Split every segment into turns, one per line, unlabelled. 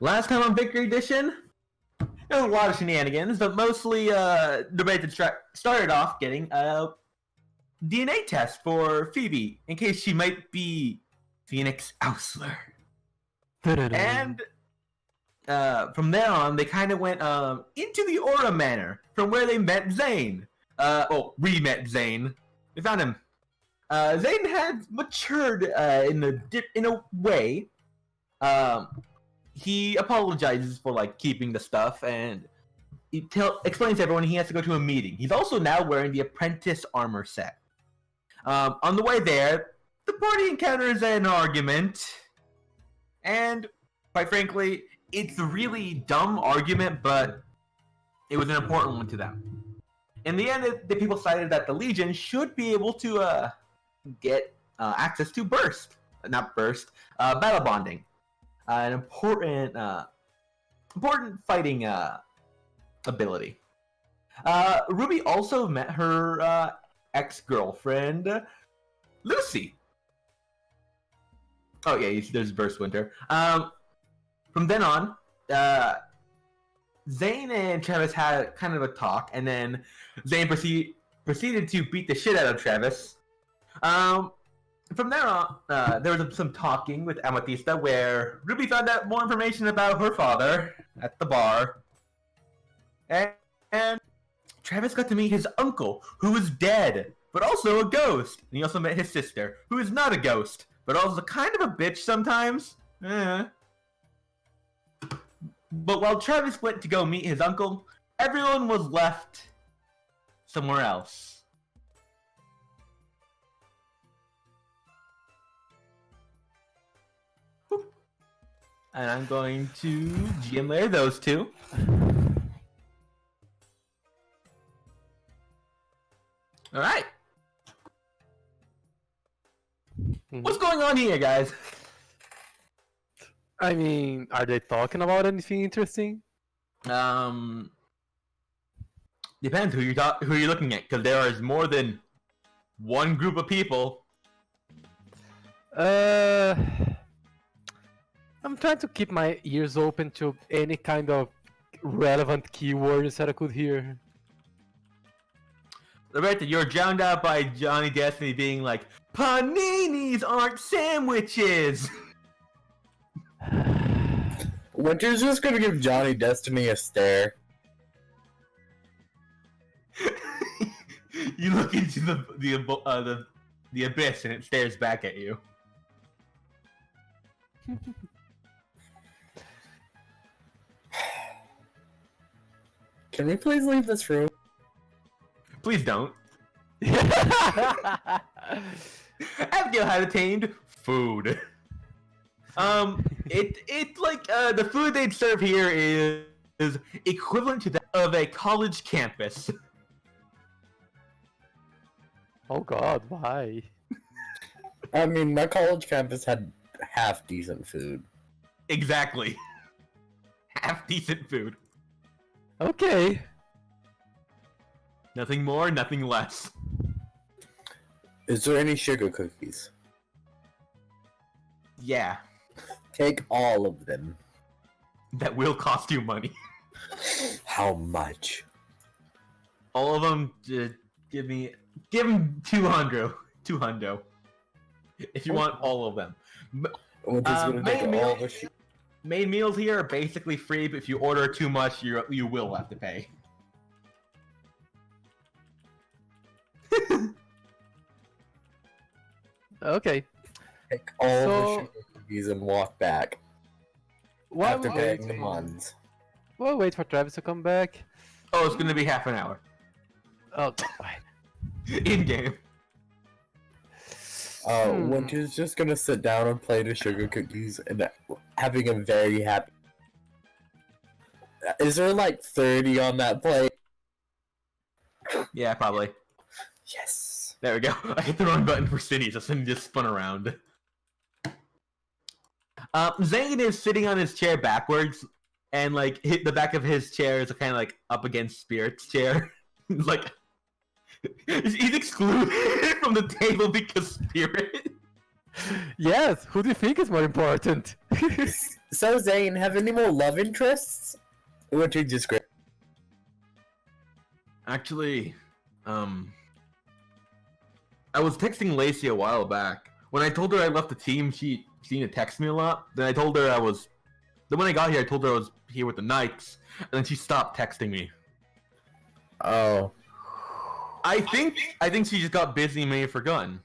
Last time on Victory Edition, there was a lot of shenanigans, but mostly the debate that started off getting a DNA test for Phoebe in case she might be Phoenix Ausler. And from there on, they kind of went into the Aura Manor, from where they met Zane. Re-met Zane. They found him. Zane had matured in a way. He apologizes for like keeping the stuff, and he explains to everyone he has to go to a meeting. He's also now wearing the apprentice armor set. On the way there, the party encounters an argument, and quite frankly, it's a really dumb argument, but it was an important one to them. In the end, the people decided that the Legion should be able to get access to battle bonding, an important fighting ability. Ruby also met her ex-girlfriend, Lucy. Oh yeah, there's Burst Winter. From then on, Zane and Travis had kind of a talk, and then Zane proceeded to beat the shit out of Travis. From there on, there was some talking with Amethysta, where Ruby found out more information about her father at the bar. And Travis got to meet his uncle, who was dead, but also a ghost. And he also met his sister, who is not a ghost, but also kind of a bitch sometimes. But while Travis went to go meet his uncle, everyone was left somewhere else. And I'm going to GM layer those two. Alright. What's going on here, guys?
I mean, are they talking about anything interesting?
Depends who you're looking at, because there is more than one group of people.
I'm trying to keep my ears open to any kind of relevant keywords that I could hear.
Roberta, you're drowned out by Johnny Destiny being like, paninis aren't sandwiches!
Winter's just gonna give Johnny Destiny a stare.
You look into the abyss and it stares back at you.
Can we please leave this room?
Please don't. Abigail had attained food. It's like the food they'd serve here is equivalent to that of a college campus.
Oh God, why?
I mean, my college campus had half decent food.
Exactly. Half decent food.
Okay.
Nothing more, nothing less.
Is there any sugar cookies?
Yeah.
Take all of them.
That will cost you money.
How much?
All of them, give him 200. If you want all of them. Main meals here are basically free, but if you order too much, you will have to pay.
Okay.
Take all the sugar cookies and walk back. After paying the ones.
We'll wait for Travis to come back.
Oh, it's gonna be half an hour.
Oh, fine.
In game.
Winter's just gonna sit down and play the sugar cookies and having a very happy. Is there like 30 on that plate?
Yeah, probably.
Yes.
There we go. I hit the wrong button for Cindy, so Cindy just spun around. Zane is sitting on his chair backwards, and like hit the back of his chair is kind of like up against Spirit's chair. He's excluded from the table because Spirit.
Yes, who do you think is more important?
So Zane, have any more love interests? What you just great?
Actually, I was texting Lacey a while back. When I told her I left the team, she seemed to text me a lot. Then I told her I was. Then when I got here, I told her I was here with the Knights, and then she stopped texting me.
Oh.
I think she just got busy and may have forgotten.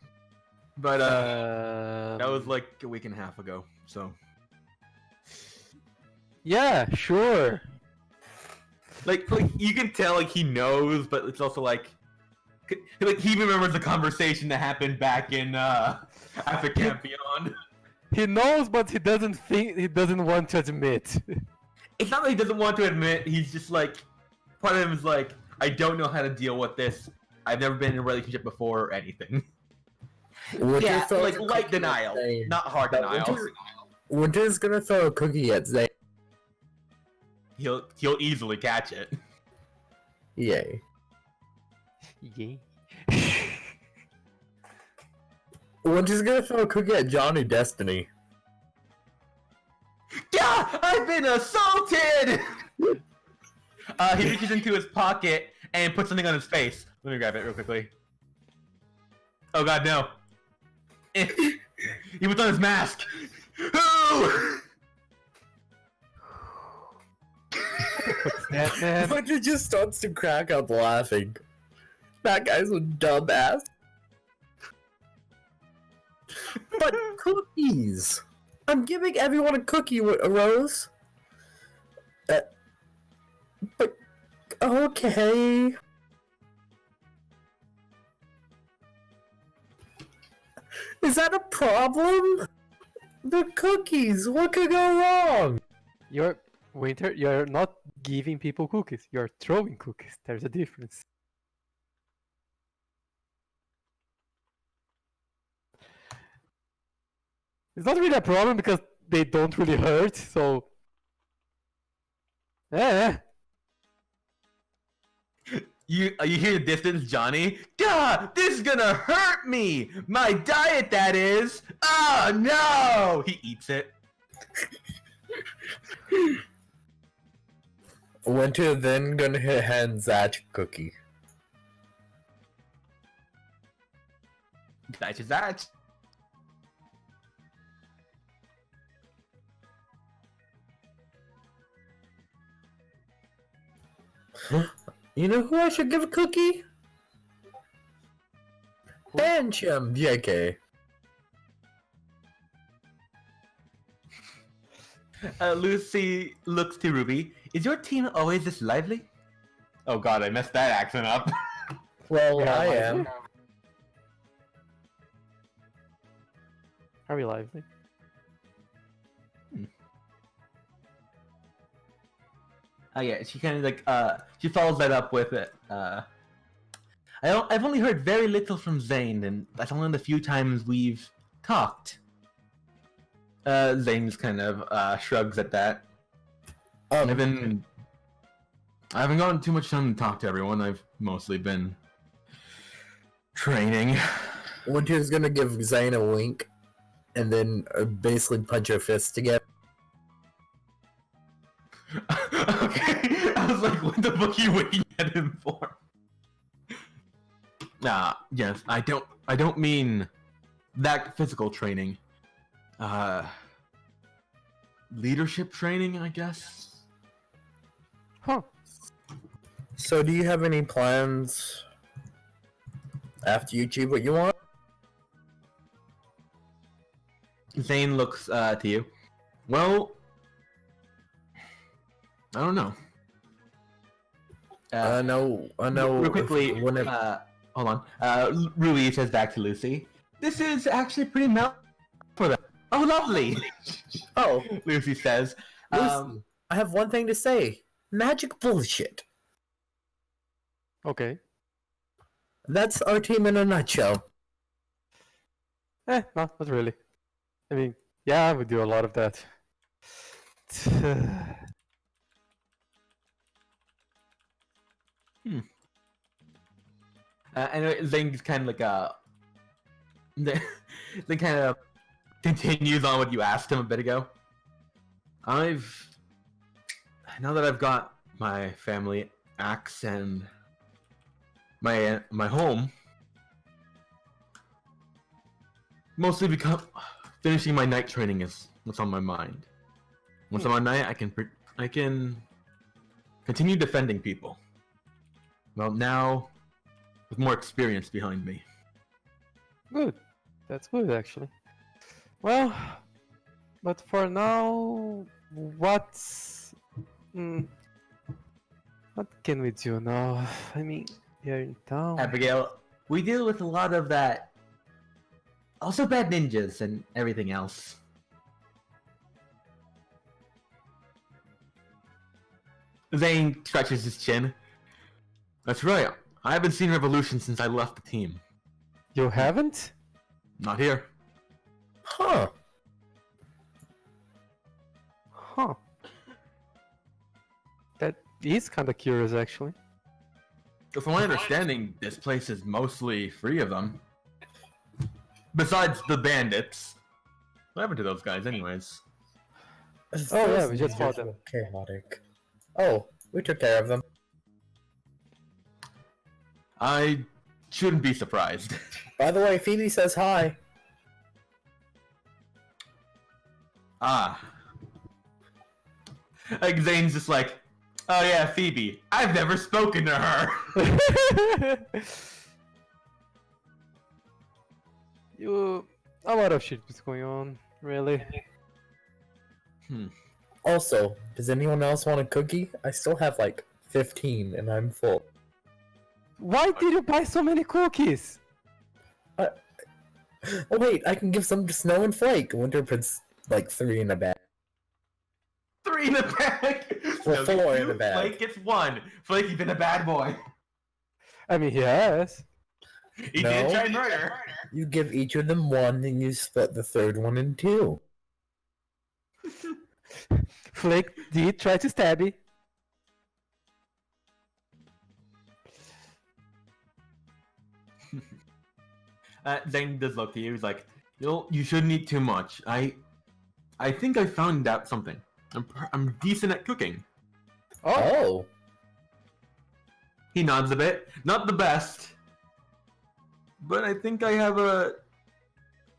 But that was like a week and a half ago. So
Yeah, sure.
like you can tell like he knows, but it's also like he remembers the conversation that happened back in after Camp Beyond.
He knows, but he doesn't want to admit.
It's not that he doesn't want to admit. He's just like part of him is like I don't know how to deal with this. I've never been in a relationship before or anything. Yeah, like light denial, not hard denial.
Winter's gonna throw a cookie at Zane.
He'll easily catch it.
Yay.
Yay.
Winter's gonna throw a cookie at Johnny Destiny.
Yeah, I've been assaulted! He reaches into his pocket and puts something on his face. Let me grab it real quickly. Oh god, no. He puts on his mask. Who?
What's that, man?
Winter just starts to crack up laughing. That guy's a dumbass. But cookies! I'm giving everyone a cookie, Rose. But okay. Is that a problem? The cookies. What could go wrong?
Winter, you're not giving people cookies. You're throwing cookies. There's a difference. It's not really a problem because they don't really hurt, so...
You hear the distance, Johnny? God, this is gonna hurt me! My diet, that is! Oh no! He eats it.
Winter then gonna hit hands at cookie.
That's just that.
You know who I should give a cookie? Bancham, JK.
Lucy looks to Ruby. Is your team always this lively? Oh god, I messed that accent up.
Well,
Yeah,
I
lively.
am.
Are we lively?
Oh yeah, she kind of like she follows that up with it. I've only heard very little from Zane, and that's only the few times we've talked. Zane just kind of shrugs at that. I haven't gotten too much time to talk to everyone. I've mostly been training.
Winter's gonna give Zane a wink, and then basically punch her fists together.
Okay, I was like, what the fuck are you waiting at him for? Yes, I don't mean that physical training. Leadership training, I guess.
Huh.
So, do you have any plans after you achieve what you want?
Zane looks to you. Well, I don't know.
I know.
Real quickly,
Whenever...
hold on. Rui says back to Lucy. This is actually pretty for them. Oh, lovely.
Oh,
Lucy says.
Lucy, I have one thing to say. Magic bullshit.
Okay.
That's our team in a nutshell.
No, not really. I mean, yeah, we do a lot of that.
Anyway, Zane just kind of like they kind of continues on what you asked him a bit ago. Now that I've got my family axe and my home, mostly finishing my night training is what's on my mind. Once I'm on night, I can continue defending people. Well, now with more experience behind me.
Good. That's good, actually. Well, but for now, what can we do now? I mean, here in town.
Abigail, we deal with a lot of that. Also bad ninjas and everything else. Zane scratches his chin. That's right. I haven't seen Revolution since I left the team.
You haven't?
Not here.
Huh.
Huh. That is kind of curious, actually.
From my understanding, this place is mostly free of them. Besides the bandits. What happened to those guys, anyways?
Oh, yeah, we just fought them.
Chaotic. Oh, we took care of them.
I shouldn't be surprised.
By the way, Phoebe says hi.
Ah. Like Zane's just like, oh yeah, Phoebe. I've never spoken to her.
A lot of shit is going on, really.
Also, does anyone else want a cookie? I still have like 15 and I'm full.
Why did you buy so many cookies?
Oh wait, I can give some to Snow and Flake. Winter puts like 3 in a bag.
3 in a bag.
Well, 4 in a bag.
Flake gets 1. Flake, you've been a bad boy.
I mean, yes.
He did try murder.
You give each of them 1, and you split the 3rd one in 2.
Flake did try to stab me.
Zane does look to you. He's like, you shouldn't eat too much. I think I found out something. I'm decent at cooking.
Oh.
He nods a bit. Not the best, but I think I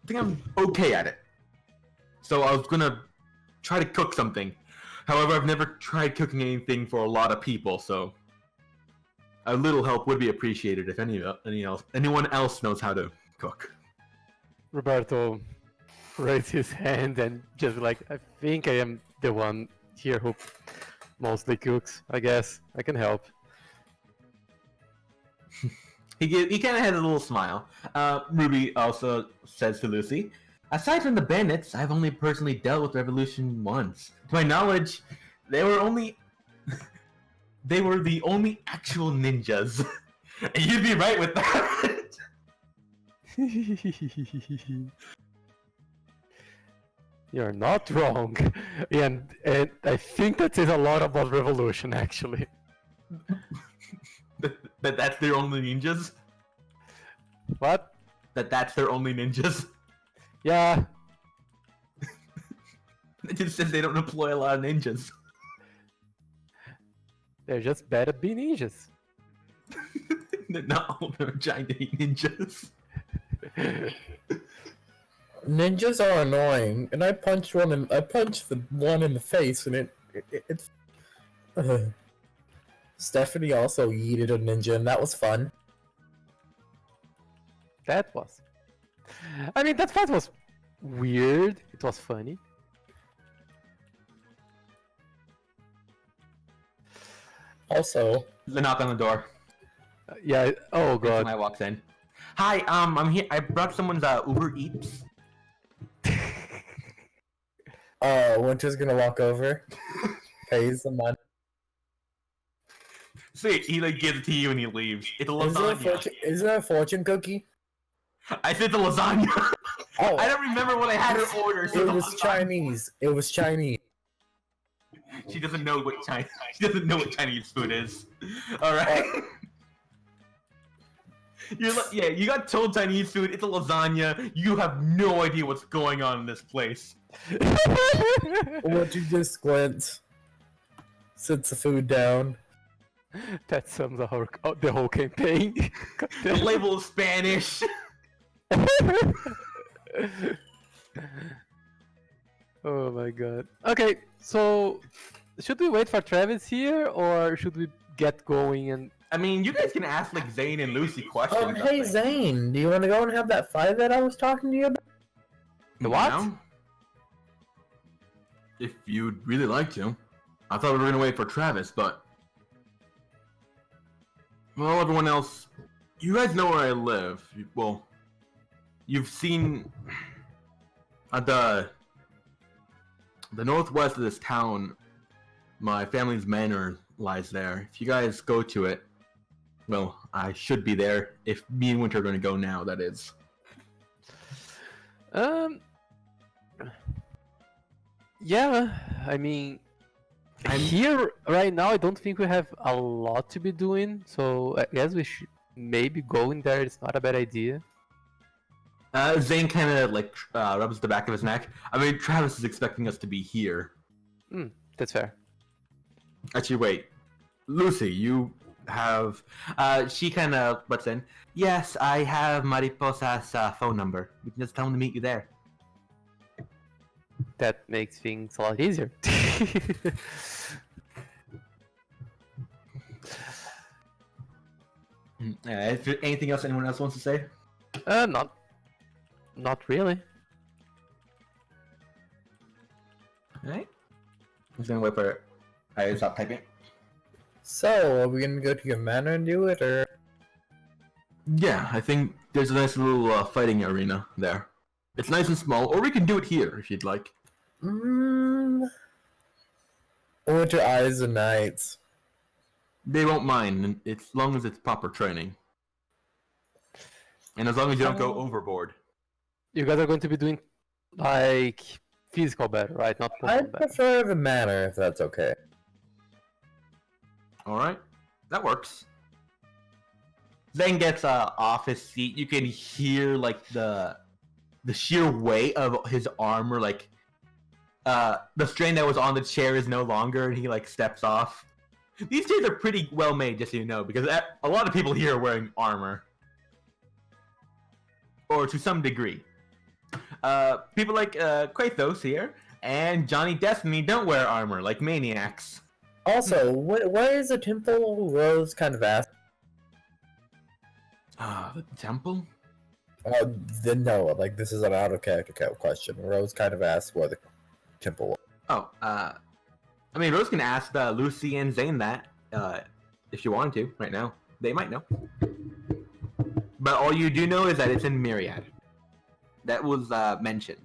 think I'm okay at it. So I was gonna try to cook something. However, I've never tried cooking anything for a lot of people, so a little help would be appreciated if anyone else knows how to cook.
Roberto raised his hand and just like, I think I am the one here who mostly cooks. I guess I can help.
He kind of had a little smile. Ruby also says to Lucy, aside from the bandits, I've only personally dealt with Revolution once. To my knowledge, they were the only actual ninjas. And you'd be right with that.
You're not wrong. And I think that says a lot about Revolution, actually.
That's their only ninjas?
What?
That's their only ninjas?
Yeah.
It just says they don't employ a lot of ninjas.
They're just bad at being ninjas.
They're not all giant ninjas.
Ninjas are annoying, and I punched the one in the face, and it's. Stephanie also yeeted a ninja, and that was fun.
That was. I mean, that fight was weird. It was funny.
Also,
The knock on the door.
Yeah. Oh god.
I walks in. Hi, I'm here. I brought someone's Uber Eats.
Winter's gonna walk over, pays the money.
See, he like gives it to you and he leaves. It's a
Is
lasagna.
it a fortune cookie?
I said the lasagna.
Oh,
I don't remember what I had her order. So
it
the
was
lasagna-
Chinese. It was Chinese.
She doesn't know what She doesn't know what Chinese food is. All right. You got told Chinese food. It's a lasagna. You have no idea what's going on in this place.
Would you just squint? Sits the food down.
That sums the whole campaign. God
The
damn.
label is Spanish.
Oh my god. Okay, so should we wait for Travis here, or should we get going and...
I mean, you guys can ask like Zane and Lucy questions. I
Hey
think.
Zane, do you want to go and have that fight that I was talking to you about?
The what?
Now? If you'd really like to. I thought we were gonna wait for Travis, but... Well, everyone else... You guys know where I live. Well... You've seen... At the northwest of this town, my family's manor lies there. If you guys go to it... Well, I should be there. If me and Winter are gonna go now, that is.
Yeah, I mean, here right now I don't think we have a lot to be doing, so I guess we should maybe go in there. It's not a bad idea.
Zane kind of like rubs the back of his neck. I mean, Travis is expecting us to be here.
That's fair.
Actually, wait. Lucy, you have... she kind of butts in. Yes, I have Mariposa's phone number. We can just tell him to meet you there.
That makes things a lot easier.
If anything else anyone else wants to say?
Not really.
Alright. I'm just gonna wait for I stop typing.
So, are we gonna go to your manor and do it, or?
Yeah, I think there's a nice little fighting arena there. It's nice and small, or we can do it here if you'd like.
Winter Eyes and Nights.
They won't mind, as long as it's proper training. And as long as you don't go overboard.
You guys are going to be doing like physical battle, right? Not personal
I'd
battle.
prefer the manor, if that's okay.
Alright, that works. Zane gets off his seat. You can hear like the sheer weight of his armor, like the strain that was on the chair is no longer, and he like steps off. These chairs are pretty well made, just so you know, because a lot of people here are wearing armor, or to some degree. People like Kratos here and Johnny Destiny don't wear armor like maniacs.
Also, where is the temple? Rose kind of asked.
The temple?
No, like this is an out of character question. Rose kind of asked where the temple was.
Oh, I mean, Rose can ask Lucy and Zane that, if you wanted to, right now. They might know. But all you do know is that it's in Myriad. That was, mentioned.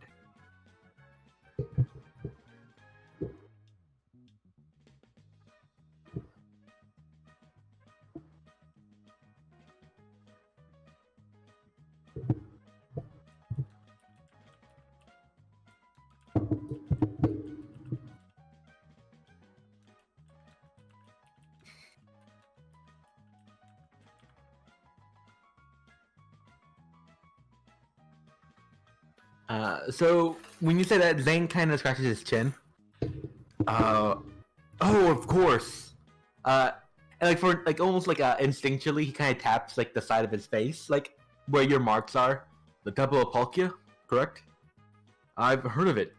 So when you say that, Zane kind of scratches his chin. Oh, of course. And like for like almost like instinctually, he kind of taps like the side of his face, like where your marks are. The Temple of Palkia, correct? I've heard of it.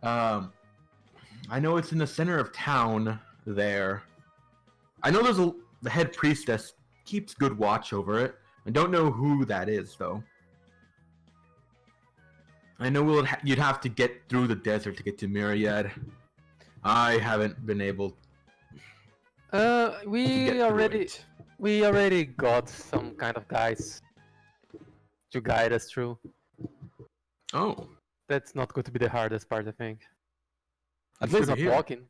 I know it's in the center of town there. I know the head priestess keeps good watch over it. I don't know who that is though. I know you'd have to get through the desert to get to Myriad. I haven't been able.
We already got some kind of guys to guide us through.
Oh,
That's not going to be the hardest part, I think. At
that's
least
good
not
to hear.
walking.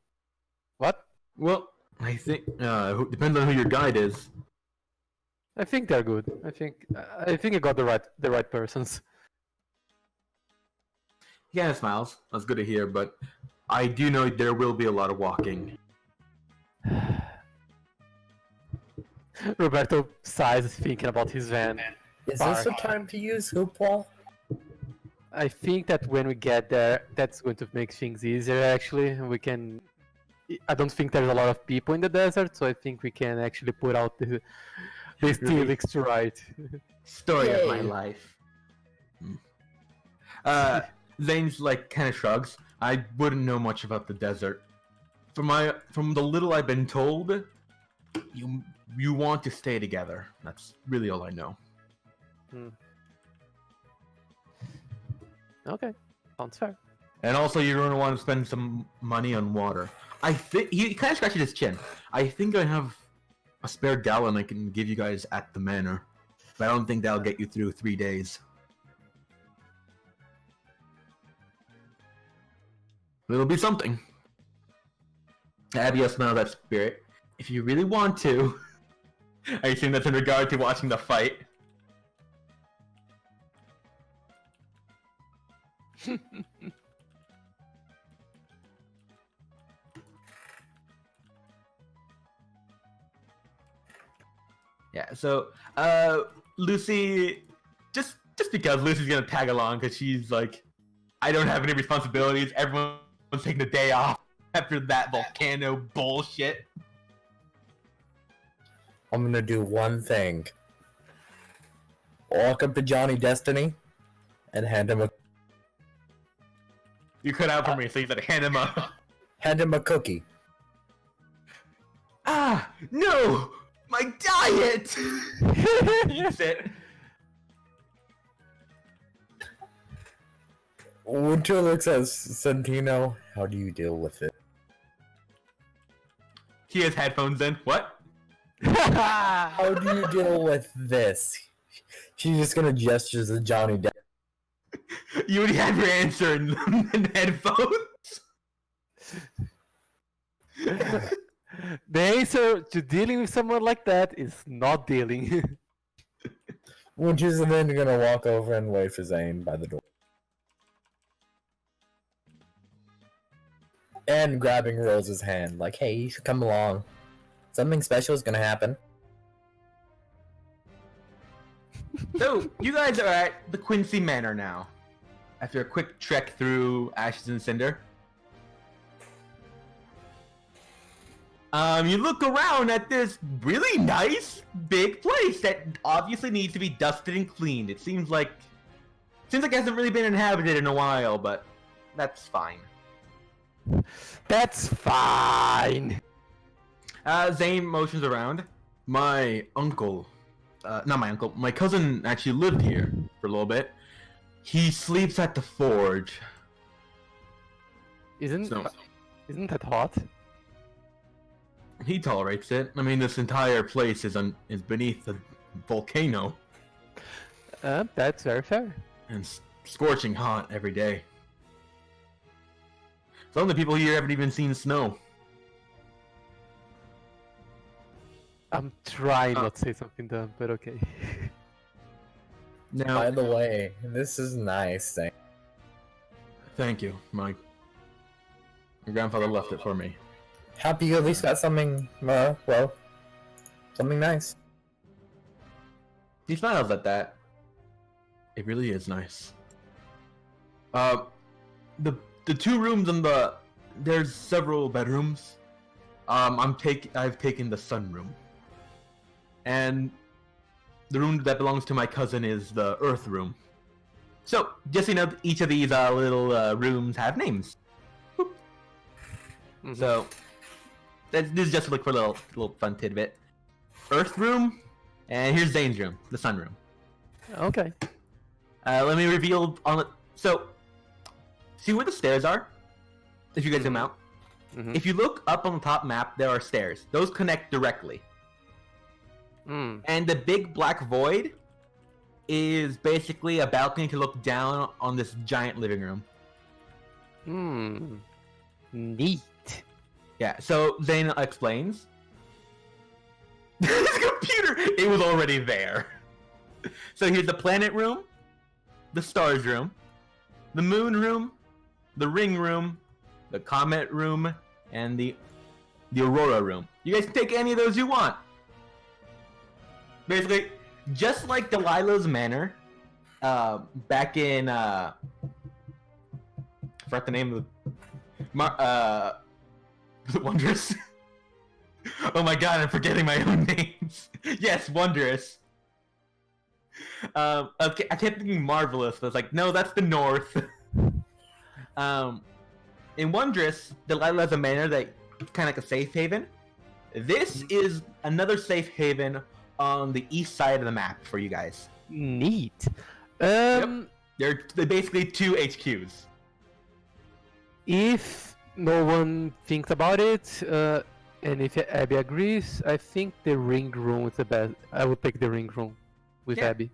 What?
Well, I think depends on who your guide is.
I think they're good. I think I got the right persons.
He kind of smiles. That's good to hear, but I do know there will be a lot of walking.
Roberto sighs, thinking about his van.
Is this the time to use hoop wall?
I think that when we get there, that's going to make things easier. Actually, we can. I don't think there's a lot of people in the desert, so I think we can actually put out the Steelix to right.
Story of my
Yay.
life. Zane's like kind of shrugs. I wouldn't know much about the desert. From the little I've been told, you want to stay together. That's really all I know.
Okay, sounds fair.
And also, you're gonna want to spend some money on water. I think he kind of scratches his chin. I think I have a spare gallon I can give you guys at the manor, but I don't think that'll get you through 3 days. It'll be something. Abby will smell that spirit. If you really want to. I assume that's in regard to watching the fight. Yeah, so Lucy, just because Lucy's gonna tag along because she's like, I don't have any responsibilities. Everyone's taking a day off after that volcano bullshit.
I'm gonna do one thing. Walk up to Johnny Destiny and hand him a
You cut out for me, so you said hand him a
cookie.
Ah, no! My diet! That's it.
Winter looks at Santino. How do you deal with it?
He has headphones in. What?
How do you deal with this? She's just gonna gesture to Johnny Depp.
You already have your answer in headphones.
The answer to dealing with someone like that is not dealing.
Winter's then gonna walk over and wait for Zane by the door. And grabbing Rose's hand, like, hey, you should come along. Something special is gonna happen.
So, you guys are at the Quincy Manor now. After a quick trek through Ashes and Cinder. You look around at this really nice, big place that obviously needs to be dusted and cleaned. It seems like it hasn't really been inhabited in a while, but that's fine.
That's fine.
Zane motions around. My uncle, not my uncle, my cousin actually lived here for a little bit. He sleeps at the forge.
Isn't
So,
that hot?
he tolerates it. I mean, this entire place is beneath the volcano
That's very fair.
and scorching hot every day. Some of the people here haven't even seen snow.
I'm trying not to say something dumb, but okay.
Now,
By the way, this is nice, Zane.
thank you. My grandfather left it for me.
Happy you at least got something, something nice.
He smiles at that. It really is nice. The two rooms in there's several bedrooms. I've taken the sunroom, and the room that belongs to my cousin is the earth room. So just so you know, each of these little rooms have names.
Mhm.
So this is just for a little fun tidbit. Earth room, and here's Zane's room, the sun room.
Okay.
Let me reveal on the. So, see where the stairs are? If you guys zoom out.
Mhm.
If you look up on the top map, there are stairs. Those connect directly.
Mm.
And the big black void is basically a balcony to look down on this giant living room.
Hmm. Neat.
Yeah, so Zane explains. This computer! It was already there. So here's the planet room, the stars room, the moon room, the ring room, the comet room, and the aurora room. You guys can take any of those you want. Basically, just like Delilah's Manor, back in I forgot the name of the Wondrous. Oh my god, I'm forgetting my own names. Yes, Wondrous. Okay, I kept thinking Marvelous, but I was like, no, that's the North. In Wondrous, Delilah has a manor that kind of like a safe haven. This is another safe haven on the east side of the map for you guys.
Neat.
They're basically 2 HQs.
If no one thinks about it, and if Abby agrees, I think the ring room is the best. I would take the ring room with Abby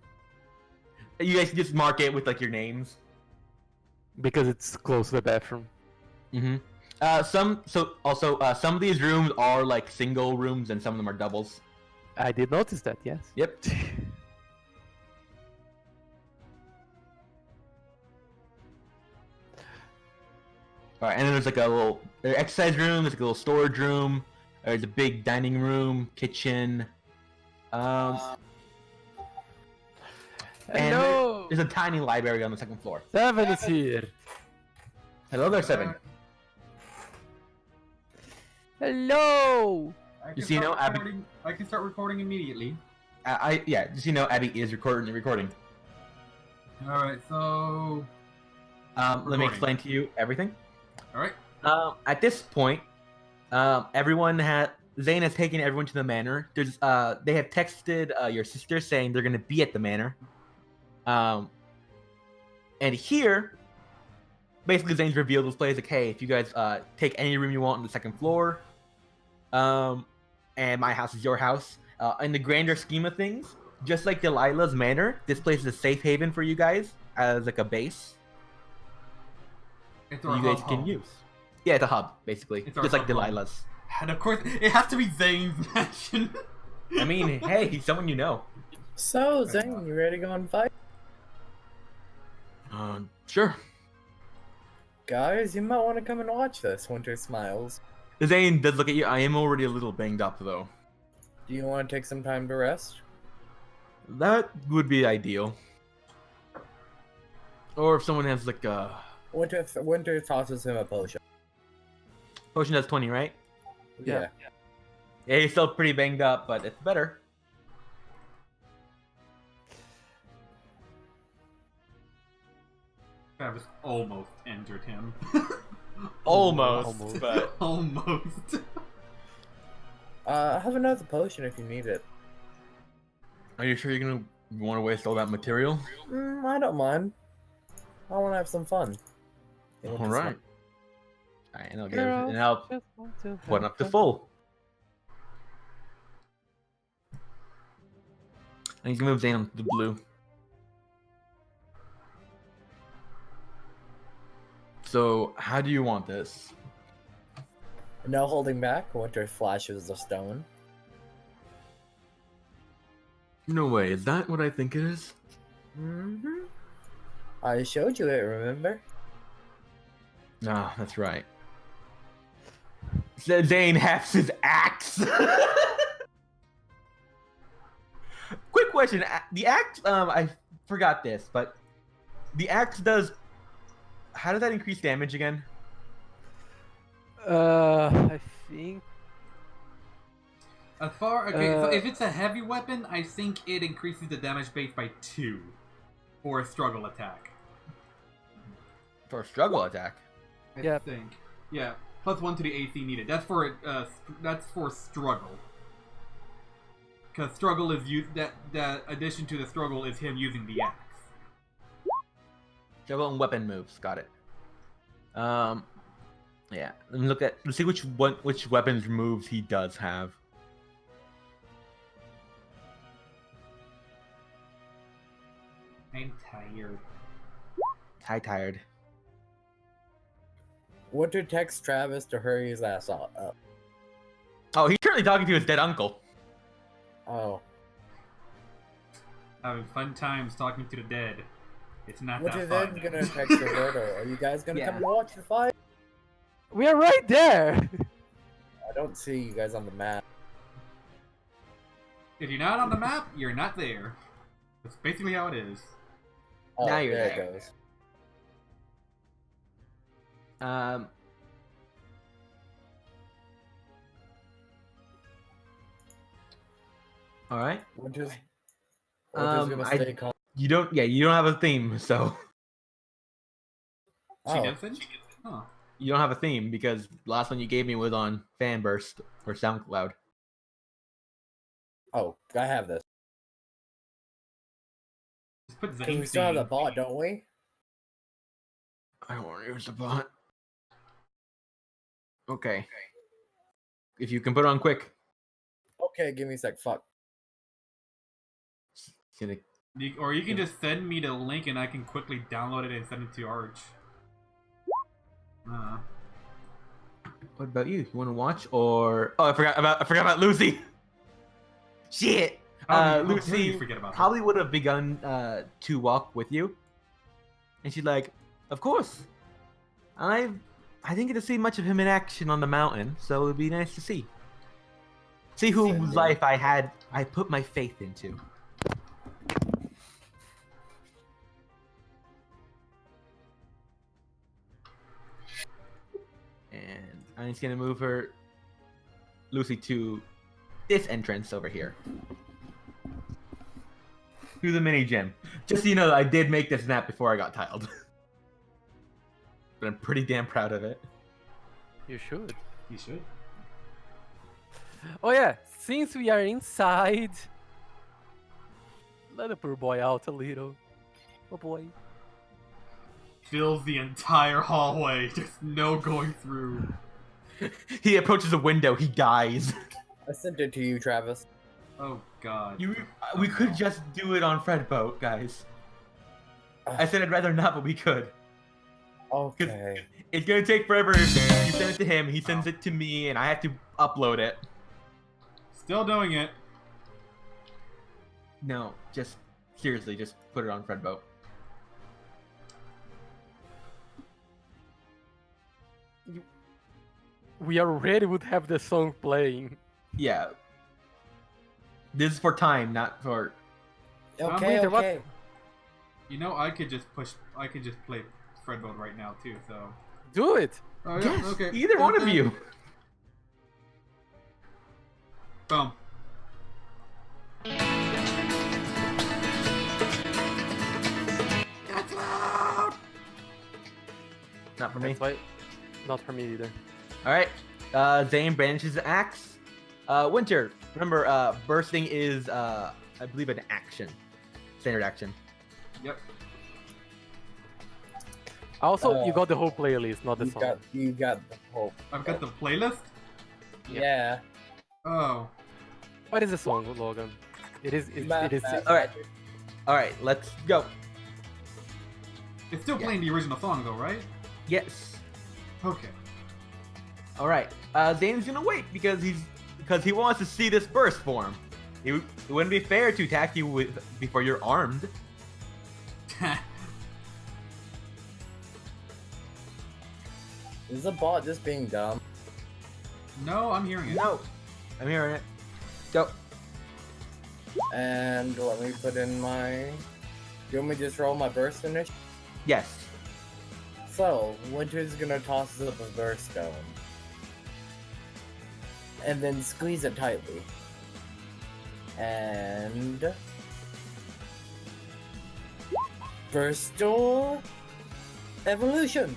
You guys can just mark it with like your names.
because it's close to the bathroom.
Mm-hmm. Some of these rooms are like single rooms and some of them are doubles.
I did notice that. Yes.
Yep. Alright, and then there's like a little exercise room, there's like a little storage room, there's a big dining room, kitchen. And
Hello.
there's a tiny library on the second floor.
7 is here.
Hello there, 7.
Hello.
You see, Abby.
I can start recording immediately.
Just Abby is recording.
All right, so
Let me explain to you everything.
all right.
At this point, Zane has taken everyone to the manor. They have texted your sister saying they're gonna be at the manor. And here, basically Zane's revealed this place like, hey, if you guys take any room you want on the second floor, and my house is your house. In the grander scheme of things, just like Delilah's manor, this place is a safe haven for you guys as like a base.
It's our
You guys
hub.
can use. Yeah, it's a hub, basically.
It's our
Just like
hub.
Delilah's.
And of course, it has to be Zane's mansion.
I mean, hey, he's someone you know.
So, Zane, you ready to go and fight?
Sure.
Guys, you might want to come and watch this. Winter smiles.
Zane does look at you. I am already a little banged up, though.
Do you want to take some time to rest?
That would be ideal. Or if someone has, like, a...
Winter tosses him a potion.
Potion does 20, right?
Yeah.
Yeah, he's still pretty banged up, but it's better.
Travis almost injured him.
Almost. But...
Almost.
I have another potion if you need it.
Are you sure you're gonna want to waste all that material?
I don't mind. I want to have some fun.
Alright. Alright, and I'll put up to full. And you can move Zane to the blue. So, how do you want this?
No holding back. Winter flashes the stone.
No way, is that what I think it is?
Mm-hmm. I showed you it, remember?
Ah, that's right. Zane has his axe. Quick question: the axe, I forgot this, but the axe does. How does that increase damage again?
I think.
So if it's a heavy weapon, I think it increases the damage base by 2 for a struggle attack.
For a struggle attack.
I think. Yeah, plus 1 to the AC needed. That's for struggle. Because struggle is that addition to the struggle is him using the axe.
Struggle and weapon moves. Got it. Yeah. Let's see which weapons moves he does have.
I'm tired.
Tired.
Winter texts Travis to hurry his ass up.
Oh, he's currently talking to his dead uncle.
Oh.
Having fun times talking to the dead. It's not
Winter
that
then
fun.
gonna text Roberto. Are you guys gonna come and watch the fight?
We are right there.
I don't see you guys on the map.
If you're not on the map, you're not there. That's basically how it is.
Oh,
Now you're
there
there.
it goes.
All right.
Winter's
Um,
gonna
I-
stay calm.
You don't have a theme, so
She
Oh,
did finish? Huh.
you don't have a theme because the last one you gave me was on Fanburst or SoundCloud.
oh, I have this.
Just put
Because
Zane
we still have the
theme.
bot, don't we?
I don't want to use the bot. Okay. If you can put it on quick.
Okay, give me a sec. Fuck.
It's gonna-
Or you can just send me the link and I can quickly download it and send it to Arch.
What about you? You want to watch or? Oh, I forgot about Lucy. Shit.
How dare you
Lucy
forget about
probably would have begun to walk with you, and she's like, "Of course. I didn't get to see much of him in action on the mountain, so it'd be nice to see whose
Same here.
life I put my faith into." And I'm just gonna move Lucy, to this entrance over here. To the mini gym. Just so you know, I did make this map before I got tiled. But I'm pretty damn proud of it.
You should.
You should.
Oh yeah, since we are inside, let the poor boy out a little. Oh boy.
Fills the entire hallway. Just no going through.
He approaches a window, he dies.
I sent it to you, Travis.
Oh god.
We could just do it on Fred Boat, guys. I said I'd rather not, but we could.
Okay.
It's gonna take forever if you send it to him, he sends it to me, and I have to upload it.
Still doing it.
No, just seriously, just put it on Fred Boat.
We already would have the song playing.
Yeah. This is for time, not for.
Okay,
Winter, what-
okay.
You know, I could just play Fred Mode right now too, so.
Do it!
Oh yeah,
Yes,
okay.
either one of
Okay.
you.
Boom. That's loud!
Not for me.
That's why, not for me either.
All right. Zane brandishes the axe. Winter, remember, bursting is, I believe, an action. Standard action.
Yep.
Also, you got the whole playlist, not the song.
You got the whole.
I've got the playlist.
Yeah.
Oh.
What is the song, Logan? It is.
All right. All right, let's go.
It's still playing the original song though, right?
Yes.
Okay.
All right. Zane's gonna wait because he wants to see this burst form. It wouldn't be fair to attack you before you're armed.
Is the bot just being dumb?
No, I'm hearing it.
No, I'm hearing it. Go.
And let me put in my. You want me to just roll my burst initiative?
Yes.
So, Winter's gonna toss up a burst stone. And then squeeze it tightly. And. Burst door. Evolution!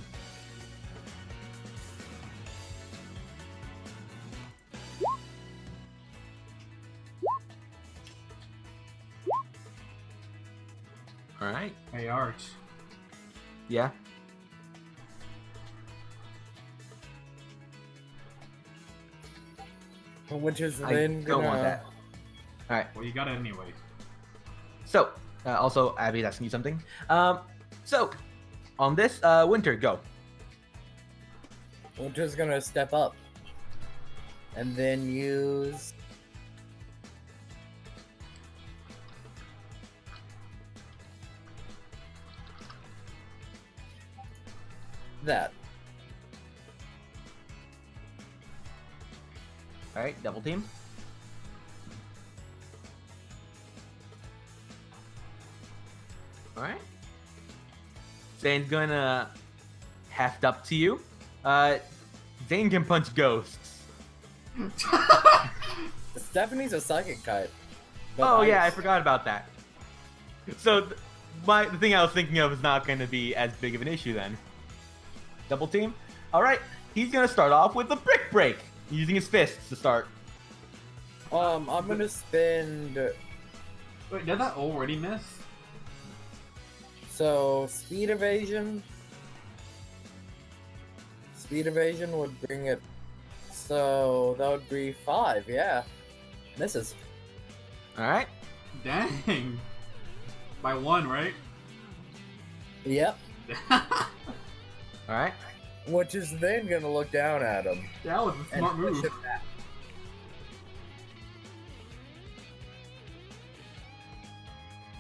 All right.
Hey, Arch.
Yeah.
Winter's
I
then
don't
gonna.
want that. All right.
Well, you got it anyway.
So, also, Abby's asking you something. So, on this, Winter, go.
Winter's gonna step up. And then use. That.
All right, double team. Alright. Zane's gonna heft up to you. Zane can punch ghosts.
Stephanie's a psychic type. but
Oh yeah, I
ice.
forgot about that. So the thing I was thinking of is not going to be as big of an issue then. Double team. All right, he's going to start off with a brick break using his fists to start.
I'm gonna spend.
Wait, did that already miss?
So speed evasion. Speed evasion would bring it. So that would be 5. Yeah, misses.
All right.
Dang. By 1, right?
Yep.
All right.
Which is then gonna look down at him.
That was a smart
and push
move.
him back.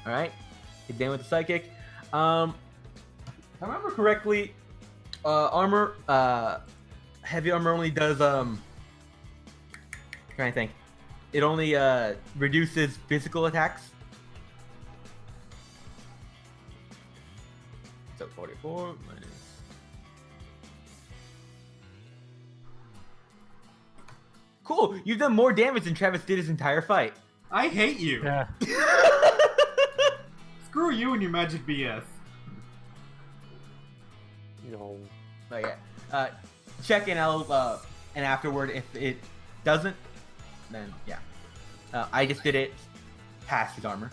All right. Hit Dan with the psychic. If I remember correctly, armor, heavy armor only does trying to think. It only reduces physical attacks. So 44 minus. Cool. You've done more damage than Travis did his entire fight.
I hate you.
Yeah.
Screw you and your magic BS.
No.
Oh yeah. Check and I'll and afterward if it doesn't, then yeah. I just did it past his armor.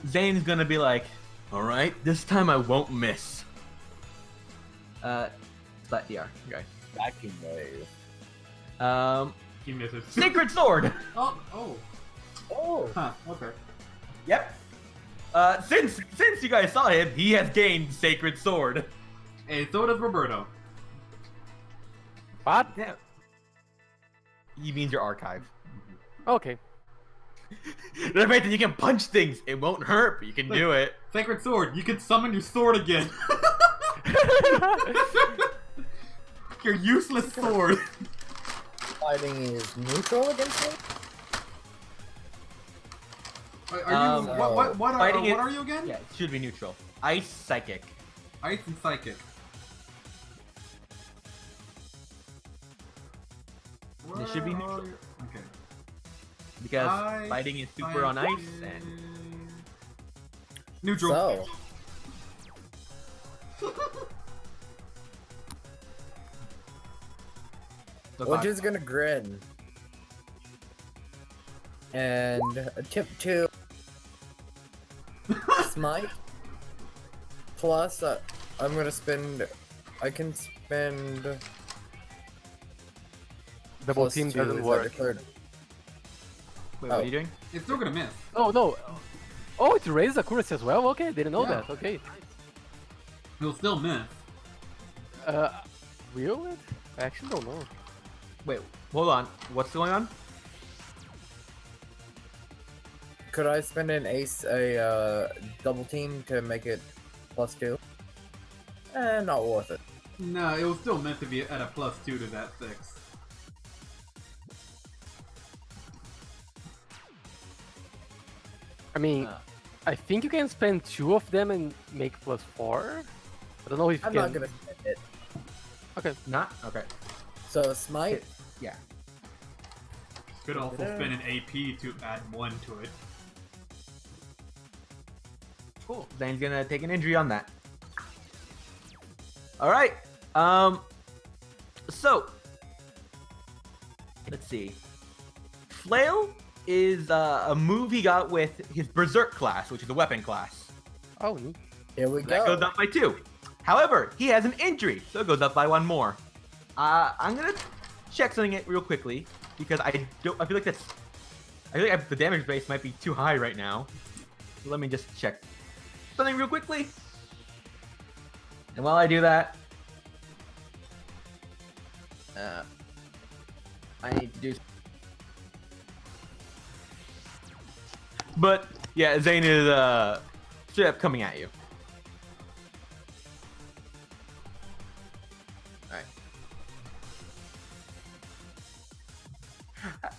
Zane's gonna be like, all right, this time I won't miss. Flat DR. Okay.
Vacuum wave.
He misses.
Sacred sword.
Oh, oh.
Oh.
Huh, okay.
Yep. Since you guys saw him, he has gained sacred sword.
Hey, so does Roberto.
What?
Yeah. You mean your archive.
Okay.
The fact that you can punch things, it won't hurt, but you can do it.
Sacred sword, you can summon your sword again. Your useless sword.
Fighting is neutral against me.
Are you what
fighting
are you again?
Yeah, it should be neutral. Ice psychic.
Ice and psychic.
It should be
Where
neutral.
are you? Okay.
Because
Ice,
fighting is super on ice and
neutral.
So. We're just gonna grin. And attempt to smite. Plus, I'm gonna spend. I can spend.
Double
plus
team
2
doesn't
as I
work.
declared.
Wait, what are you doing?
It's still gonna miss.
Oh no. Oh, it raises accuracy as well. Okay, didn't know
Yeah.
that. Okay.
It'll still miss.
Will it? I actually don't know.
Wait, hold on. What's going on?
Could I spend a double team to make it plus 2? Not worth it.
No, it will still meant to be at a +2 to that 6.
I mean, I think you can spend 2 of them and make +4. I don't know if you
I'm
can.
not gonna spend it.
Okay.
Not? Okay.
So smite.
Yeah.
Could also spend an AP to add 1 to it.
Cool. Zane's gonna take an injury on that. Alright. So let's see. Flail is a move he got with his Berserk class, which is a weapon class.
Oh, neat.
Here we
That
go.
goes up by 2. However, he has an injury, so it goes up by 1 more. I'm gonna check something real quickly because I feel like the damage base might be too high right now. So let me just check something real quickly. And while I do that, I need to do. But yeah, Zane is straight up coming at you. Alright.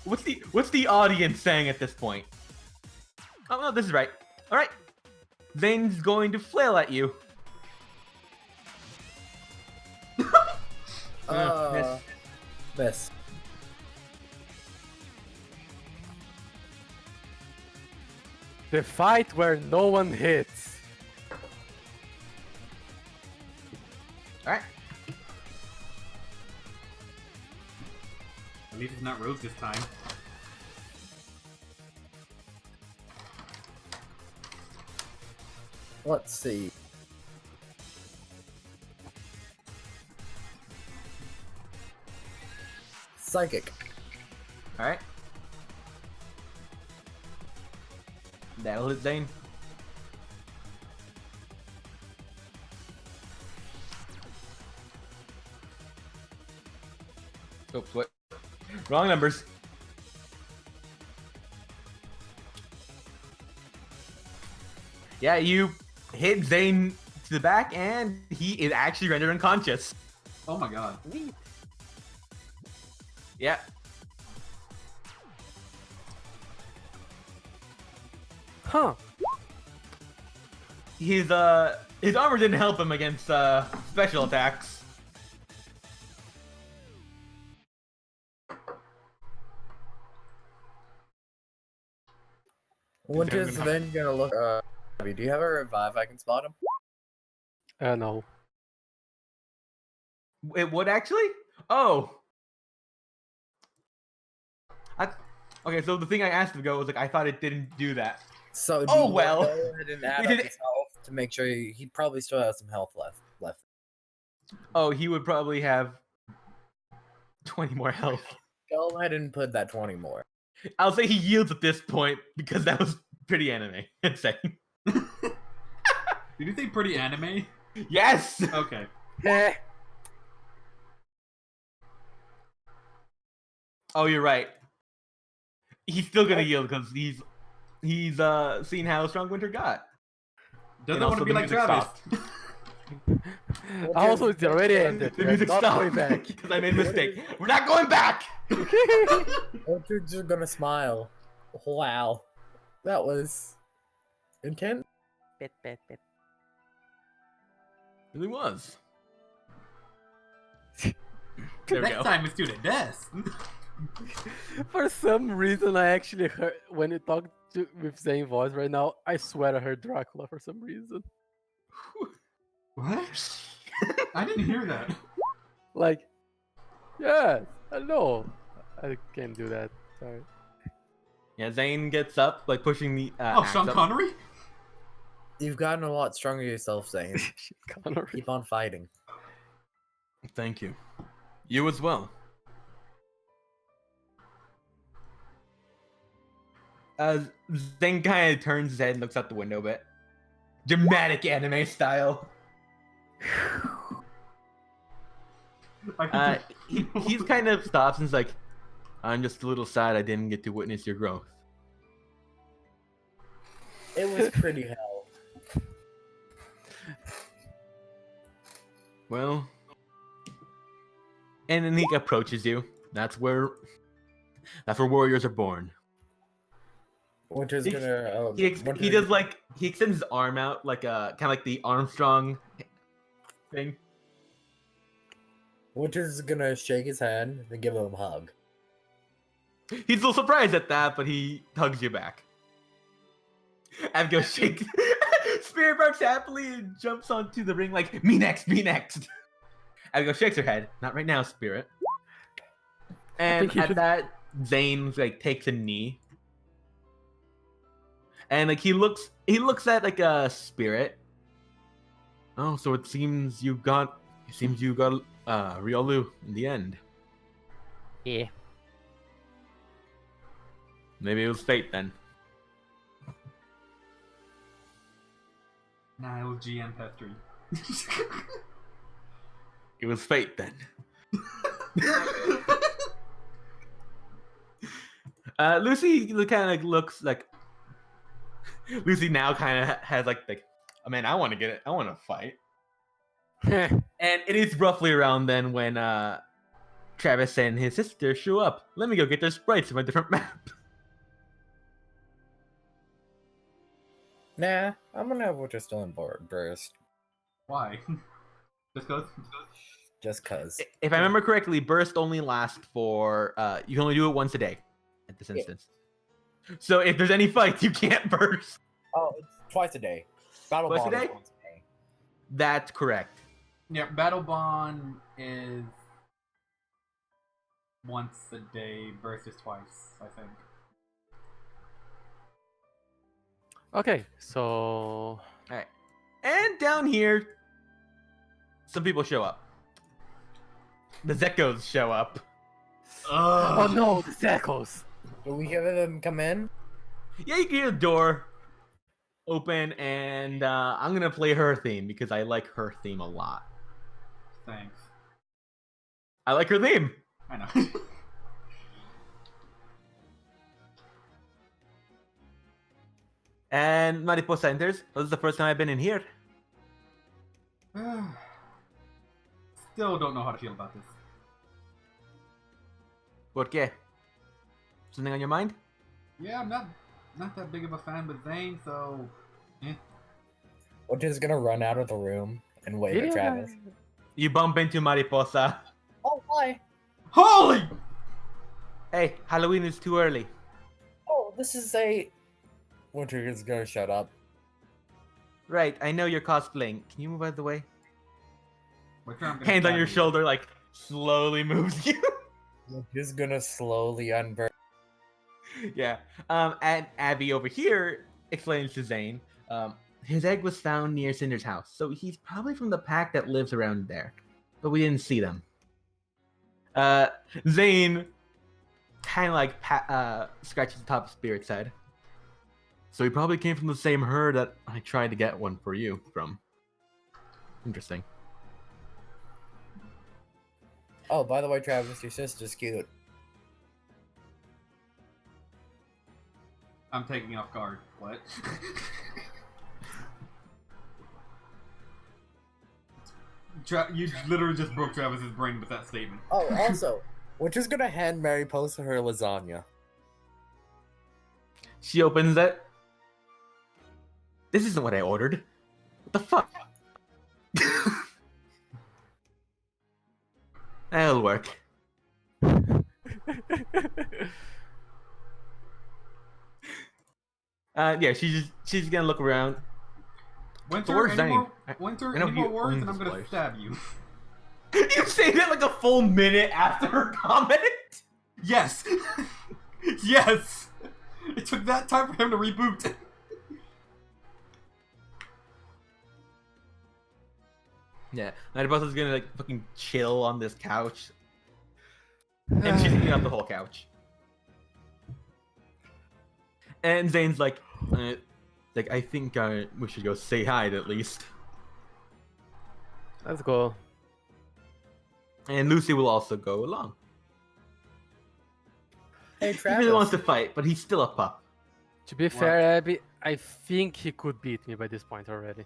What's the audience saying at this point? Oh no, this is right. Alright. Zane's going to flail at you. Miss.
Miss.
The fight where no one hits.
Alright.
At least it's not Rose this time.
Let's see. Psychic.
Alright. That'll hit Zane. Oops, what? Wrong numbers. Yeah, you hit Zane to the back, and he is actually rendered unconscious.
Oh my god.
Yeah.
Huh.
His armor didn't help him against special attacks.
Winter's then gonna look. Do you have a revive I can spot him?
No.
It would actually? Oh. Okay, so the thing I asked him to go was like, I thought it didn't do that.
So do
Oh,
you
well.
go ahead and add
It
up
did-
his health to make sure he probably still has some health left.
Oh, he would probably have 20 more health.
Go ahead and put that 20 more.
I'll say he yields at this point because that was pretty anime. Insane.
Did you say pretty anime?
Yes.
Okay.
Eh.
Oh, you're right. He's still gonna yield because he's seen how strong Winter got.
Doesn't
And
want
also
to be
the
like
music
Travis.
stopped.
Also, it's already ended.
The
We're
music
not
stopped
going back.
because I made a mistake. We're not going back.
Winter's just gonna smile. Wow. That was intense.
Bit, bit, bit.
It really was. There we
Next
go.
time it's to the death.
For some reason, I actually heard when you talk with Zane voice right now. I swear I heard Dracula for some reason.
What? I didn't hear that.
Like, yes, hello. I can't do that. Sorry.
Yeah, Zane gets up, like pushing the.
Oh,
axe
Sean
up.
Connery?
You've gotten a lot stronger yourself, Zane.
Connery.
Keep on fighting.
Thank you. You as well. Zane kind of turns his head and looks out the window a bit. Dramatic anime style. He's kind of stops and's like, I'm just a little sad I didn't get to witness your growth.
It was pretty hell.
Well, and then he approaches you. That's where warriors are born.
Winter's
He-
gonna.
He does like he extends his arm out like a kind of like the Armstrong thing.
Winter's gonna shake his hand and give him a hug.
He's a little surprised at that, but he hugs you back. Abigail shakes. Spirit barks happily and jumps onto the ring like, me next, me next. Abigail shakes her head. Not right now, Spirit. And
think he
at
should-
that, Zane like takes a knee. And like he looks at like a Spirit. Oh, so it seems you got Riolu in the end.
Yeah.
Maybe it was fate then.
Nah, it was GM pestering.
It was fate then. Lucy kind of looks like Lucy now kind of has like oh man, I want to get it. I want to fight. And it is roughly around then when Travis and his sister show up. Let me go get their sprites from a different map.
Nah, I'm gonna have Winter Storm burst.
Why? Just cause?
Just cause.
If I remember correctly, burst only lasts for you can only do it once a day at this
Yeah.
instance. So if there's any fights, you can't burst.
Oh, it's twice a day. Battle
Twice a
Bond is
day?
once a day.
That's correct.
Yeah, Battle Bond is once a day, burst is twice, I think.
Okay, so
All right. And down here, some people show up. The Zekos show up.
oh no, the Zekos.
Do we have them come in?
Yeah, you can hear the door open, and I'm gonna play her theme because I like her theme a lot.
Thanks.
I like her theme.
I know.
And Mariposa enters. This is the first time I've been in here.
Still don't know how to feel about this.
¿Por qué? Something on your mind?
Yeah, I'm not that big of a fan with Zane, so
We're just gonna run out of the room and wave at Travis.
You bump into Mariposa.
Oh, hi.
Holy!
Hey, Halloween is too early.
Oh, this is a. Winter is gonna shut up.
Right, I know you're cosplaying. Can you move out of the way?
Which I'm gonna
Hand on
stab
your
you.
shoulder, like, slowly moves you.
Winter's gonna slowly unburn.
Yeah. And Abby over here explains to Zane, his egg was found near Cinder's house, so he's probably from the pack that lives around there. But we didn't see them. Zane kind of like scratches the top of Spirit's head. So he probably came from the same herd that I tried to get one for you from. Interesting.
Oh, by the way, Travis, your sister's cute.
I'm taking off guard. What? You literally just broke Travis's brain with that statement.
Oh, also, Winter's gonna hand Mariposa her lasagna.
She opens it. This isn't what I ordered. What the fuck? That'll work. Yeah, she's gonna look around.
Winter,
where's
any
Zane?
more,
I
Winter,
know
any
you
more words,
own
and I'm
this
gonna
place.
stab you.
You say that like a full minute after her comment?
Yes! Yes! It took that time for him to reboot.
Yeah, Mariposa's gonna like fucking chill on this couch. And she's eating up the whole couch. And Zane's like, I think we should go say hi at least.
Let's go.
And Lucy will also go along.
Hey,
He
Travis.
really wants to fight, but he's still a pup.
To be fair, Abby, I think he could beat me by this point already.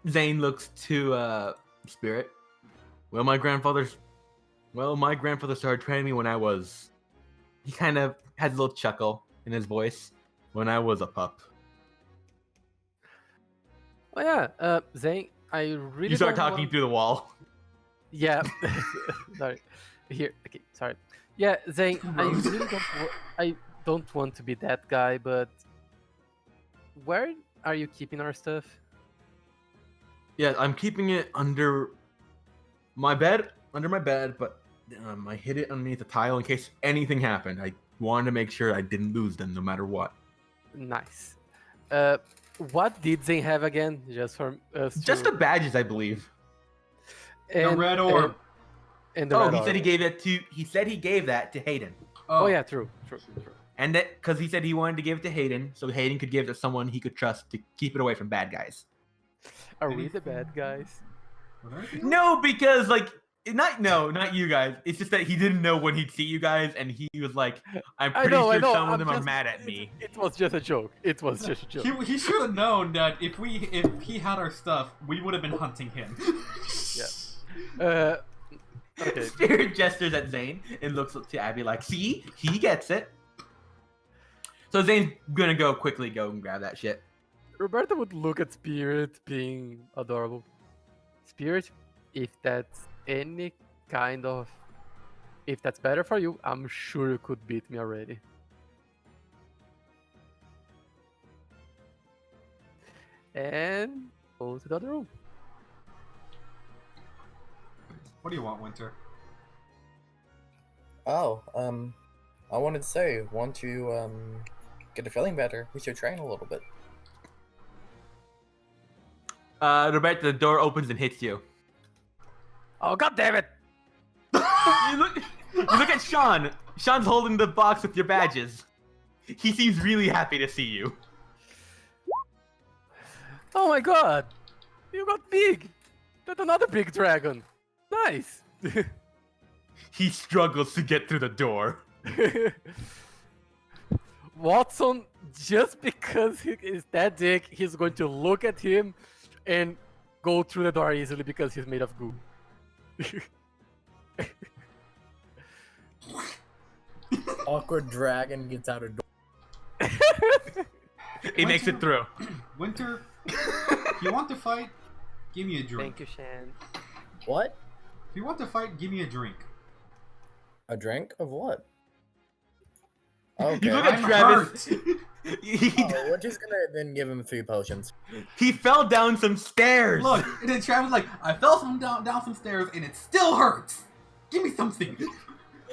Zane looks to Spirit. Well, my grandfather started training me when I was. He kind of has a little chuckle in his voice when I was a pup.
Oh yeah, Zane, I really
You start
don't
talking
want...
through the wall.
Yeah, sorry. Here, okay, sorry. Yeah, Zane, I
Rude.
really I don't want to be that guy, but where are you keeping our stuff?
Yeah, I'm keeping it under my bed, but I hid it underneath the tile in case anything happened. I wanted to make sure I didn't lose them no matter what.
Nice. What did Zane have again? Just for us
Just
to...
the badges, I believe.
The red orb.
And the
Oh,
red
he said he
orb.
gave it to. He said he gave that to Hayden,
Oh yeah, true.
and that because he said he wanted to give it to Hayden, so Hayden could give it to someone he could trust to keep it away from bad guys.
Are we the bad guys?
No, because like not you guys. It's just that he didn't know when he'd see you guys, and he was like, "I'm
I
pretty
know,
sure some of
I'm
them are
just-
mad at me."
It was just a joke. It was just a joke.
He should have known that if he had our stuff, we would have been hunting him.
Yeah. Okay.
Spirit gestures at Zane and looks to Abby like, "See, he gets it." So Zane's gonna go and grab that shit.
Roberta would look at Spirit being adorable. Spirit, if that's any kind of... If that's better for you, I'm sure you could beat me already. And go to the other room.
What do you want, Winter?
Oh, I wanted to say, once you get a feeling better, we should train a little bit.
Roberta, the door opens and hits you.
Oh, god damn it!
You look at Sean. Sean's holding the box with your badges. He seems really happy to see you.
Oh my god! You got big! That's another big dragon! Nice!
He struggles to get through the door.
Watson, just because he is that dick, he's going to look at him and go through the door easily because he's made of goo.
Awkward dragon gets out of door.
He makes it through.
Winter, if you want to fight, give me a drink.
Thank you, Shan.
What?
If you want to fight, give me a drink.
A drink of what? Okay.
You look at
I'm
Travis.
hurt.
Oh, we're just gonna then give him 3 potions.
He fell down some stairs.
Look, and then Travis like, I fell down some stairs and it still hurts. Give me something.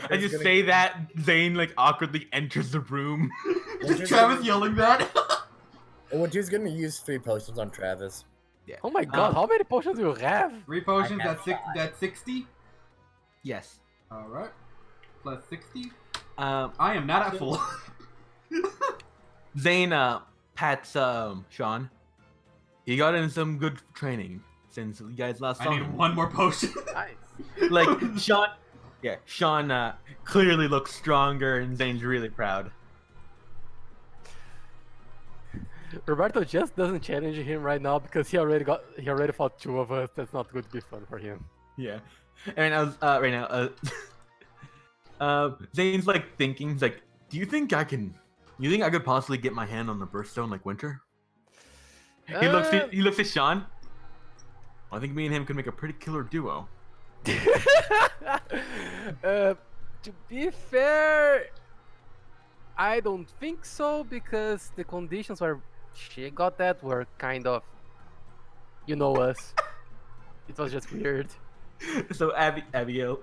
I just say that, Zane like awkwardly enters the room.
Just Travis yelling that.
We're just gonna use 3 potions on Travis.
Yeah.
Oh my god, how many potions do you have?
3 potions,
I have
that's 60.
Yes.
Alright. Plus 60.
I
I am not at full.
Zane pats Sean. He got in some good training since you guys last saw
I need
him.
one more potion.
Nice.
Like Sean clearly looks stronger, and Zane's really proud.
Roberto just doesn't challenge him right now because he already fought 2 of us. That's not going to be fun for him.
Yeah. And I was right now. Zane's like thinking, he's like, "Do you think I could possibly get my hand on the birthstone like Winter?" He looks at Sean. I think me and him could make a pretty killer duo.
To be fair, I don't think so because the conditions where she got that were kind of, you know us. It was just weird.
So Abigail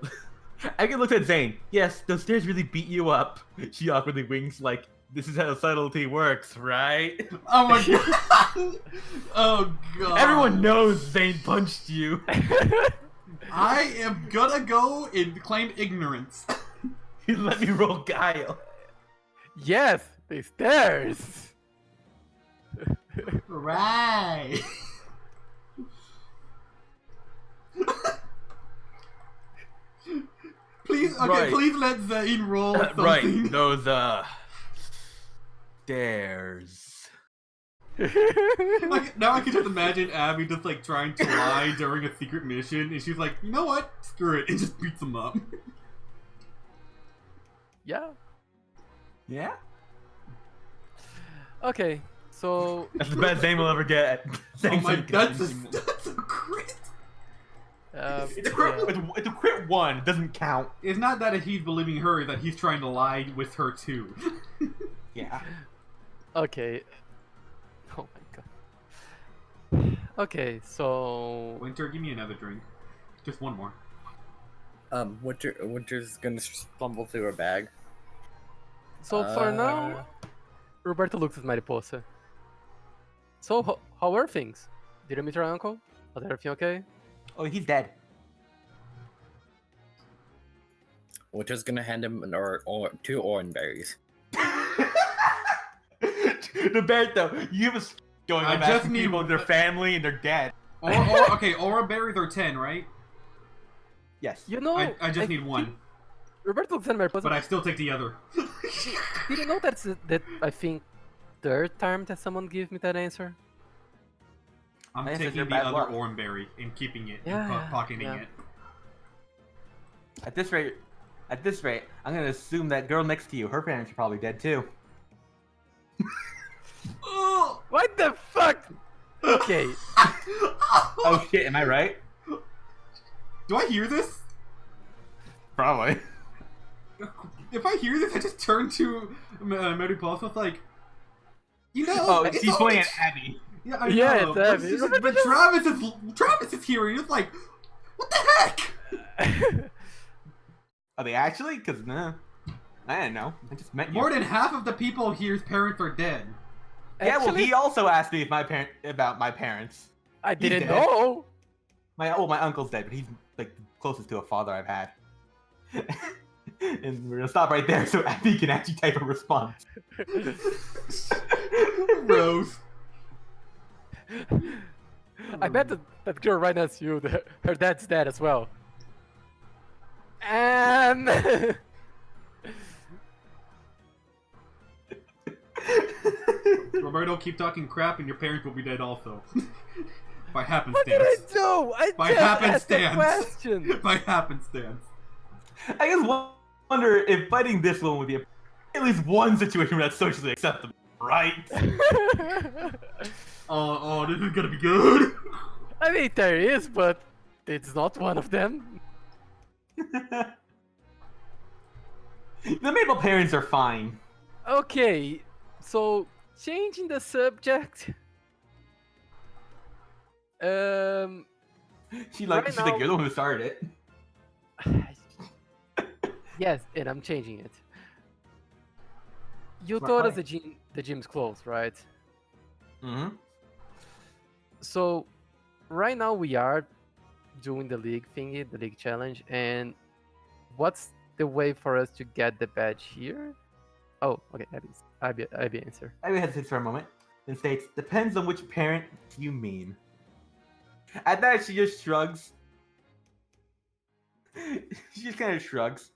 looks at Zane. Yes, those stairs really beat you up. She awkwardly winks like, "This is how subtlety works, right?"
Oh my god. Oh god.
Everyone knows Zane punched you.
I am gonna go and claim ignorance.
You let me roll guile.
Yes, the stairs.
Right. Please, okay,
Right.
please let Zane roll something.
Right, those stairs.
Like, now I can just imagine Abby just like trying to lie during a secret mission, and she's like, you know what? Screw it, and just beats him up.
Yeah.
Yeah?
Okay, so
That's the best Zane will ever get.
Oh my, that's a crit.
It's a crit,
yeah.
it's a crit 1. It doesn't count.
It's not that he's believing her, that he's trying to lie with her too.
Yeah.
Okay. Oh my god. Okay, so
Winter, give me another drink. Just one more.
Winter's gonna fumble through her bag.
for now, Roberto looks at Mariposa. So how are things? Did you meet your uncle? Was everything okay?
Oh, he's dead.
Winter's gonna hand him 2 orange berries.
Roberto, you have a going
I
on
just
asking
need-
people their family and they're dead.
Okay, aura berries are 10, right?
Yes.
You know,
I just need
think
one,
Roberto looks at Mariposa.
but I still take the other.
Did you know that I think 3rd time that someone gave me that answer?
I'm
I guess it's
taking
your
the
bad
other
luck.
orange berry and keeping it
Yeah,
and pocketing
yeah.
it.
At this rate, I'm gonna assume that girl next to you, her parents are probably dead too.
Oh!
What the fuck? Okay.
Oh shit, am I right?
Do I hear this?
Probably.
If I hear this, I just turn to Mary Paulson like, you know,
Oh,
it's
she's
only-
pointing at Abby.
Yeah, I
Yeah,
know.
it's
But
Abby.
she's like, but Travis is here, and you're like, what the heck?
Are they actually? Because, nah. I didn't know. I just met you.
More than half of the people here's parents are dead.
Yeah, well,
Actually,
he also asked me if about my parents.
I didn't
dead.
know.
My uncle's dead, but he's like the closest to a father I've had. And we're gonna stop right there so Abby can actually type a response.
Rose.
I bet that girl right next to you, her dad's dead as well. And
Roberto, keep talking crap, and your parents will be dead also. By
what did I
happenstance.
do? I
By
just asked a
happenstance.
question.
By happenstance.
I just wonder if fighting this one would be at least one situation where that's socially acceptable, right?
Oh, this is gonna be good.
I mean, there is, but it's not one of them.
The Maple parents are fine.
Okay, so changing the subject.
She's
Right
like,
now-
you're the one who started it.
Yes, and I'm changing it. You
Right,
told us
right.
the gym's closed, right?
Mm-hmm.
So right now we are doing the league thingy, the league challenge, and what's the way for us to get the badge here? Oh, okay, Abby answer.
Abby hesitates for a moment, then states, depends on which parent you mean. At that, she just shrugs. She just kind of shrugs.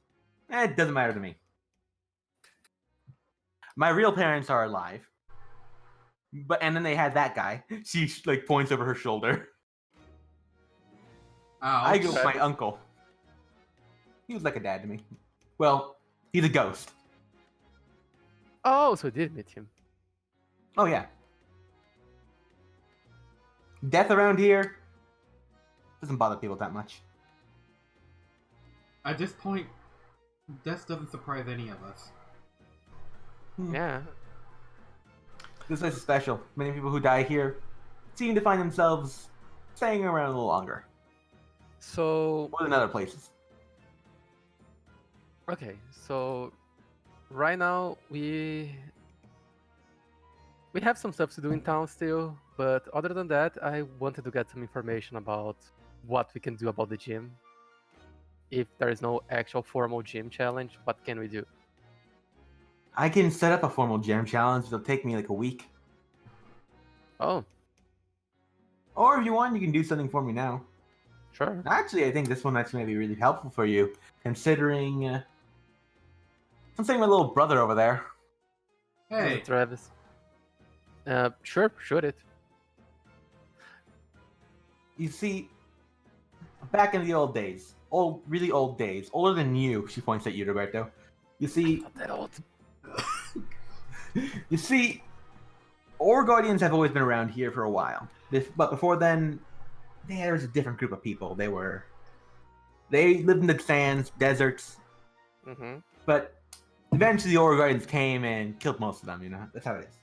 It doesn't matter to me. My real parents are alive. And then they had that guy. She like points over her shoulder. I go with my uncle. He was like a dad to me. Well, he's a ghost.
Oh, so you did meet him.
Oh yeah. Death around here doesn't bother people that much.
At this point, death doesn't surprise any of us.
Yeah.
This place is special. Many people who die here seem to find themselves staying around a little longer.
So
More than other places.
okay, so right now we have some stuff to do in town still, but other than that, I wanted to get some information about what we can do about the gym. If there is no actual formal gym challenge, what can we do?
I can set up a formal gym challenge. It'll take me like a week.
Oh,
Or if you want, you can do something for me now.
sure.
Actually, I think this one actually may be really helpful for you, considering my little brother over there.
Hey,
Travis. Sure, shoot it.
You see, back in the old days, really old days, older than you, she points at you, Roberto. You see,
Not that old.
you see, Ore Guardians have always been around here for a while. But before then, there was a different group of people. They lived in the sands, deserts,
Mm-hmm.
but eventually the Ore Guardians came and killed most of them, you know? That's how it is.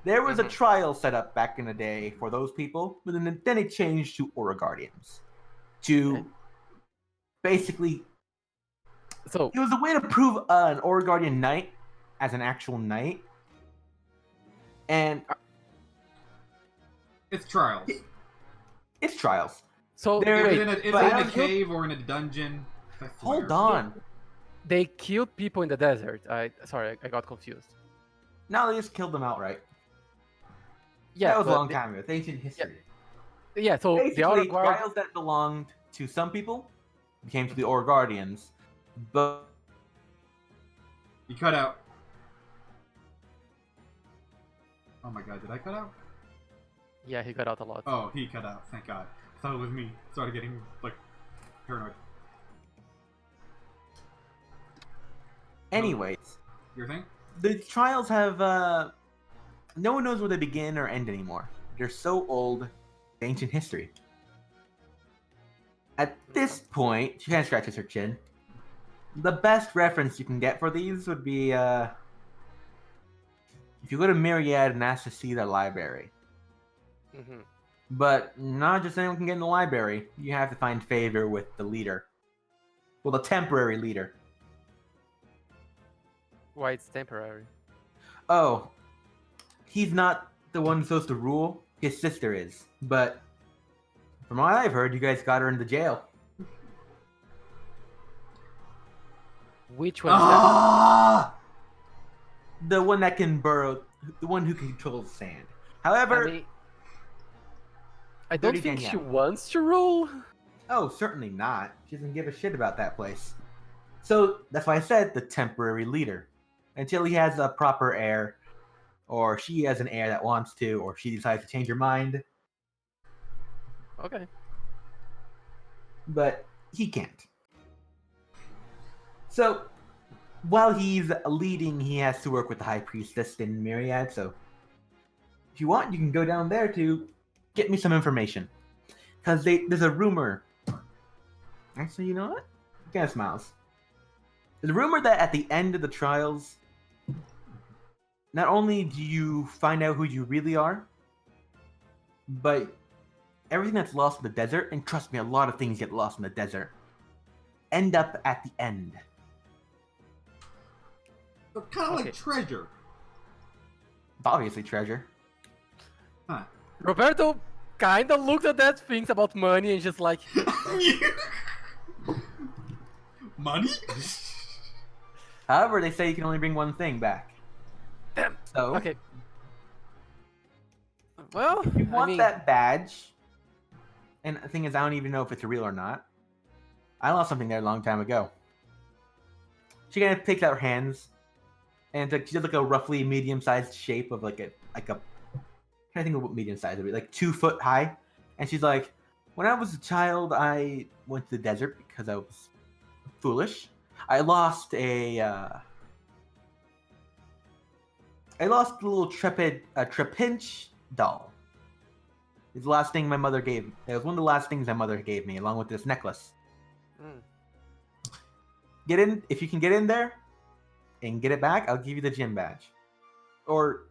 There was a
Mhm.
trial set up back in the day for those people, but then it changed to Ore Guardians. To
Okay.
basically,
So
it was a way to prove an Ore Guardian knight as an actual knight. And
it's trials.
it's trials.
so
There-
wait,
Is it
but I
in a
don't-
cave or in a dungeon? I
Hold
swear.
on.
they killed people in the desert. Sorry, I got confused.
No, they just killed them outright.
Yeah,
that was a
but
long time ago. It's ancient history.
Yeah, so the outer
Basically,
guard.
trials that belonged to some people became to the Ore Guardians, but
You cut out. Oh my god, did I cut out?
Yeah, he got out a lot.
Oh, he cut out. Thank god. I thought it was me. Started getting, like, paranoid.
anyways,
Your thing?
the trials have no one knows where they begin or end anymore. They're so old, ancient history. At this point, she kind of scratches her chin. The best reference you can get for these would be if you go to Myriad and ask to see their library.
Mm-hmm.
But not just anyone can get in the library. You have to find favor with the leader. Well, the temporary leader.
Why it's temporary?
Oh, he's not the one supposed to rule. His sister is. But from what I've heard, you guys got her into jail.
Which one is that?
Ah! The one that can burrow, the one who controls sand. However,
I mean, I don't
Dirty
think she
Danielle.
wants to rule.
oh, certainly not. She doesn't give a shit about that place. So that's why I said the temporary leader. Until he has a proper heir, or she has an heir that wants to, or she decides to change her mind.
Okay.
But he can't. So, while he's leading, he has to work with the High Priestess in Myriad, so if you want, you can go down there to get me some information. Because there's a rumor. Actually, you know what? He kind of smiles. There's a rumor that at the end of the trials, not only do you find out who you really are, but everything that's lost in the desert, and trust me, a lot of things get lost in the desert, end up at the end.
So kind of
Okay.
like treasure.
Obviously, treasure.
Huh.
Roberto kind of looked at that, thinks about money, and just like,
Money?
However, they say you can only bring one thing back.
damn.
So,
Okay. Well,
if you want
I mean,
that badge, and the thing is, I don't even know if it's real or not. I lost something there a long time ago. She kind of takes out her hands, and she does like a roughly medium-sized shape of like a. I'm trying to think of what medium-sized would be, like 2 foot high. And she's like, when I was a child, I went to the desert because I was foolish. I lost a little trepinch doll. It's the last thing my mother gave. It was one of the last things my mother gave me, along with this necklace.
mm,
Get in if you can get in there and get it back. I'll give you the gym badge, or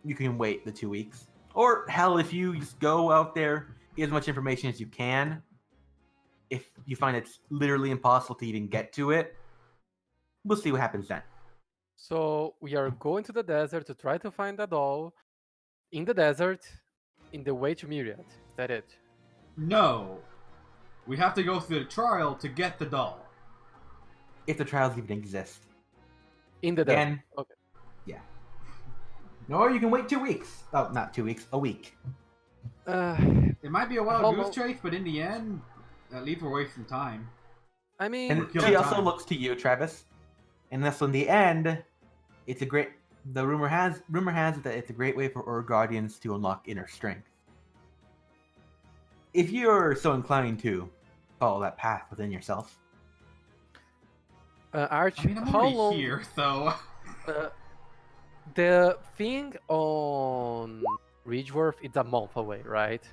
you can wait the 2 weeks. Or hell, if you just go out there, get as much information as you can. If you find it's literally impossible to even get to it, we'll see what happens then.
so we are going to the desert to try to find a doll in the desert, in the way to Myriad. Is that it?
No. We have to go through the trial to get the doll.
If the trials even exist.
In the desert.
Again,
Okay.
yeah. Or you can wait 2 weeks. Oh, not 2 weeks, a week.
It might be a wild
How
goose
long-
chase, but in the end, at least we're wasting time.
I mean,
And
killing
she also
time.
looks to you, Travis. And thus, in the end, it's a great. The rumor has that it's a great way for Ur Guardians to unlock inner strength. If you're so inclined to follow that path within yourself,
Arch,
I mean, I'm
how
already
long?
here, so...
The thing on Ridgeworth, it's a month away, right?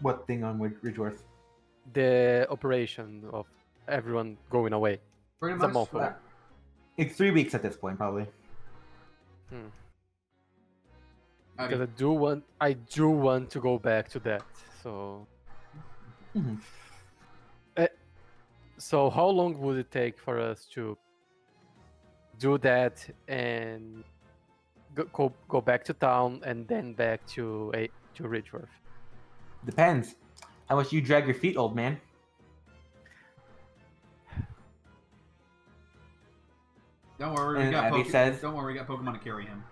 what thing on Ridgeworth?
The operation of everyone going away.
Pretty
It's a
much.
month away.
It's 3 weeks at this point, probably.
I
Because
mean,
I do want to go back to that. So,
Mhm.
so how long would it take for us to do that and go back to town and then back to Ridgeworth?
Depends. How much you drag your feet, old man.
don't worry, we
And
got
Abby says-
Don't worry, we got Pokemon to carry him.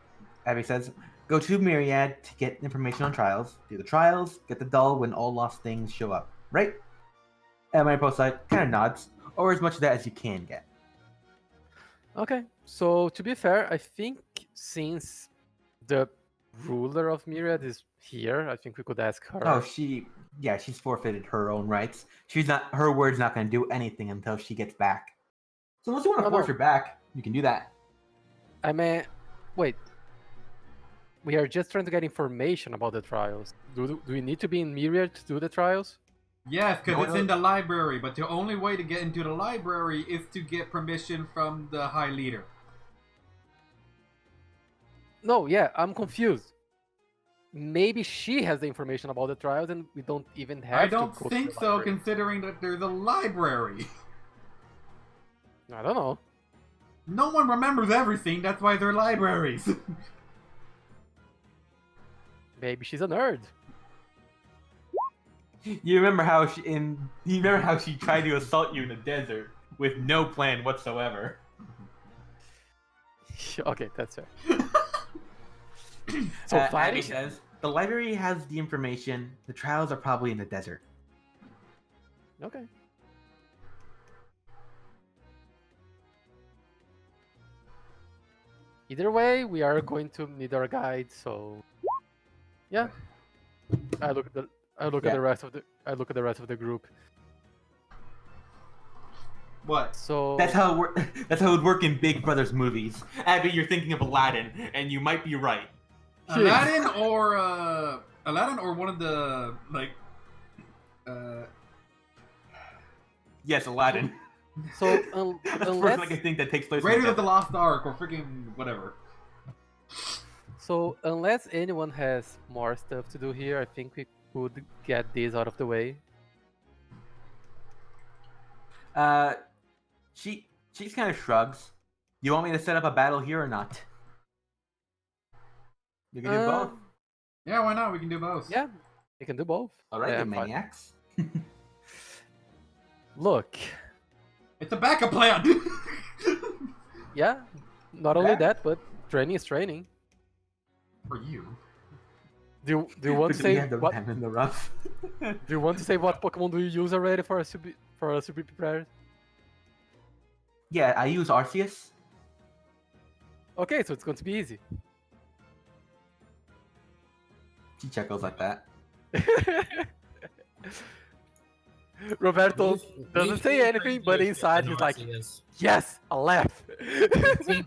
Abby says, go to Myriad to get information on trials. Do the trials, get the doll when all lost things show up. Right? And my post site kind of nods, or as much of that as you can get.
Okay, so to be fair, I think since the ruler of Myriad is here, I think we could ask her.
Oh, she's forfeited her own rights. Her word's not going to do anything until she gets back. So unless you want to
No,
force
no.
her back, you can do that.
I mean, wait. we are just trying to get information about the trials. Do we need to be in Myriad to do the trials?
Yes, because
No,
it's
no.
in the library, but the only way to get into the library is to get permission from the High Leader.
No, yeah, I'm confused. Maybe she has the information about the trials and we don't even have
I
to
don't
go to
think
the
so,
library.
considering that there's a library.
I don't know.
No one remembers everything, that's why they're libraries.
Maybe she's a nerd.
You remember how she tried to assault you in the desert with no plan whatsoever.
Okay, that's fair. So
Abby
finally,
says the library has the information. The trials are probably in the desert.
okay. Either way, we are going to need our guide. So, yeah. I look at the
Yeah.
rest of the group.
What?
So
That's how that's how it would work in Big Brother's movies. Abby, you're thinking of Aladdin, and you might be right.
Aladdin or one of the
Yes, Aladdin.
So
That's the first
unless
one I can think that takes place. in
Raiders
the
of the Lost Ark or freaking whatever.
unless anyone has more stuff to do here, I think we could get this out of the way.
She kind of shrugs. You want me to set up a battle here or not? You can do both.
Yeah, why not? We can do both.
Yeah, we can do both.
All right,
Yeah,
you
I'm fine.
maniacs.
Look,
It's a backup plan.
yeah, not only
Yeah.
that, but training is training.
For you.
Do you want to
Because we
say
have the
what?
ram in the rough.
Do you want to say what Pokemon do you use already for us to be prepared?
Yeah, I use Arceus.
Okay, so it's going to be easy.
She chuckles like that.
Roberto
We've
doesn't say
seen
anything, but
crazier
inside
shit
he's
than
like,
Arceus.
yes, a laugh.
We've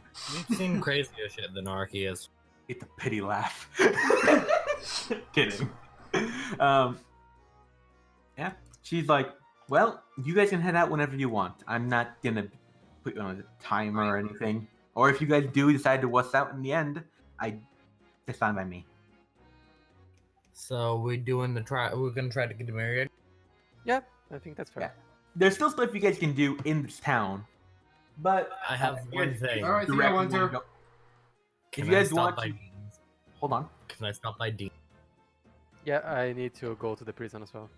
seen crazier shit than Arceus.
It's a pity laugh. Kidding. Yeah, she's like, well, you guys can head out whenever you want. I'm not gonna put you on a timer or anything. Or if you guys do decide to wuss out in the end, that's fine by me.
So we're doing we're gonna try to get to Myriad.
Yeah, I think that's fair.
Yeah. There's still stuff you guys can do in this town, but
I have one thing.
All right, see you,
directly
Winter.
wanna go-
Can
If you
I
guys
stop
want
by
to,
Dean's?
hold on.
Can I stop by Dean?
Yeah, I need to go to the prison as well.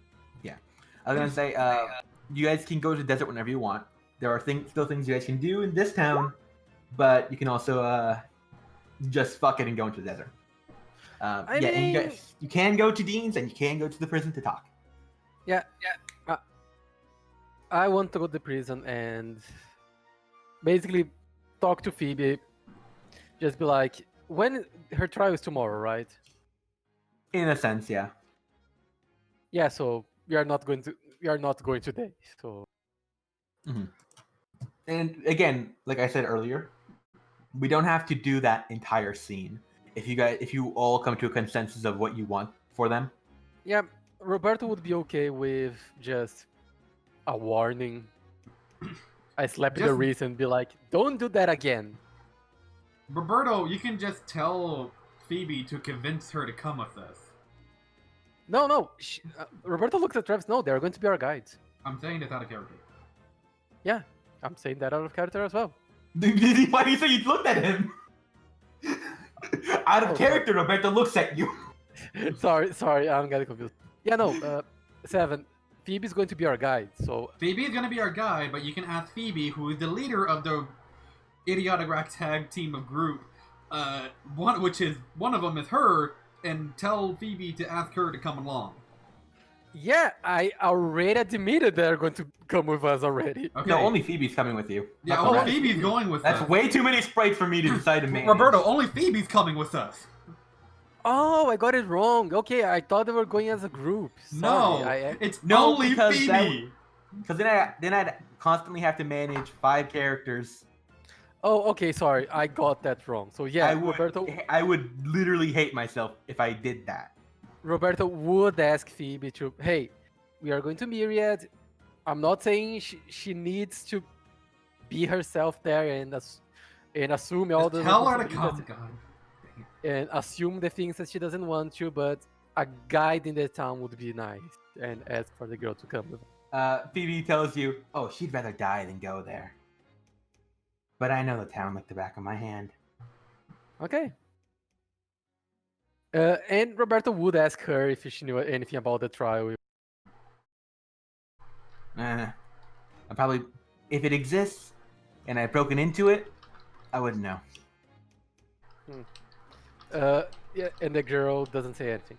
I was gonna say, you guys can go to the desert whenever you want. There are still things you guys can do in this town, but you can also just fuck it and go into the desert.
I
yeah, and
mean-
you can go to Dean's and you can go to the prison to talk.
I want to go to the prison and basically talk to Phoebe. Just be like, when her trial is tomorrow, right?
In a sense, yeah.
Yeah, so we are not going today. So
And again, like I said earlier, we don't have to do that entire scene. If you all come to a consensus of what you want for them,
yeah, Roberto would be okay with just a warning. I slap in the
Just-
wrist and be like, don't do that again.
Roberto, you can just tell Phoebe to convince her to come with us.
No. Roberto looks at Travis. No, they're going to be our guides.
I'm saying this out of character.
Yeah, I'm saying that out of character as well.
why do you say you looked at him? Out of
Oh,
character, Roberto looks at you.
sorry, I'm getting confused. Yeah, no, Seven. Phoebe's going to be our guide, so
Phoebe is gonna be our guide, but you can ask Phoebe, who is the leader of the idiotic ragtag team of group. One of them is her, and tell Phoebe to ask her to come along.
yeah, I already admitted they're going to come with us already.
Okay.
No, only Phoebe's coming with you.
Yeah,
That's
only
all right.
Phoebe's going with
That's
us.
way too many sprites for me to decide to manage.
Roberto, only Phoebe's coming with us.
Oh, I got it wrong. Okay, I thought they were going as a group.
No,
Sorry,
it's
No,
only
because
Phoebe.
Because then I'd constantly have to manage 5 characters.
Oh, okay, sorry, I got that wrong. So yeah,
I would literally hate myself if I did that.
Roberto would ask Phoebe to, hey, we are going to Myriad. I'm not saying she needs to be herself there and assume all the
Just tell her to
responsibilities
come. God. Dang
and assume the things that she doesn't want to, but a guide in the town would be nice and ask for the girl to come with her.
Phoebe tells you, oh, she'd rather die than go there. But I know the town like the back of my hand.
Okay. And Roberto would ask her if she knew anything about the trial.
I probably, if it exists and I've broken into it, I wouldn't know.
Yeah, and the girl doesn't say anything.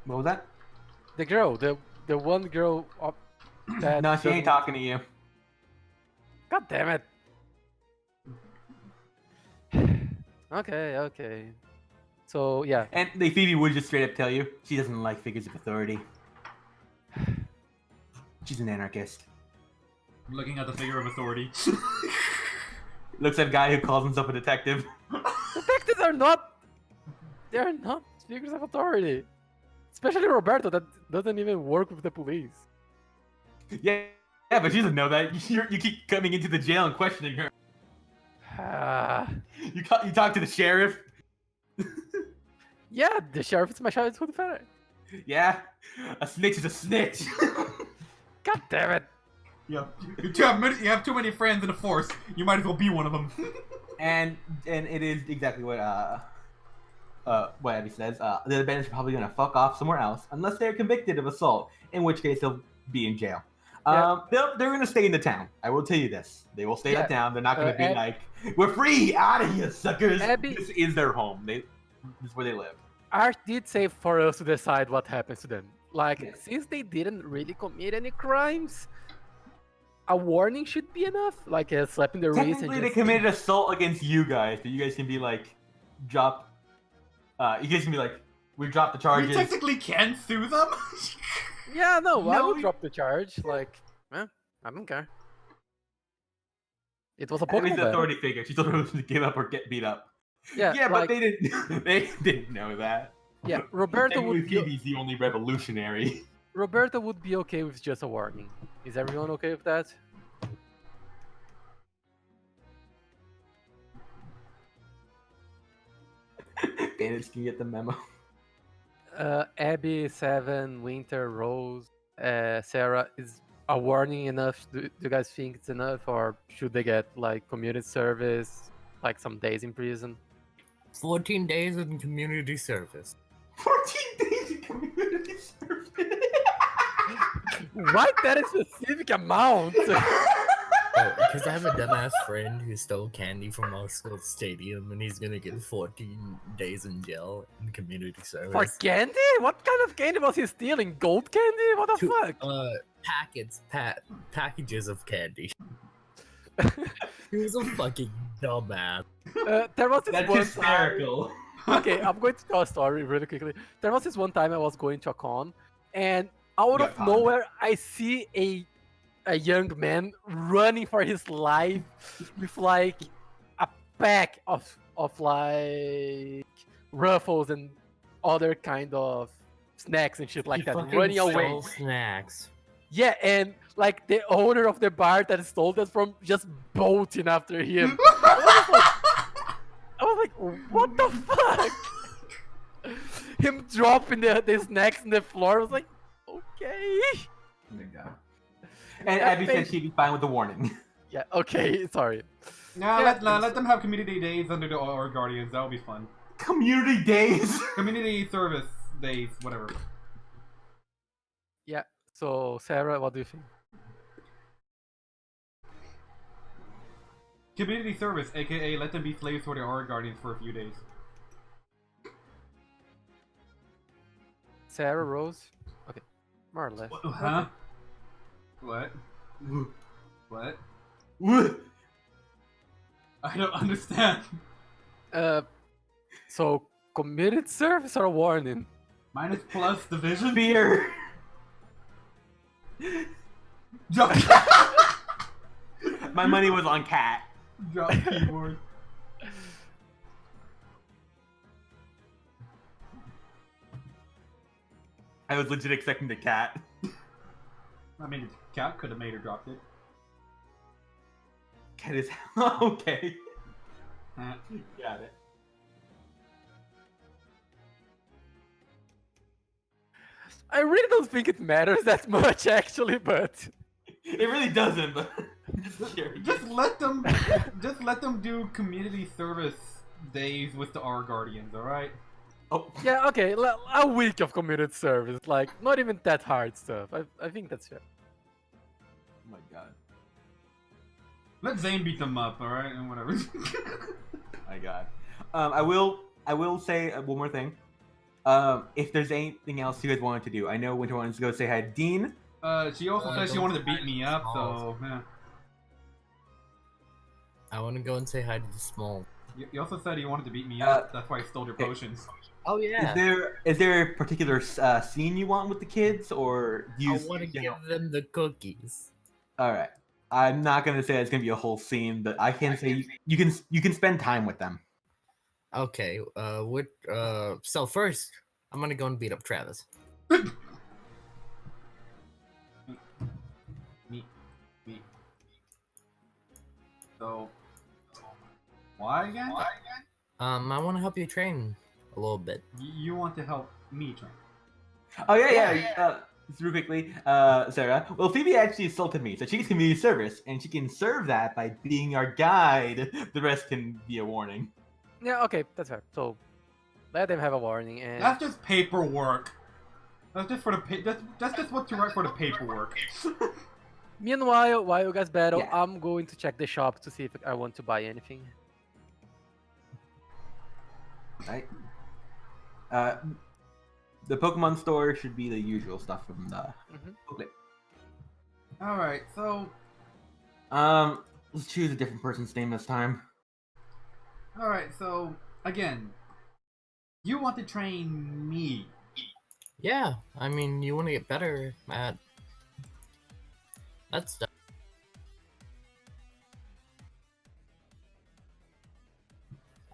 What was that?
The girl, the one girl that
No, she ain't
doesn't-
talking to you.
God damn it. Okay. So yeah,
And Phoebe would just straight up tell you she doesn't like figures of authority. She's an anarchist.
it. Looking at the figure of authority.
Looks like a guy who calls himself a detective.
detectives are not. They're not figures of authority. Especially Roberto, that doesn't even work with the police.
Yeah, but she doesn't know that. You keep coming into the jail and questioning her.
Ah,
You talk to the sheriff.
yeah, the sheriff is my childhood friend.
Yeah, a snitch is a snitch.
God damn it.
Yeah. You have too many friends in the force. You might as well be one of them.
and it is exactly what Abby says. The bandits are probably gonna fuck off somewhere else unless they're convicted of assault, in which case they'll be in jail.
Yeah.
They're gonna stay in the town. I will tell you this. They will stay in
Yeah.
the town. They're not gonna be
Ab-
like, we're free, out of here, suckers.
Abby-
This is their home. This is where they live.
Art did say for us to decide what happens to them. Like,
Yes.
since they didn't really commit any crimes, a warning should be enough. Like a slap in the wrist and
Technically, they
just...
committed assault against you guys, but you guys can be like, drop. You guys can be like, we dropped the
We
charges.
technically can sue them.
Yeah, no, I
No,
would
we-
drop the charge. Like, I don't care. It was a
Abby's
Pokemon
the
battle.
authority figure. She told her to give up or get beat up.
Yeah,
Yeah,
like,
but they didn't. They didn't know that.
yeah, Roberto
Technically,
would be
Phoebe's the only revolutionary.
Roberto would be okay with just a warning. Is everyone okay with that?
Bandits can get the memo.
Abby, Seven, Winter, Rose, Sarah, is a warning enough? Do you guys think it's enough, or should they get like community service, like some days in prison?
14 days in community service.
14 days of community service.
Why that specific amount?
Oh, because I have a dumbass friend who stole candy from our school stadium, and he's gonna get 14 days in jail in community service.
For candy? What kind of candy was he stealing? Gold candy? What the
Two-
fuck?
Packages of candy. He was a fucking dumbass.
There was this
That's
one time.
hysterical.
Okay, I'm going to tell a story really quickly. There was this one time I was going to a con, and out
You
of
got conned.
nowhere, I see a young man running for his life with like a pack of like ruffles and other kind of snacks and shit like
He
that,
fucking
running away.
stole snacks.
Yeah, and like the owner of the bar that stole that from just bolting after him. I was like, what the fuck? Him dropping the snacks on the floor. I was like, okay.
And
Yeah,
Abby said she'd be fine with the warning.
Yeah, okay, sorry.
Nah,
Yeah,
let them have community days under the Aura Guardians. That'll be fun.
Community days.
Community service days, whatever.
Yeah, so Sarah, what do you think?
Community service, aka let them be slaves for the Aura Guardians for a few days.
Sarah, Rose? Okay, more or less.
Huh? What? What? I don't understand.
So committed service or warning?
Minus plus division?
My money was on cat.
Drop keyboard.
I was legit expecting the cat.
I mean, the cat could have made her drop it.
Cat is okay.
Uh,
Got it.
I really don't think it matters that much, actually, but
It really doesn't, but just curious.
just let them, do community service days with the R Guardians. All right.
Oh,
yeah, okay, a week of community service, like not even that hard stuff. I think that's fair.
oh my god.
Let Zane beat them up. All right, and whatever.
My god. I will say one more thing. If there's anything else you guys wanted to do, I know Winter wanted to go say hi to Dean.
She also said she wanted to beat me up, so yeah.
I want to go and say hi to the small.
You also said you wanted to beat me up. That's why I stole your potions.
Oh yeah.
Is there a particular scene you want with the kids, or do you?
I want to give them the cookies.
All right. I'm not gonna say it's gonna be a whole scene, but I can say you can spend time with them.
Okay. So first, I'm gonna go and beat up Travis.
Me. So, why again?
I want to help you train a little bit.
You want to help me train?
Oh yeah. Just real quickly, Sarah. Well, Phoebe actually assaulted me, so she gets community service, and she can serve that by being our guide. The rest can be a warning.
Yeah, okay, that's fair. So let them have a warning, and
That's just paperwork. That's just for the that's just what you write for the paperwork.
meanwhile, while you guys battle,
Yeah.
I'm going to check the shop to see if I want to buy anything.
Right. The Pokemon store should be the usual stuff from the booklet.
All right, so
Let's choose a different person's name this time.
again, you want to train me.
Yeah, I mean, you want to get better at that stuff.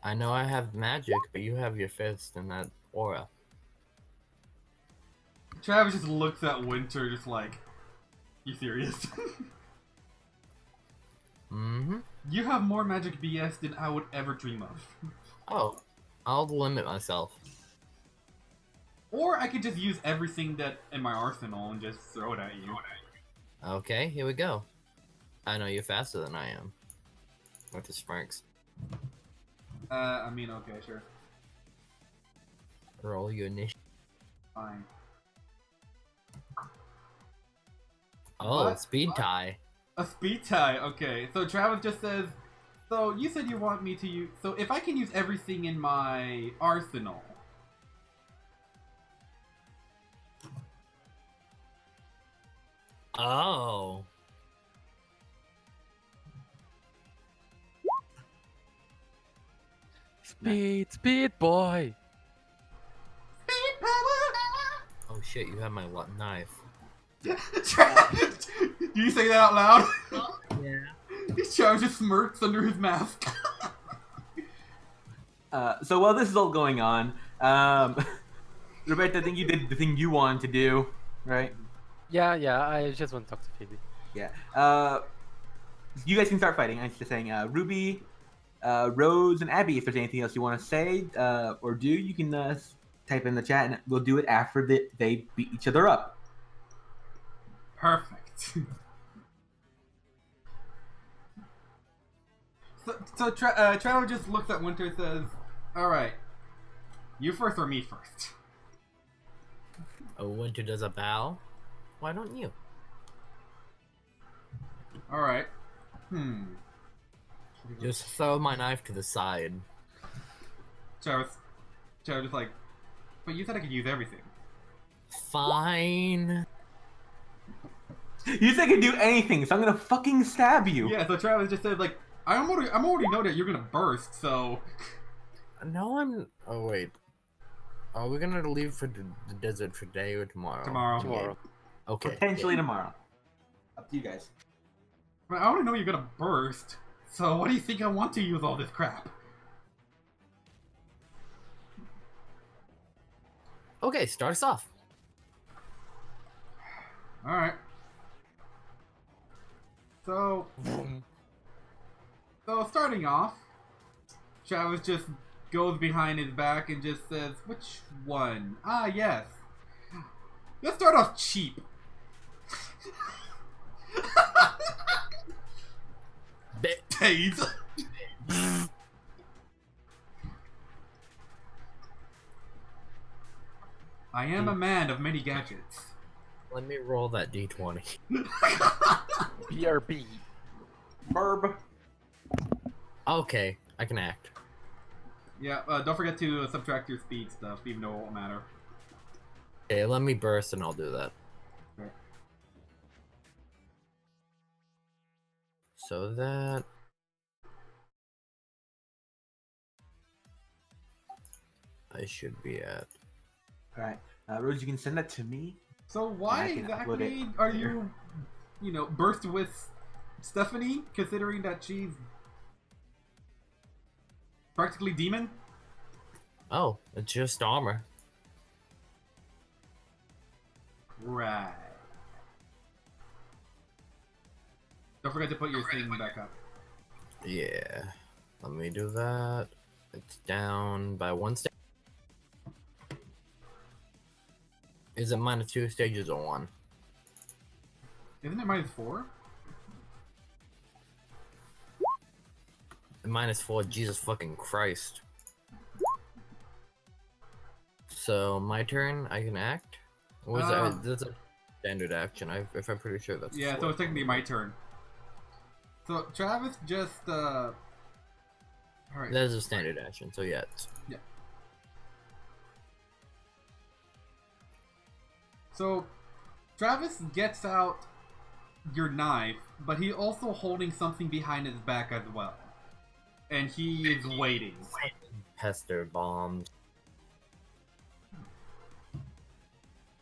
I know I have magic, but you have your fist and that aura.
Travis just looks at Winter, just like, you serious?
Mm-hmm.
You have more magic BS than I would ever dream of.
Oh, I'll limit myself.
Or I could just use everything that in my arsenal and just throw it at you.
Okay, here we go. I know you're faster than I am. With the sparks.
I mean, okay, sure.
Roll your initiative.
Fine.
Oh,
What?
speed tie.
A speed tie, okay. So Travis just says, so you said you want me to use, so if I can use everything in my arsenal.
Oh.
Speed, boy.
Oh shit, you have my knife.
Do you say that out loud?
Yeah.
Travis just smirks under his mask.
So while this is all going on, Roberta, I think you did the thing you wanted to do, right?
Yeah, I just want to talk to Phoebe.
Yeah. You guys can start fighting. I'm just saying, Ruby, Rose, and Abby, if there's anything else you want to say or do, you can type in the chat, and we'll do it after they beat each other up.
Perfect. So Trevor just looks at Winter and says, alright, you first or me first?
Oh, Winter does a bow. Why don't you?
Alright.
Just throw my knife to the side.
Trevor just like, but you said I could use everything.
Fine.
You said I can do anything, so I'm gonna fucking stab you.
Yeah, so Travis just said, like, I'm already know that you're gonna burst, so...
No, I'm. Oh wait. Are we gonna leave for the desert for today or tomorrow?
Tomorrow.
Tomorrow.
Okay.
Potentially tomorrow. Up to you guys.
I already know you're gonna burst. So what do you think I want to use all this crap?
Okay, start us off.
Alright. So starting off, Travis just goes behind his back and just says, which one? Ah, yes. Let's start off cheap. Tase. I am a man of many gadgets.
Let me roll that d20.
BRB.
Burb.
Okay, I can act.
Yeah, don't forget to subtract your speed stuff, even though it won't matter.
Okay, let me burst and I'll do that.
Okay.
So that... I should be at...
Alright. Rose, you can send that to me.
So why
I can upload
exactly
it
are
later.
you burst with Stephanie, considering that she's practically demon?
Oh, it's just armor.
Right. Don't forget to put your thing back up.
Yeah. Let me do that. It's down by 1 stage. Is it -2 stages or 1?
Isn't it -4?
-4, Jesus fucking Christ. So, my turn, I can act? Or is that, that's a standard action, if I'm pretty sure that's...
Yeah, so it's technically my turn. So Travis just alright.
That is a standard action, so yeah.
Yeah. So Travis gets out your knife, but he's also holding something behind his back as well. And he is waiting.
Pester bombs.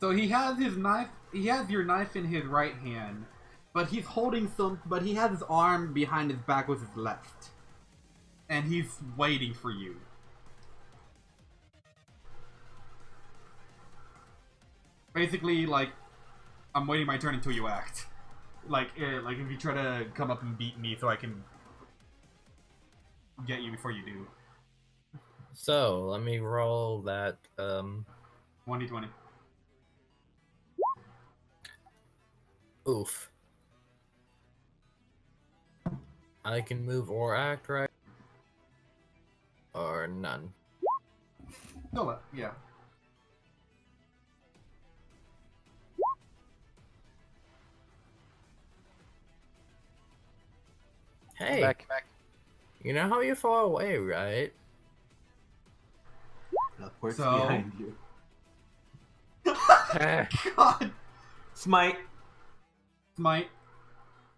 So he has his knife. He has your knife in his right hand, but he's holding some. But he has his arm behind his back with his left, and he's waiting for you. Basically, like, I'm waiting my turn until you act. Like if you try to come up and beat me, so I can get you before you do.
So, let me roll that,
1d20.
Oof. I can move or act, right? Or none.
No, yeah.
Hey,
Back.
you know how you're far away, right?
Of course,
So-
behind you.
God.
Smite.
Smite.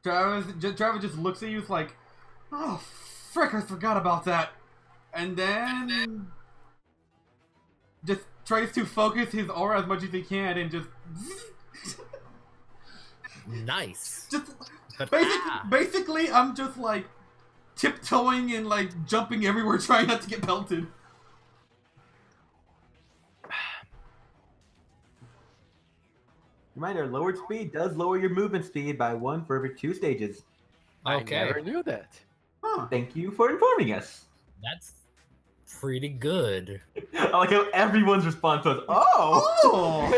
Travis just looks at you like, oh, frick, I forgot about that. And then just tries to focus his aura as much as he can and just
Nice.
just
But,
basically I'm just like tiptoeing and like jumping everywhere trying not to get pelted.
Reminder, lowered speed does lower your movement speed by 1 for every 2 stages.
Okay.
I never knew that.
Huh.
Thank you for informing us.
That's pretty good.
I like how everyone's response was, oh!
Oh!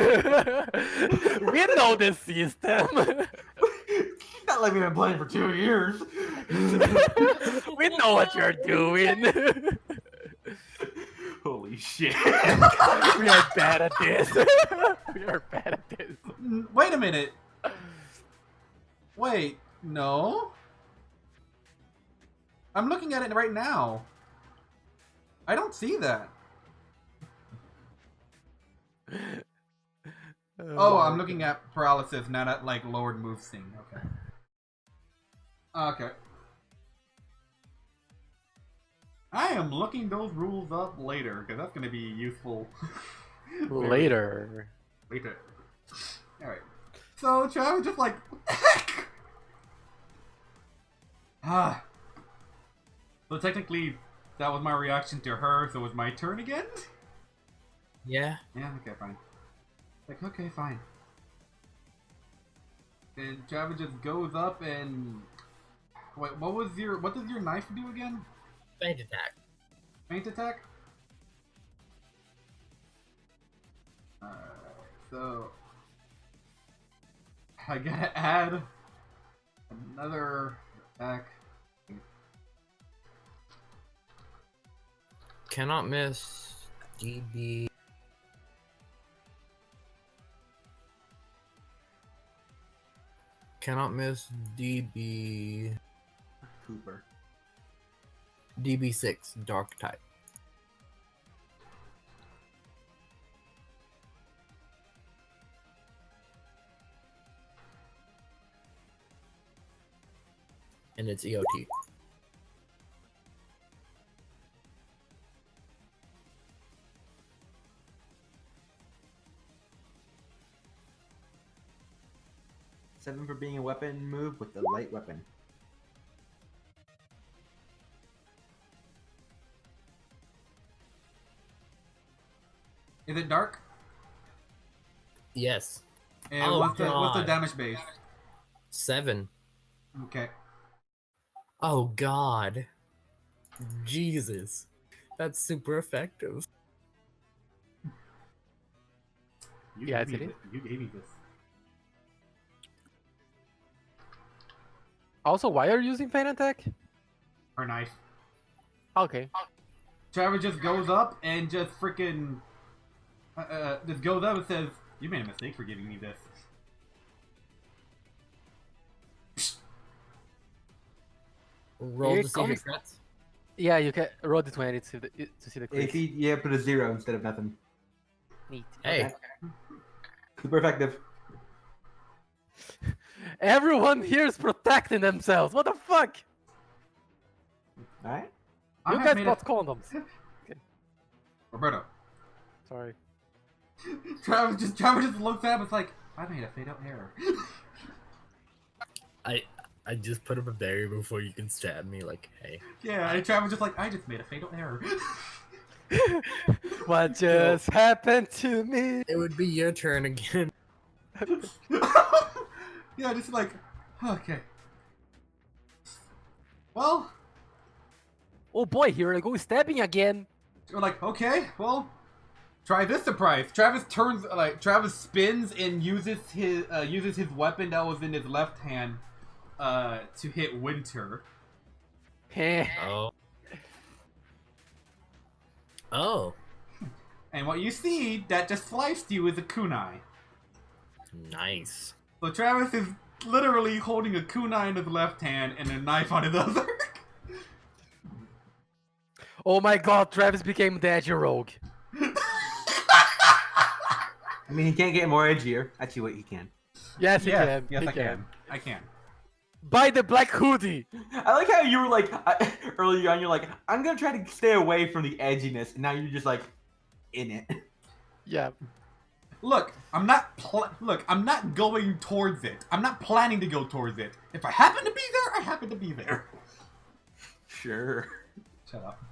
We know the system.
Not like we've been playing for 2 years.
We know what you're doing.
Holy shit.
We are bad at this. We are bad at this.
Wait a minute. Wait, no. I'm looking at it right now. I don't see that. Oh, I'm looking at paralysis, not at like lowered move thing. Okay. Okay. I am looking those rules up later because that's going to be useful
Later.
later. All right. So Travis just like, what the heck? Ah. So technically, that was my reaction to her, so it was my turn again?
Yeah.
Yeah, okay, fine. Like, okay, fine. And Travis just goes up and... Wait, what does your knife do again?
Feint attack.
Feint attack? Alright, so... I gotta add another attack.
Cannot miss. DB. Cannot miss DB.
Cooper.
DB6 Dark type. And it's EOT.
Seven for being a weapon move with the light weapon.
Is it dark?
Yes.
And
Oh,
what's the
God.
damage base?
7.
Okay.
Oh God. Jesus. That's super effective.
You
Yeah,
gave me
it is.
this. You gave me this.
Also, why are you using Feint attack?
Her knife.
Okay.
Travis just goes up and just freaking just goes up and says, "You made a mistake for giving me this."
Roll
Here
to see if it
comes-
crits.
Yeah, you can roll the 20 to see the
If
crits.
you put a 0 instead of nothing.
Neat.
Hey,
Okay. Super effective.
Everyone here is protecting themselves. What the fuck?
Alright.
I
You
have
guys
made
bought condoms.
Roberto.
Sorry.
Travis just looks at him. It's like, I made a fatal error.
I just put up a barrier before you can stab me. Like, hey.
Yeah, and Travis just like, I just made a fatal error.
What just happened to me?
It would be your turn again.
Yeah, just like, okay. Well,
Oh boy, here I go stabbing again.
we're like, okay, well, try this surprise. Travis spins and uses his weapon that was in his left hand to hit Winter.
Heh.
Oh. Oh.
And what you see that just sliced you is a kunai.
Nice.
So Travis is literally holding a kunai in his left hand and a knife on his other.
Oh my god, Travis became the edgy rogue.
I mean, he can't get more edgier. Actually, wait, he can.
Yes, he can.
Yes,
he
I can. I can.
Buy the black hoodie.
I like how you were like, earlier on, you're like, I'm gonna try to stay away from the edginess, and now you're just like, in it.
Yeah.
Look, I'm not going towards it. I'm not planning to go towards it. If I happen to be there, I happen to be there.
Sure.
Shut up.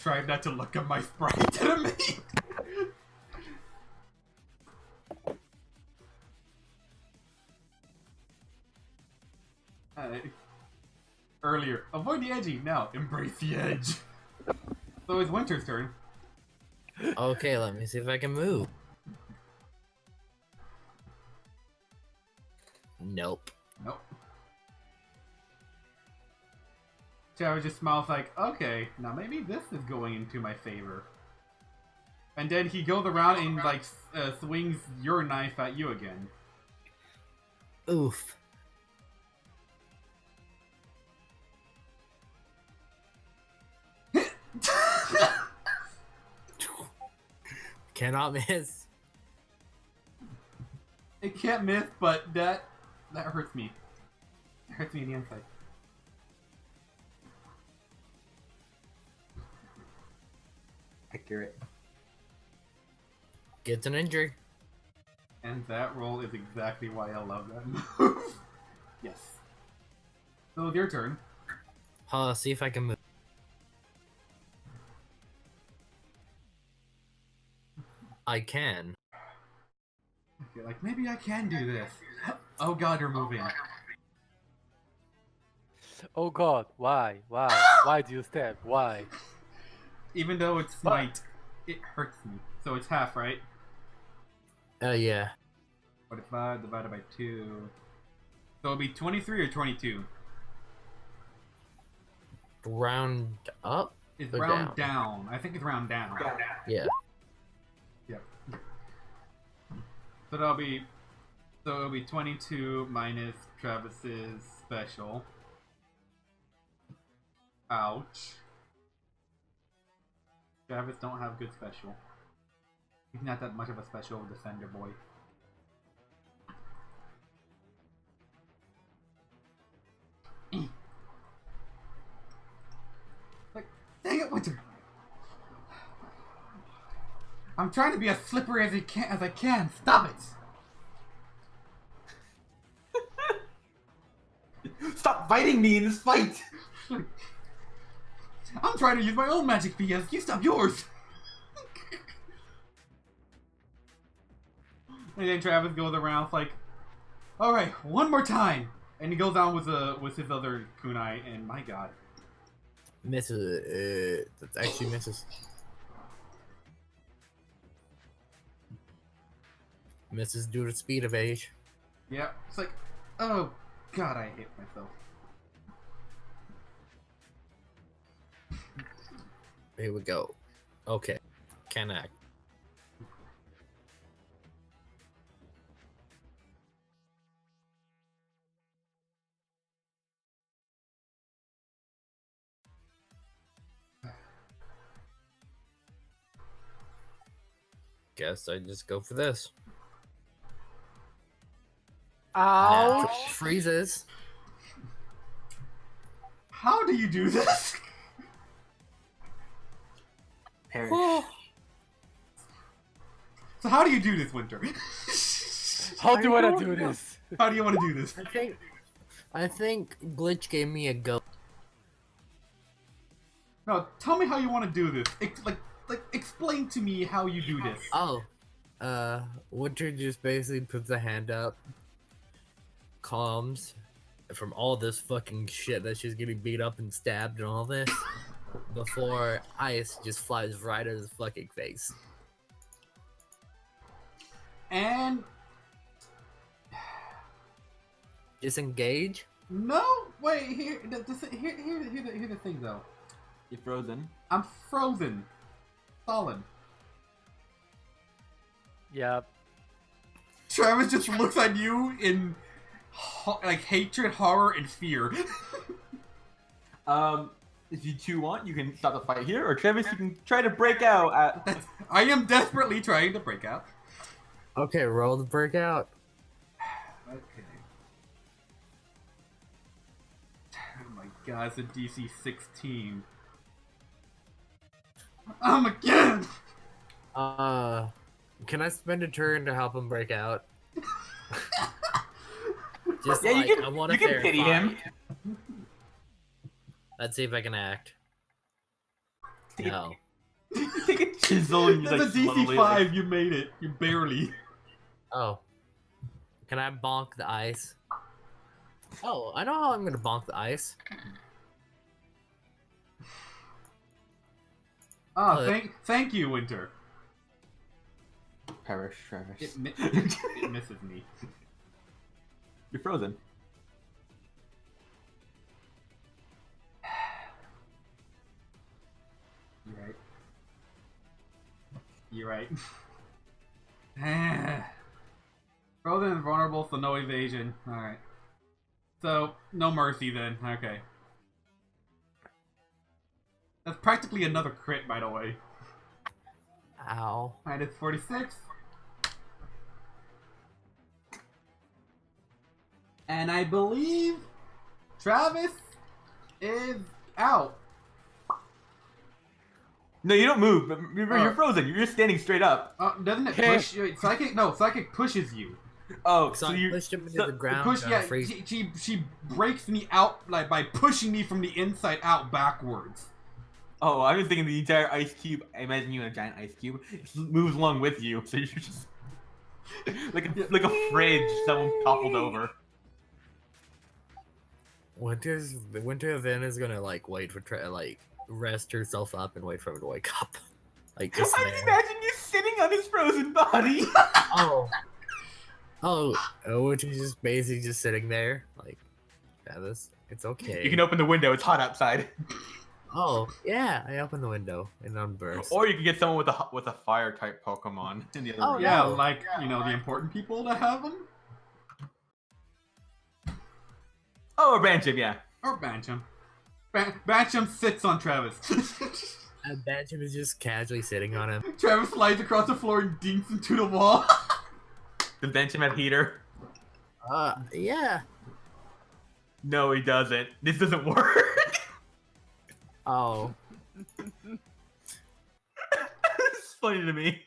Try not to look at my sprite at me. Earlier, avoid the edgy. Now, embrace the edge. So it's Winter's turn.
Okay, let me see if I can move. Nope.
Nope. Travis just smiles like, okay, now maybe this is going into my favor. And then he goes around and like swings your knife at you again.
Oof. Cannot miss.
It can't miss, but that hurts me. It hurts me in the inside.
Accurate.
Gets an injury.
And that roll is exactly why I love that move. Yes. So it's your turn.
See if I can move. I can.
Okay, like, maybe I can do this. Oh god, you're moving.
Oh God, why? Why? Why do you stab? Why?
Even though it's smite, it hurts me. So it's half, right?
Yeah.
45 divided by 2. So it'll be 23 or 22?
Round up?
It's
Or
round down. I think it's round down.
Yeah.
Yep. So that'll be... So it'll be 22 minus Travis's special. Ouch. Travis don't have good special. He's not that much of a special defender boy. Like, dang it, Winter! I'm trying to be as slippery as I can. Stop it!
Stop fighting me in this fight!
I'm trying to use my own magic PS. You stop yours. And then Travis goes around like, "All right, one more time," and he goes down with his other kunai. And my god,
Misses. That actually misses. Misses due to speed of age.
yeah, it's like, oh god, I hate myself.
Here we go. Okay. Can act. Guess I just go for this.
Ouch!
Freezes.
How do you do this?
Perish.
So how do you do this, Winter?
How do you wanna do this?
How do you want to do this?
I think Glitch gave me a go.
No, tell me how you want to do this. Explain to me how you do this.
Oh. Winter just basically puts a hand up. Calms from all this fucking shit that she's getting beat up and stabbed and all this. Before ice just flies right at his fucking face.
And
Disengage?
no, wait. Here's the thing, though.
You're frozen.
I'm frozen, solid.
Yep.
Travis just looks at you in like hatred, horror, and fear.
If you two want, you can stop the fight here, or Travis, you can try to break out.
I am desperately trying to break out.
Okay, roll the breakout.
Okay. Oh my god, it's a DC 16. Again!
Can I spend a turn to help him break out? Just
Yeah,
like,
you can.
I want
You
to
can pity him.
Let's see if I can act. No.
Take a chisel and you
That's
like
a DC
slowly,
5. You made it. You barely.
Oh. Can I bonk the ice? Oh, I know how I'm gonna bonk the ice.
Ah,
Oh,
thank you, Winter.
Perish, Travis.
It misses me.
You're frozen.
You're right. Frozen and vulnerable, so no evasion. Alright. So, no mercy then. Okay. That's practically another crit, by the way.
Ow.
Minus 46. And I believe Travis is out.
No, you don't move. You're
Oh.
frozen. You're just standing straight up.
Doesn't it
Hey.
push? Psychic? No, psychic pushes you.
Oh,
So
so
I
you
pushed him into
so-
the ground.
Push,
and
yeah,
freeze-
she breaks me out like by pushing me from the inside out backwards.
Oh, I was thinking the entire ice cube. I imagine you in a giant ice cube. It moves along with you, so you're just like a fridge. Someone toppled over.
Winter then is gonna like wait for like rest herself up and wait for him to wake up. Like just
I
there.
can imagine you sitting on his frozen body.
Which is just basically just sitting there, like, Travis, it's okay.
You can open the window. It's hot outside.
Oh, yeah, I open the window and unburst.
Or you can get someone with a fire type Pokemon in the other
Oh,
room.
Yeah,
no.
like, you know, the important people that have them.
Oh, or Bansham, yeah.
Or Bancham. Bancham sits on Travis.
And Bansham is just casually sitting on him.
Travis slides across the floor and dinks into the wall.
Does Bansham have heater?
Yeah.
No, he doesn't. This doesn't work.
Oh.
It's funny to me.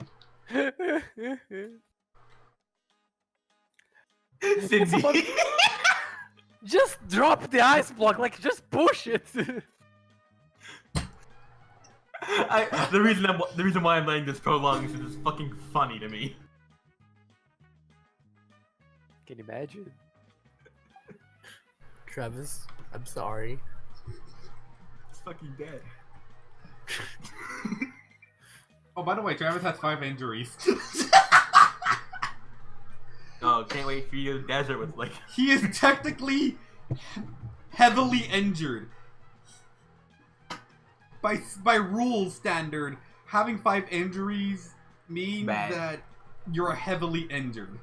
Cindy.
Just drop the ice block, like just push it.
The reason why I'm letting this prolong is because it's fucking funny to me.
Can you imagine?
Travis, I'm sorry.
It's fucking dead.
Oh, by the way, Travis has 5 injuries.
Oh, can't wait for you to the desert with like.
He is technically heavily injured. By rule standard, having 5 injuries means
Bad.
that you're heavily injured.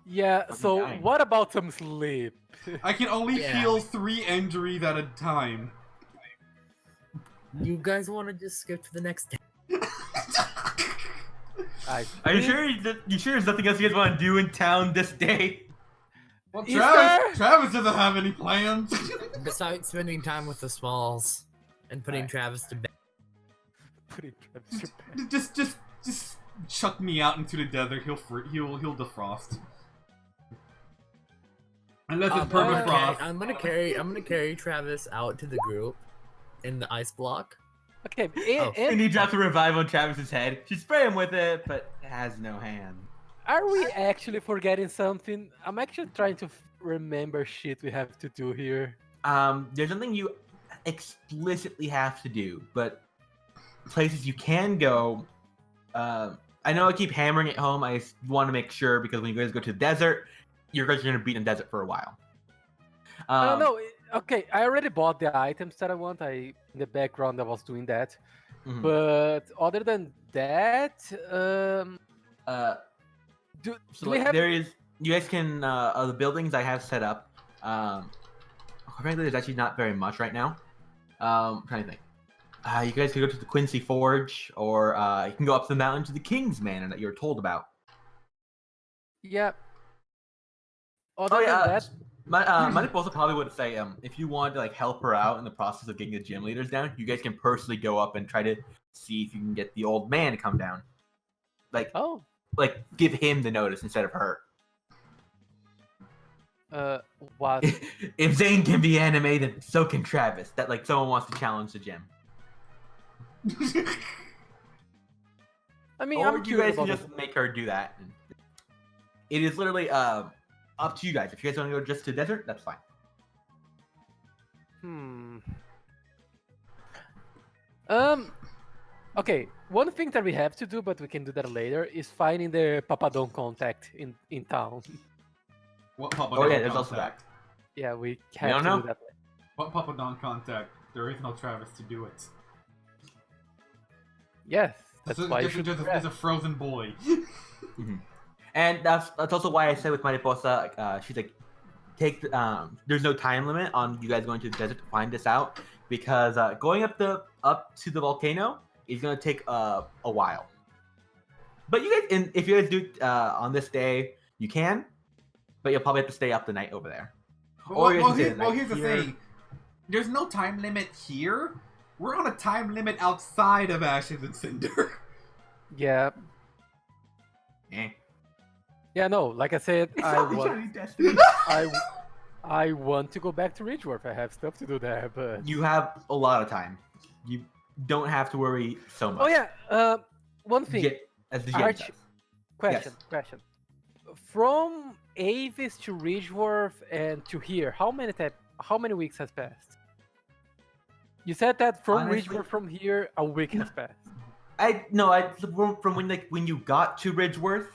Yeah,
I'm
so
dying.
what about some sleep?
I can only
Yeah.
heal 3 injuries at a time.
You guys want to just skip to the next day?
Are you sure? You sure there's nothing else you guys want to do in town this day?
Well,
Is there?
Travis doesn't have any plans.
Besides spending time with the Smalls and putting
Alright.
Travis to bed.
Pretty Travis to bed.
just chuck me out into the desert. He'll defrost. Unless it's permafrost.
I'm gonna carry Travis out to the group in the ice block.
Okay,
Oh.
And he drops a revive on Travis's head. She spray him with it, but it has no hand.
are we actually forgetting something? I'm actually trying to remember shit we have to do here.
There's something you explicitly have to do, but places you can go. I know I keep hammering it home. I want to make sure because when you guys go to the desert, you're guys are gonna be in the desert for a while.
No, okay, I already bought the items that I want. In the background I was doing that.
Mhm.
But other than that, do
So
we
like,
have?
there is you guys can the buildings I have set up. Frankly, there's actually not very much right now. I'm trying to think. You guys can go to the Quincy Forge, or you can go up the mountain to the King's Manor that you were told about.
Yeah. Other
Oh yeah,
than that,
my also probably would say if you want to like help her out in the process of getting the gym leaders down, you guys can personally go up and try to see if you can get the old man to come down. Like give him the notice instead of her.
what?
If Zane can be animated, so can Travis. That like someone wants to challenge the gym.
I mean,
Or
I'm
you
curious
guys can
about
just make her do that. It is literally up to you guys. If you guys want to go just to the desert, that's fine.
Okay, one thing that we have to do, but we can do that later, is finding the Papadon contact in town.
What Papa
Oh
Don
yeah, there's also
contact?
that.
Yeah, we
don't
have to
know?
do that.
What Papa Don contact? There is no Travis to do it.
Yes, that's
So
why you
there's,
should.
there's,
do
a,
that.
there's a frozen boy.
And that's also why I said with Mariposa, she's like, there's no time limit on you guys going to the desert to find this out because going up to the volcano is gonna take a while. But you guys, if you guys do on this day, you can, but you'll probably have to stay up the night over there. Or you can stay the night
Here's the
here.
thing. There's no time limit here. We're on a time limit outside of Ashes and Cinder.
Yeah,
Eh.
Yeah, no. Like I said,
It's
I
not
want.
literally Destiny.
I want to go back to Ridgeworth. I have stuff to do there, but
You have a lot of time. You don't have to worry so much.
oh yeah. One thing.
As the
Arch-
GM says.
Question. From Avis to Ridgeworth and to here, how many weeks has passed? You said that from
Honestly-
Ridgeworth from here, a week has passed.
From when you got to Ridgeworth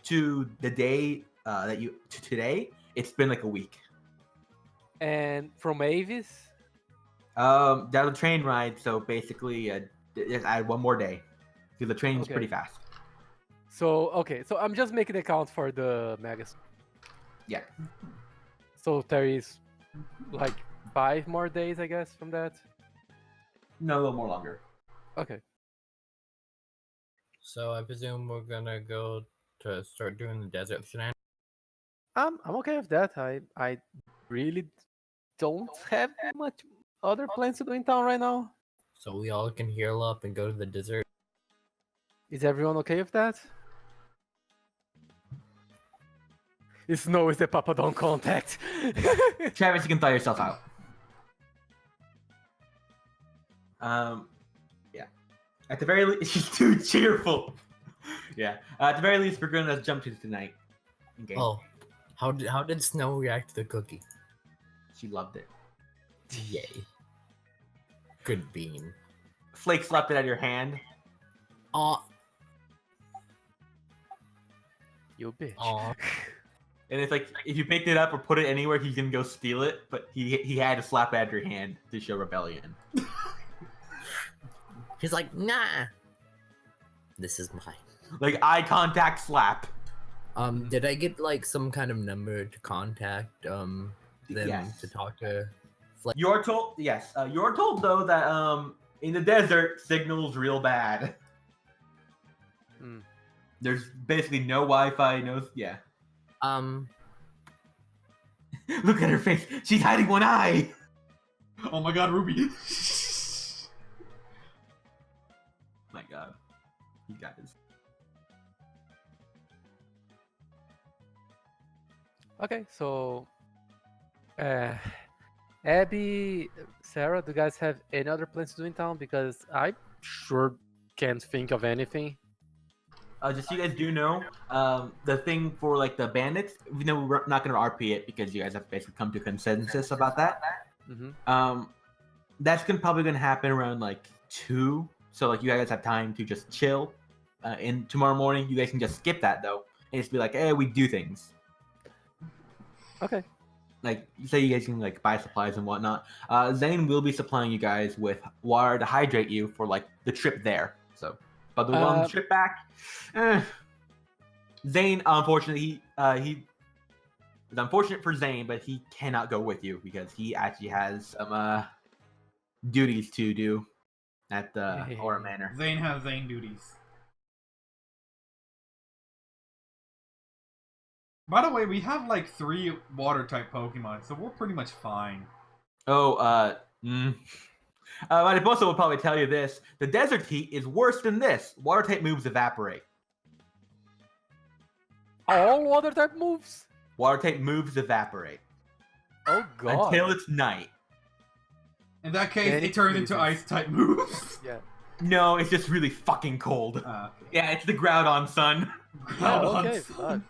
to the day to today, it's been like a week.
And from Avis,
That was a train ride, so basically, just add one more day because the train's
Okay.
pretty fast.
so I'm just making the count for the Megas.
Yeah.
So there is like 5 more days, I guess, from that.
No, a little more longer.
Okay.
So I presume we're gonna go to start doing the desert shenanigans.
I'm okay with that. I really don't have much other plans to do in town right now.
So we all can heal up and go to the desert.
Is everyone okay with that? It's no, it's the Papa Don't contact.
Travis, you can thaw yourself out. Yeah. At the very least, she's too cheerful. Yeah. At the very least, we're gonna jump to tonight. Okay.
Oh, how did Snow react to the cookie?
She loved it.
Yay. Good bean.
Flake slapped it out of your hand.
Aw,
You bitch.
aw.
And it's like if you picked it up or put it anywhere, he's gonna go steal it. But he had to slap it out of your hand to show rebellion.
He's like, nah. This is mine.
Like eye contact slap.
Did I get like some kind of number to contact them
Yes.
to talk to?
You're told yes. You're told though that in the desert signal's real bad.
Hmm.
There's basically no Wi-Fi. Yeah. Look at her face. She's hiding one eye.
Oh my god, Ruby.
My God, you guys.
Okay, so Abby, Sarah, do you guys have any other plans to do in town? Because I sure can't think of anything.
Just so you guys do know, the thing for like the bandits, even though we're not gonna RP it because you guys have basically come to consensus about that.
Mm-hmm.
That's probably gonna happen around like 2. So like you guys have time to just chill. In tomorrow morning, you guys can just skip that though, and just be like, hey, we do things.
Okay.
Like say you guys can like buy supplies and whatnot. Zane will be supplying you guys with water to hydrate you for like the trip there. So, but the long trip back, Zane unfortunately he it's unfortunate for Zane, but he cannot go with you because he actually has some duties to do at the Aura Manor.
Zane has Zane duties. By the way, we have like 3 water type Pokemon, so we're pretty much fine.
Mariposa will probably tell you this. The desert heat is worse than this. Water type moves evaporate.
All water type moves?
Water type moves evaporate.
Oh god.
Until it's night.
In that case,
Then
it
it
turns into
freezes.
ice type moves.
Yeah.
No, it's just really fucking cold. Yeah, it's the Groudon sun.
Okay, fuck.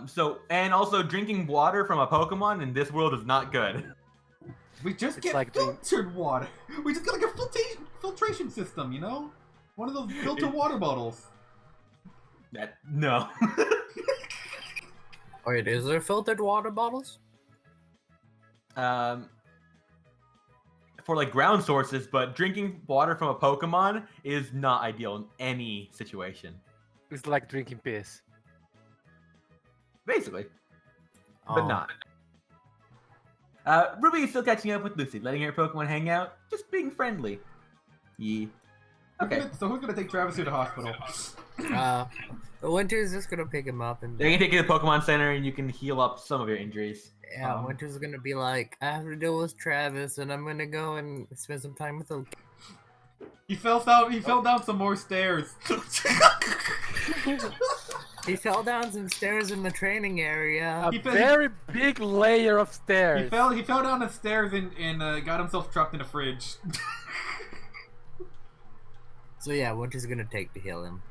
So, and also drinking water from a Pokemon in this world is not good.
We just
It's
get
like drink-
filtered water. We just got like a filtration system, you know? One of those filtered water bottles.
No.
Wait, is there filtered water bottles?
For like ground sources, but drinking water from a Pokemon is not ideal in any situation.
It's like drinking piss.
Basically. But
Oh.
not. Ruby is still catching up with Lucy, letting her Pokemon hang out, just being friendly. Yeah. Okay.
So who's gonna take Travis to the hospital?
Winter's just gonna pick him up and
They're gonna take you to the Pokemon Center and you can heal up some of your injuries.
yeah, Winter's gonna be like, I have to deal with Travis, and I'm gonna go and spend some time with him.
He fell down. He fell down some more stairs.
He fell down some stairs in the training area.
A
He fell-
very big layer of stairs.
He fell down the stairs and got himself trapped in a fridge.
So yeah, what is it gonna take to heal him?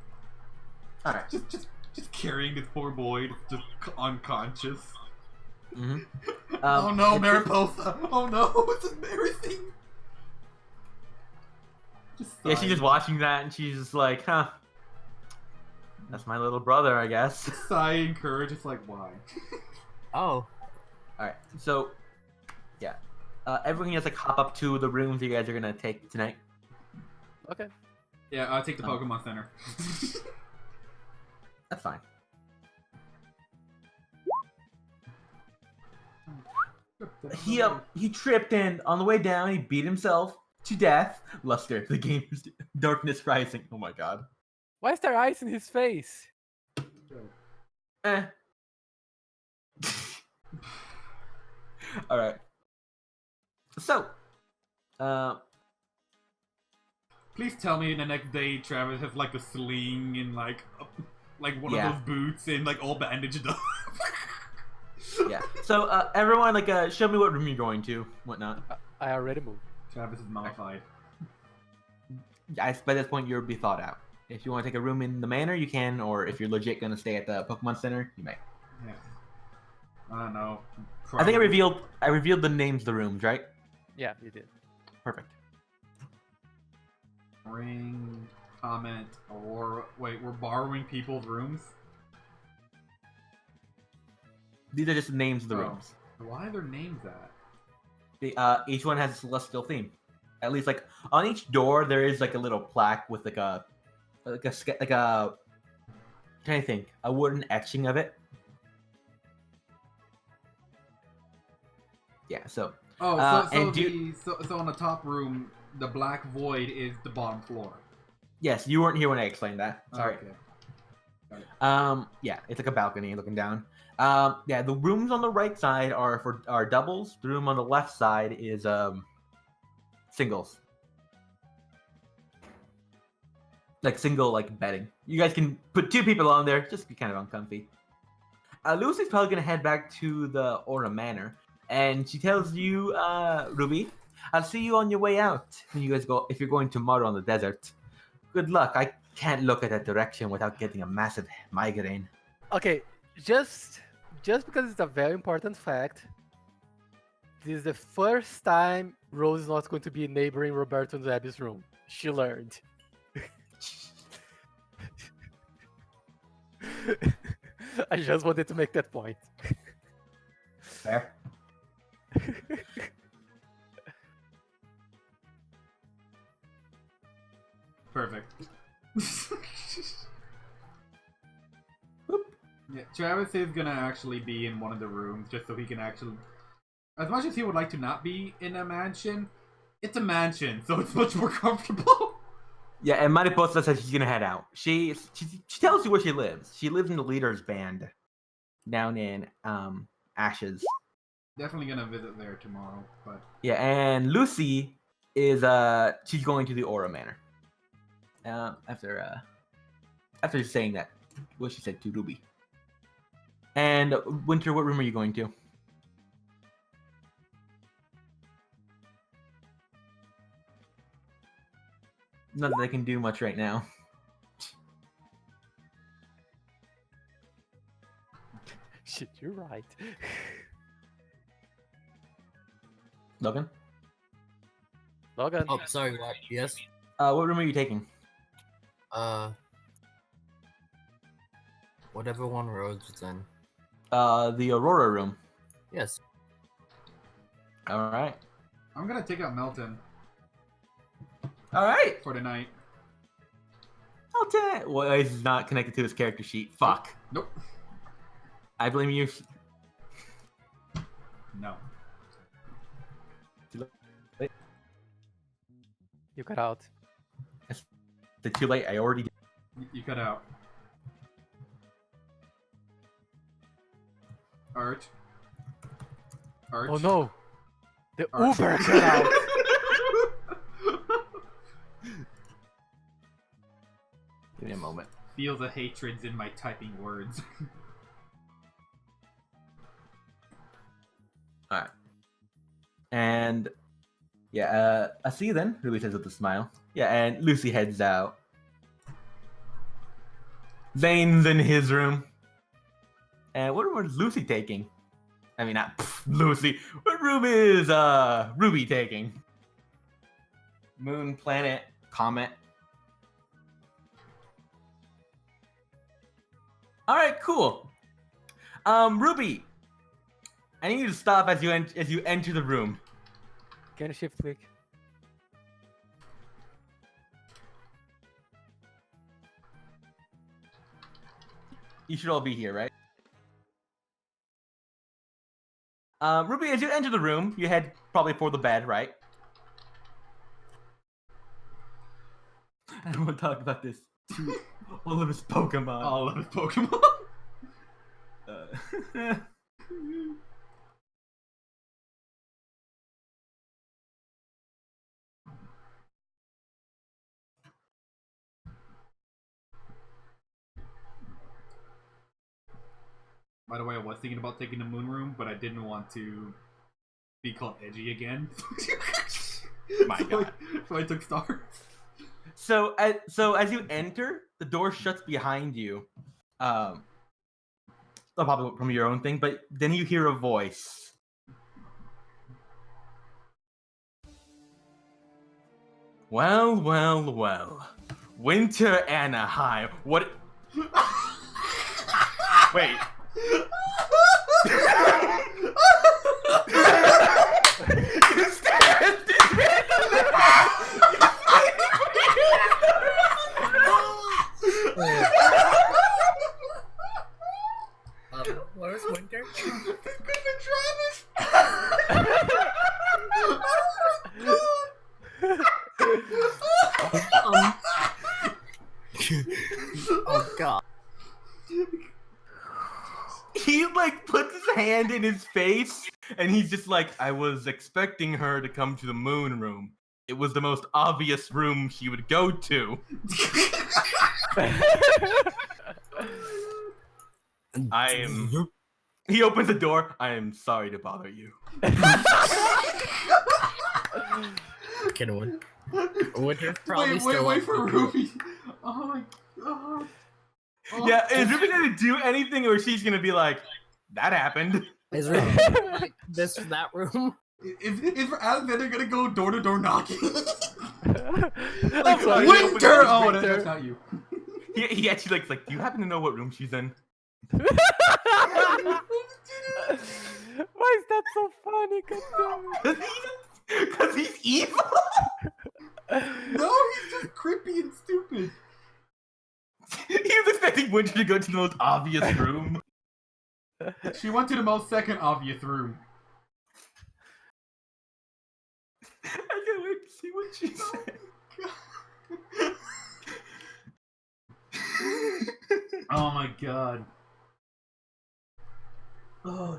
All right.
just carrying this poor boy, just unconscious.
Mm-hmm.
Oh no, Mariposa! Oh no, it's embarrassing.
Yeah, she's just watching that, and she's just like, huh. That's my little brother, I guess.
sighing courage. It's like, why?
Oh,
Alright, so, yeah. Everyone can just, like, hop up to the rooms you guys are gonna take tonight.
Okay.
Yeah, I'll take the Pokemon Center.
That's fine. He tripped, and on the way down, he beat himself to death. Luster, the game's darkness rising. Oh my god.
Why is there ice in his face?
Eh. Alright. So,
Please tell me the next day Travis has like a sling and like one
Yeah.
of those boots and like all bandaged up.
yeah. So, everyone, like, show me what room you're going to, whatnot.
I already moved.
Travis is mollified.
By this point, you'll be thought out. If you want to take a room in the manor, you can, or if you're legit going to stay at the Pokemon Center, you may.
Yeah. I don't know.
I think I revealed the names of the rooms, right?
Yeah, you did.
Perfect.
Ring, comment, or wait, we're borrowing people's rooms?
These are just the names of the
Oh.
rooms.
Why are their names at?
Each one has a celestial theme. At least, like, on each door, there is like a little plaque with like a trying to think, a wooden etching of it. Yeah. So
Oh,
and
so on the top room, the black void is the bottom floor.
yes, you weren't here when I explained that. Sorry.
Okay.
Yeah, it's like a balcony looking down. Yeah, the rooms on the right side are doubles. The room on the left side is singles. Like single, like bedding. You guys can put 2 people on there, just be kind of uncomfy. Lucy's probably gonna head back to the Aura Manor, and she tells you, Ruby, I'll see you on your way out when you guys go. If you're going tomorrow on the desert, good luck. I can't look at that direction without getting a massive migraine.
Okay, just because it's a very important fact, this is the first time Rose is not going to be neighboring Roberto and Abby's room. She learned. I just wanted to make that point.
Fair.
Perfect. Yeah, Travis is gonna actually be in one of the rooms just so he can actually. As much as he would like to not be in a mansion, it's a mansion, so it's much more comfortable.
Yeah, and Mariposa says she's gonna head out. She tells you where she lives. She lives in the leader's band, down in Ashes.
Definitely gonna visit there tomorrow, but
Yeah, and Lucy is she's going to the Aura Manor. After saying that, what she said to Ruby. And Winter, what room are you going to? Not that I can do much right now.
Shit, you're right.
Logan?
Logan.
oh, sorry. What? Yes.
What room are you taking?
Whatever one Rose is in.
The Aurora room.
Yes.
Alright.
I'm gonna take out Melton
Alright!
for tonight.
I'll take. Well, he's not connected to his character sheet. Fuck.
Nope.
I blame you.
No.
You cut out.
It's too late. I already did.
You cut out. Arch.
Oh no! The
Arch.
Uber cut out!
Give me a moment.
Feel the hatreds in my typing words.
Alright. And yeah, I see you then, Ruby says with a smile. Yeah, and Lucy heads out. Zane's in his room. And what was Lucy taking? I mean, not Lucy. What room is Ruby taking? Moon, planet, comet. Alright, cool. Ruby, I need you to stop as you enter the room.
Can you shift click?
You should all be here, right? Ruby, as you enter the room, you head probably for the bed, right? I don't want to talk about this. All of his Pokemon.
All of his Pokemon. By the way, I was thinking about taking the moon room, but I didn't want to be called edgy again.
My God.
So I took stars.
So as you enter, the door shuts behind you. Probably from your own thing, but then you hear a voice. Well, well, well. Winter Anaheim. What? Wait.
Where's Winter?
Oh god.
He like puts his hand in his face and he's just like, I was expecting her to come to the moon room. It was the most obvious room she would go to. He opens the door. I am sorry to bother you.
Can one? Winter probably
wait for Ruby. Oh my god. Oh.
Yeah, is Ruby gonna do anything or she's gonna be like, that happened?
Is Ruby like this that room?
Is Alexander gonna go door to door knocking?
I'm sorry,
Winter! Oh,
Winter.
that's not you.
He actually like, do you happen to know what room she's in?
Why is that so funny?
Because he's evil?
No, he's just creepy and stupid.
He was expecting Winter to go to the most obvious room.
She went to the most second obvious room.
I can't wait to see what she said.
Oh my god. Oh.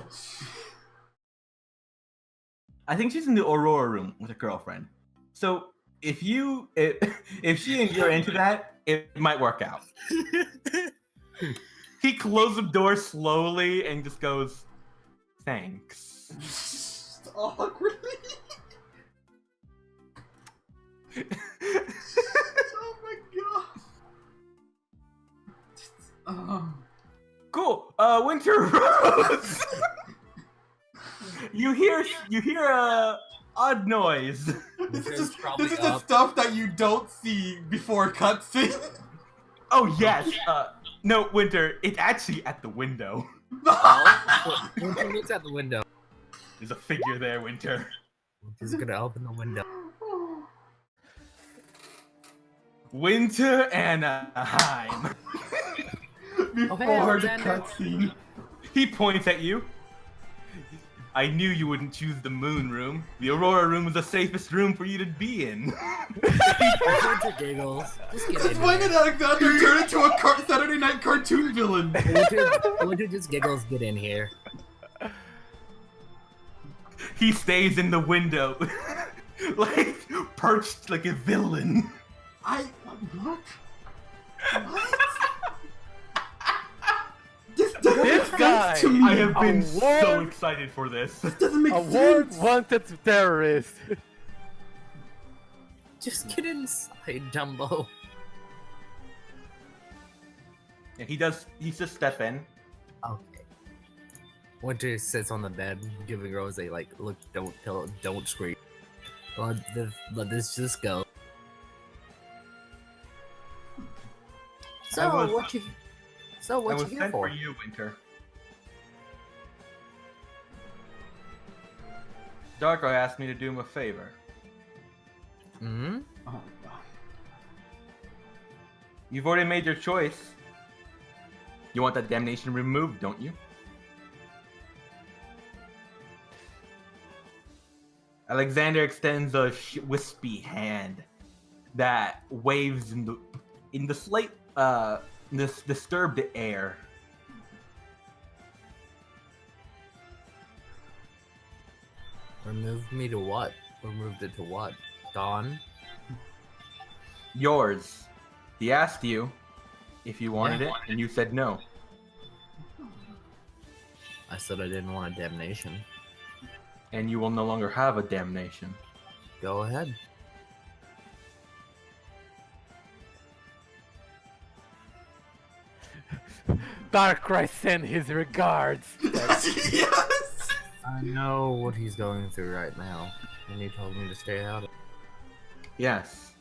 I think she's in the Aurora room with a girlfriend. So if she and you're into that, it might work out. He closes the door slowly and just goes, thanks.
Oh, really? Oh my god.
Cool. Winter Rose. You hear a odd noise.
This is the stuff that you don't see before cutscene.
Oh yes. No, Winter. It's actually at the window.
Winter looks at the window.
There's a figure there, Winter.
Winter's gonna open the window.
Winter Anaheim.
Before the
Alexander.
cutscene.
He points at you. I knew you wouldn't choose the moon room. The Aurora room is the safest room for you to be in.
Winter giggles. Just get
Since
in
when
there.
did Alexander turn into a Saturday night cartoon villain?
Winter just giggles. Get in here.
He stays in the window. Like, perched like a villain.
What? What?
guy.
to me.
I have been so
Award?
excited for this.
Doesn't make
Award
sense.
wanted terrorist.
Just get inside, Dumbo.
And he does. He's just step in.
Okay. Winter sits on the bed, giving Rose a like, look, don't scream. Let this just go. So
I was-
what you
I
here
was sent
for?
for you, Winter. Darko asked me to do him a favor.
Hmm?
Oh my god.
You've already made your choice. You want that damnation removed, don't you? Alexander extends a wispy hand that waves in the slight this disturbed air.
Remove me to what? Removed it to what? Dawn?
Yours. He asked you if you wanted
Yeah.
it, and you said no.
I said I didn't want a damnation.
And you will no longer have a damnation.
Go ahead.
Darkrai send his regards.
Yes.
I know what he's going through right now, and he told me to stay out of it.
Yes.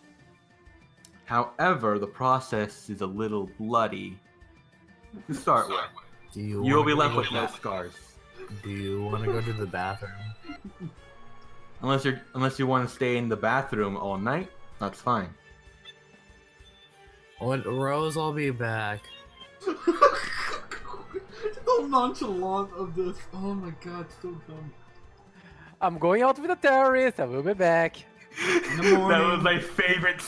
However, the process is a little bloody. To start with,
Do you
you will be
wanna
left
go
with
to
no
the-
scars.
Do you want to go to the bathroom?
Unless you want to stay in the bathroom all night, that's fine.
What, Rose, I'll be back.
The nonchalance of this. Oh my god, so dumb.
I'm going out with a terrorist. I will be back.
In the
That
morning.
was my favorite.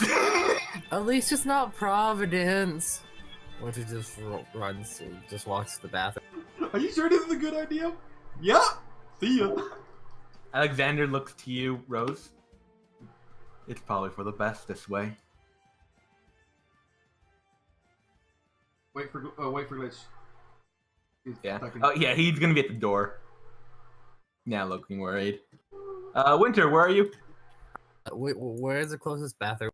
At least it's not Providence. Winter just runs, just walks to the bathroom.
Are you sure this is a good idea? Yeah. See ya.
Alexander looks to you, Rose. It's probably for the best this way.
Wait for glitch. He's
Yeah.
stuck in-
Oh yeah, he's gonna be at the door. Now looking worried. Winter, where are you?
Wait, where's the closest bathroom?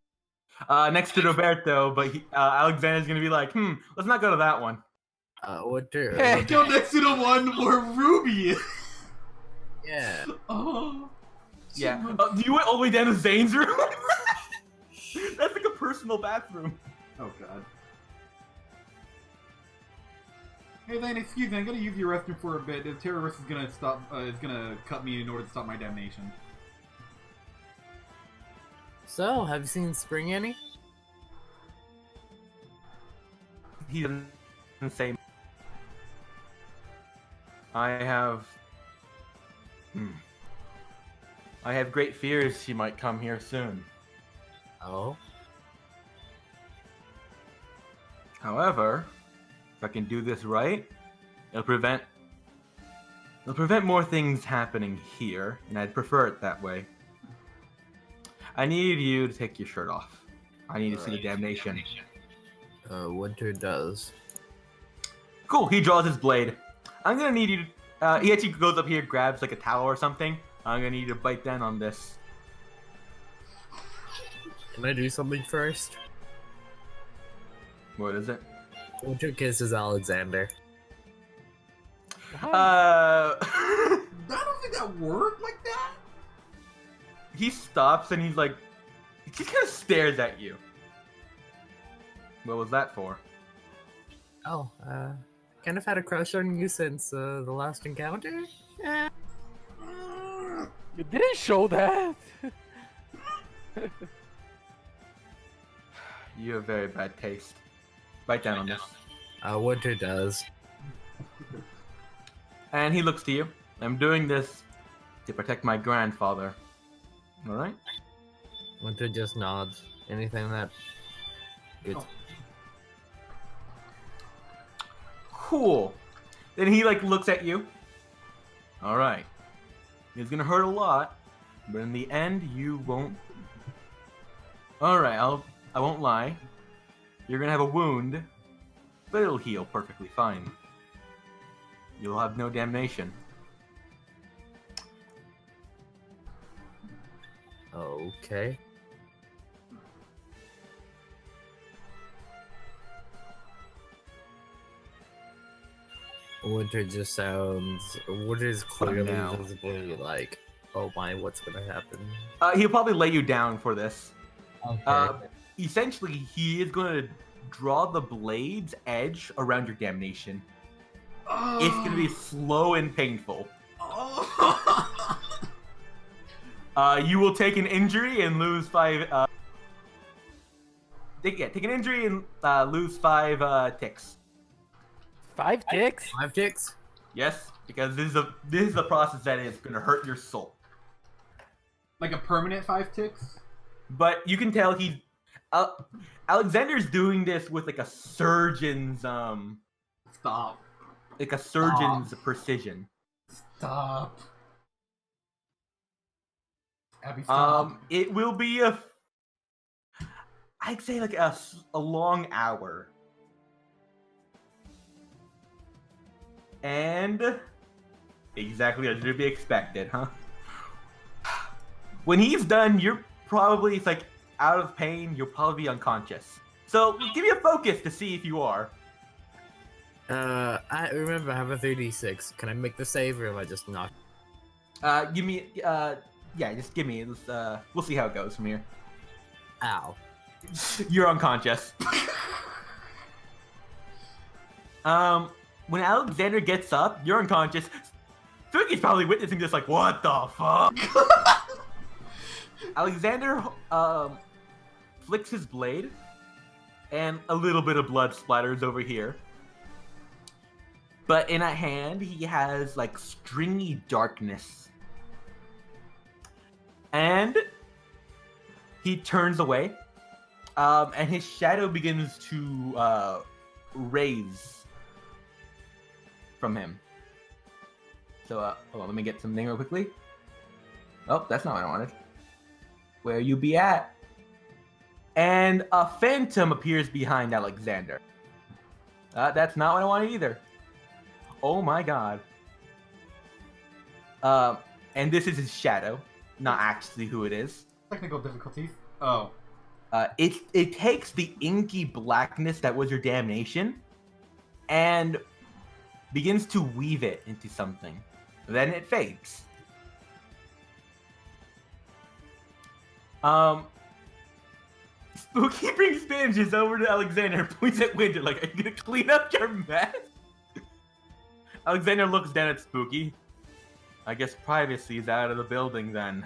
Next to Roberto, but Alexander's gonna be like, let's not go to that one.
Winter.
Hey.
Go next to the one where Ruby is.
Yeah.
Oh.
Yeah. You went all the way down to Zane's room? That's like a personal bathroom.
Oh god. Hey Lane, excuse me, I'm gonna use your restroom for a bit. The terrorist is gonna cut me in order to stop my damnation.
So, have you seen Spring Annie?
He doesn't say. I have great fears she might come here soon.
Oh.
However, if I can do this right, it'll prevent more things happening here, and I'd prefer it that way. I need you to take your shirt off. I need to see the damnation.
Winter does.
Cool. He draws his blade. I'm gonna need you to. He actually goes up here, grabs like a towel or something. I'm gonna need you to bite down on this.
Can I do something first?
What is it?
Winter kisses Alexander.
I don't think that worked like that.
He stops and he's like, he just kind of stares at you. What was that for?
Oh, kind of had a crush on you since the last encounter? Yeah.
You didn't show that.
You have very bad taste. Bite down on this.
Winter does.
And he looks to you. I'm doing this to protect my grandfather. Alright?
Winter just nods. Anything that... Good.
Oh.
Cool. Then he like looks at you. Alright. It's gonna hurt a lot, but in the end you won't. Alright, I won't lie. You're gonna have a wound, but it'll heal perfectly fine. You'll have no damnation.
Okay. Winter just sounds. Winter is clearly
now.
visibly like, oh my, what's gonna happen?
He'll probably lay you down for this.
Okay.
Essentially, he is going to draw the blade's edge around your damnation. It's going to be slow and painful.
Oh.
You will take an injury and lose 5. Take an injury and lose 5 ticks.
5 ticks?
5 ticks.
Yes, because this is a process that is going to hurt your soul.
Like a permanent 5 ticks?
But you can tell he's Alexander's doing this with like a surgeon's
Stop.
precision.
Stop. Abby, stop.
It will be I'd say like a long hour. And exactly as to be expected, huh? When he's done, you're probably, it's like, out of pain, you'll probably be unconscious. So, give me a focus to see if you are.
I remember I have a 3d6. Can I make the save or am I just not?
Give me, yeah, just give me, we'll see how it goes from here.
Ow.
You're unconscious. When Alexander gets up, you're unconscious. Spooky's probably witnessing this like, what the fuck? Alexander flicks his blade, and a little bit of blood splatters over here. But in a hand, he has like stringy darkness. And he turns away, and his shadow begins to raise from him. So, hold on, let me get something real quickly. Oh, that's not what I wanted. Where you be at? And a phantom appears behind Alexander. That's not what I wanted either. Oh my god. And this is his shadow, not actually who it is.
Technical difficulties. Oh.
It takes the inky blackness that was your damnation and begins to weave it into something. Then it fades. Spooky brings bandages over to Alexander and points at Winter like, are you gonna clean up your mess? Alexander looks down at Spooky. I guess privacy is out of the building then.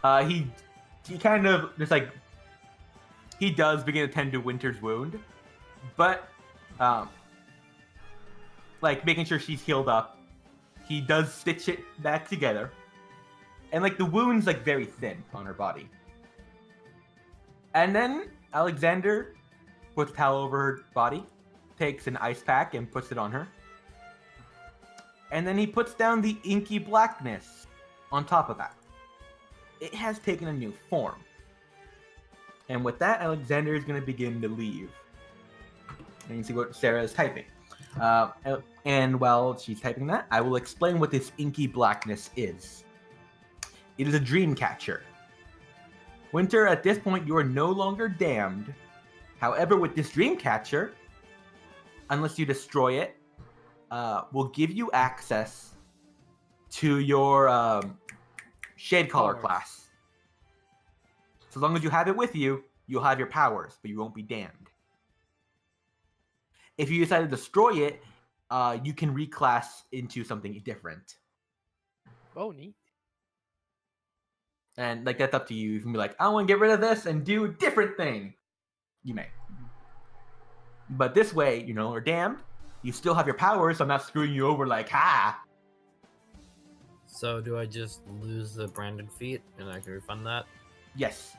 He kind of just like, he does begin to tend to Winter's wound, but like making sure she's healed up. He does stitch it back together, and like the wound's like very thin on her body. And then Alexander puts a towel over her body, takes an ice pack and puts it on her, and then he puts down the inky blackness on top of that. It has taken a new form. And with that, Alexander is going to begin to leave. And you see what Sarah is typing. And while she's typing that, I will explain what this inky blackness is. It is a dream catcher. Winter, at this point, you are no longer damned. However, with this dream catcher, unless you destroy it, will give you access to your Shade Caller class. So long as you have it with you, you'll have your powers, but you won't be damned. If you decide to destroy it, you can reclass into something different.
Oh, neat.
And like that's up to you. You can be like, I want to get rid of this and do a different thing. You may. But this way, you know, or damned, you still have your powers, so I'm not screwing you over like, ha!
So do I just lose the branded feet and I can refund that?
Yes.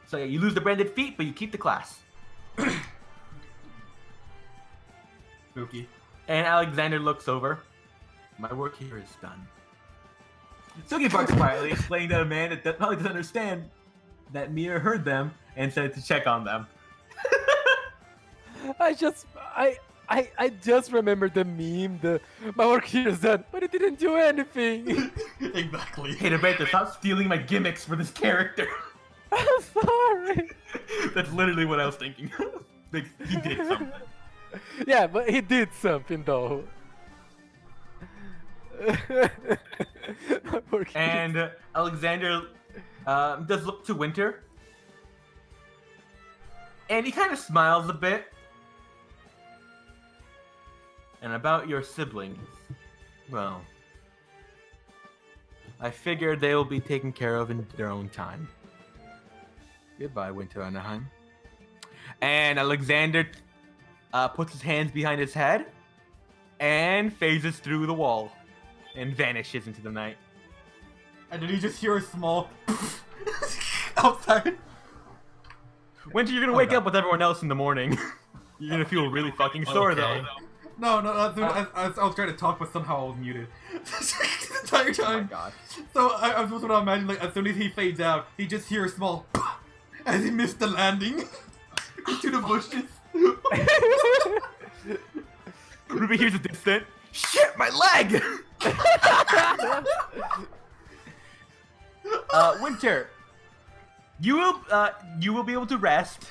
So yeah, you lose the branded feet, but you keep the class.
Spooky.
And Alexander looks over. My work here is done. Suki barks quietly, explaining to a man that probably doesn't understand. that Mia heard them and said to check on them.
I just remembered the meme. My work here is done, but it didn't do anything.
Exactly.
Hey, Debater, stop stealing my gimmicks for this character.
I'm sorry.
That's literally what I was thinking. Like, he did something.
Yeah, but he did something though. My poor kid.
And Alexander does look to Winter. And he kind of smiles a bit. And about your siblings, well, I figured they will be taken care of in their own time. Goodbye, Winter Anaheim. And Alexander puts his hands behind his head and phases through the wall and vanishes into the night.
And then you just hear a small outside.
Winter, you're gonna wake up with everyone else in the morning. You're gonna feel really fucking sore
Okay.
though.
No, I was trying to talk, but somehow I was muted the entire
Oh my
time.
god.
So I was supposed to imagine, like, as soon as he fades out, he just hears a small as he missed the landing into the bushes.
Ruby hears a distant, shit, my leg! Winter, you will be able to rest.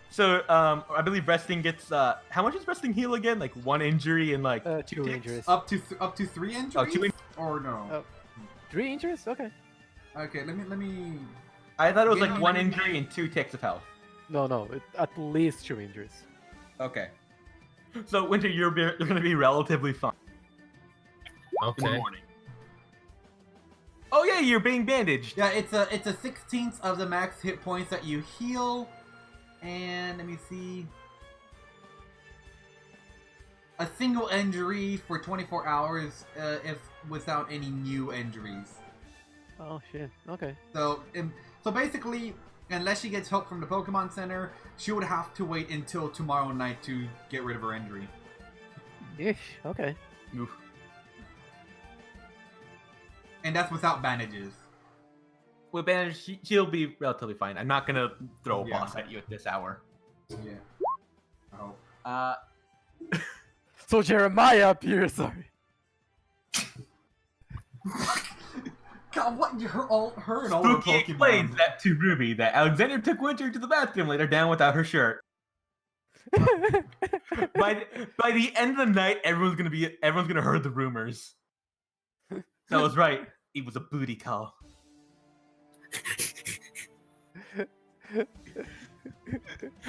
So, I believe resting gets, how much does resting heal again? Like 1 injury and like...
2
ticks?
injuries.
Up to 3 injuries?
Oh, 2
Or no?
Oh. 3 injuries? Okay.
Okay, let me.
I thought it was
Yeah,
like
no,
1
no, no.
injury and 2 ticks of health.
No, at least 2 injuries.
Okay. So, Winter, you're gonna be relatively fine in the
Okay.
morning. Oh yeah, you're being bandaged.
Yeah, it's a 16th of the max hit points that you heal, and let me see. A single injury for 24 hours, if without any new injuries.
Oh shit. Okay.
So basically, unless she gets help from the Pokemon Center, she would have to wait until tomorrow night to get rid of her injury.
Ish. Okay.
Oof.
And that's without bandages.
With bandage, she'll be relatively fine. I'm not gonna throw a
Yeah.
boss at you at this hour.
Yeah. I hope.
So Jeremiah appears. Sorry.
God, what? Her and all her
Spooky
Pokemon.
explains that to Ruby that Alexander took Winter to the bathroom later down without her shirt. By the end of the night, everyone's gonna heard the rumors. So I was right. It was a booty call.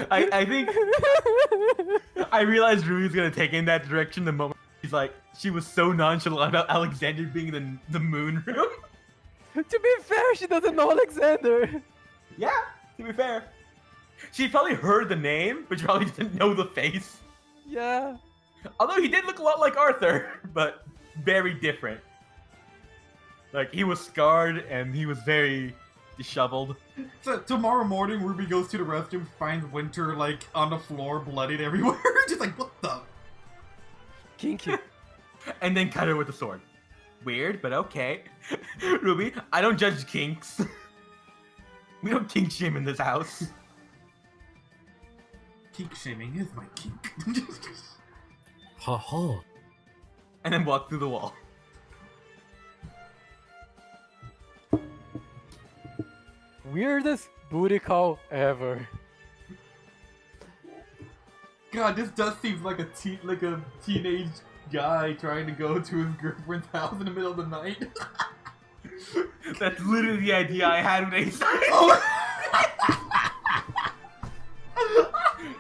I think I realized Ruby's gonna take in that direction the moment she was so nonchalant about Alexander being in the moon room.
To be fair, she doesn't know Alexander.
Yeah, to be fair. She probably heard the name, but she probably didn't know the face.
Yeah.
Although he did look a lot like Arthur, but very different. Like, he was scarred and he was very disheveled.
So tomorrow morning, Ruby goes to the restroom, finds Winter like on the floor, bloodied everywhere. Just like, what the?
Kinky.
And then cut her with a sword. Weird, but okay. Ruby, I don't judge kinks. We don't kink shame in this house.
Kink shaming is my kink.
Ha ha.
And then walk through the wall.
Weirdest booty call ever.
God, this does seem like a teenage guy trying to go to his girlfriend's house in the middle of the night.
That's literally the idea I had when they started.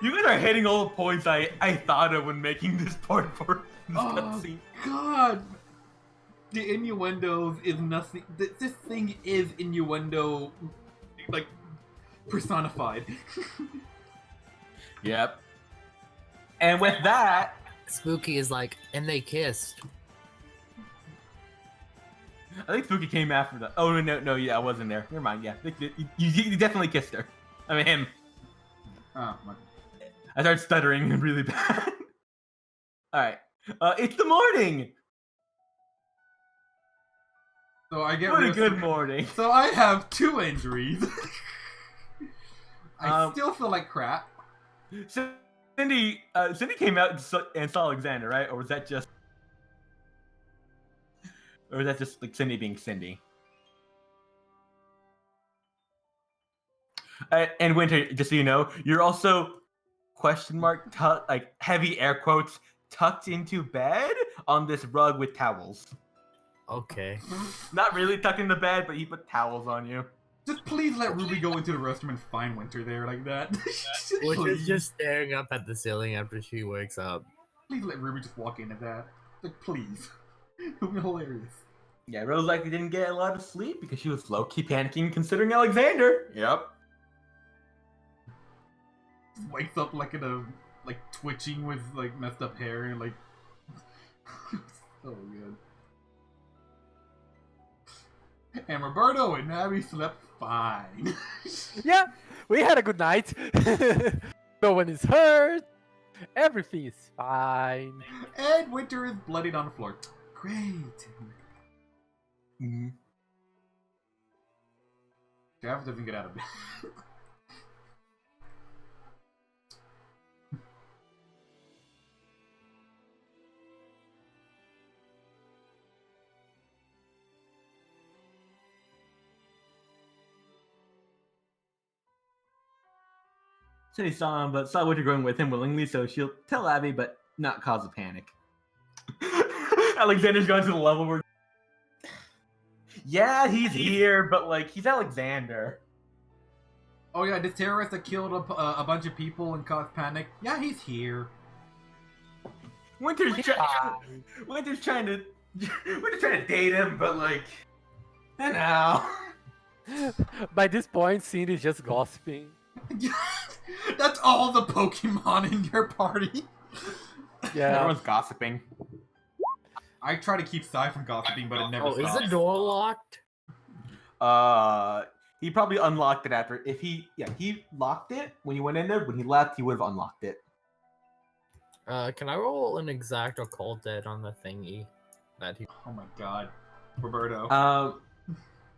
You guys are hitting all the points I thought of when making this part for this
Oh,
cutscene.
God! The innuendos is nothing. This thing is innuendo, like, personified.
Yep. And with that,
Spooky is like, and they kissed.
I think Spooky came after that. Oh, no, yeah, I wasn't there. Never mind, yeah. You definitely kissed her. I mean, him.
Oh, my.
I started stuttering really bad. Alright. It's the morning!
So I get
What a
rid of
good
some-
morning.
So I have 2 injuries. I still feel like crap.
Cindy came out and saw Alexander, right? Or was that just like Cindy being Cindy? And Winter, just so you know, you're also like heavy air quotes tucked into bed on this rug with towels.
Okay.
Not really tucked into bed, but he put towels on you.
Just please let Ruby go into the restroom and find Winter there like that.
Which
Please.
is just staring up at the ceiling after she wakes up.
Please let Ruby just walk into that. Like, please. It would be hilarious.
Yeah, Rose likely didn't get a lot of sleep because she was low-key panicking considering Alexander. Yep.
Just wakes up like in a twitching with like messed up hair and like so good. And Roberto and Abby slept fine.
Yeah, we had a good night. No one is hurt. Everything is fine.
And Winter is bloodied on the floor. Great.
Mm-hmm.
Travis doesn't get out of bed.
Cindy saw him, but saw Winter going with him willingly, so she'll tell Abby, but not cause a panic. Alexander's gone to the level where... Yeah, he's here, but, like, he's Alexander.
Oh yeah, this terrorist that killed a bunch of people and caused panic. Yeah, he's here.
Winter's trying to date him, but, like... I know.
By this point, Cindy's just gossiping.
That's all the Pokemon in your party.
Yeah.
Everyone's gossiping.
I try to keep Sai from gossiping, but it never
Oh, is
stops.
the door locked?
He probably unlocked it after. He locked it when he went in there. When he left, he would have unlocked it.
Can I roll an exact occult dead on the thingy that he?
Oh my god, Roberto.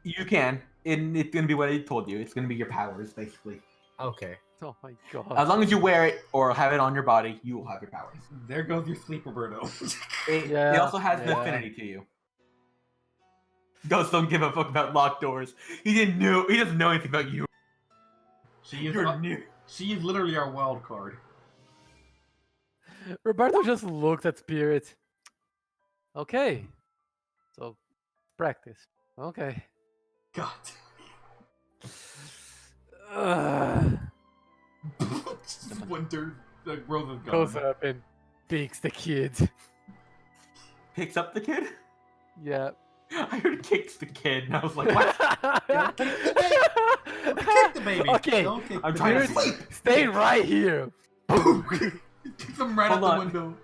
You can. And it's gonna be what I told you. It's gonna be your powers, basically.
Okay.
Oh my god.
As long as you wear it or have it on your body, you will have your powers.
There goes your sleep, Roberto.
It
Yeah,
also has an
yeah.
affinity to you. Ghosts don't give a fuck about locked doors. He doesn't know anything about you.
She is
You're new.
She is literally our wild card.
Roberto just looked at Spirit. Okay. So, practice. Okay.
God. Winter, the Rose is
Goes
gone.
up and picks the kid.
Picks up the kid?
Yeah.
I heard kicks the kid, and I was like, what?
Kick the baby.
Okay.
Don't kick
I'm
the
trying to
baby.
sleep.
Stay right here.
Kick them right
Hold
out
on.
the window.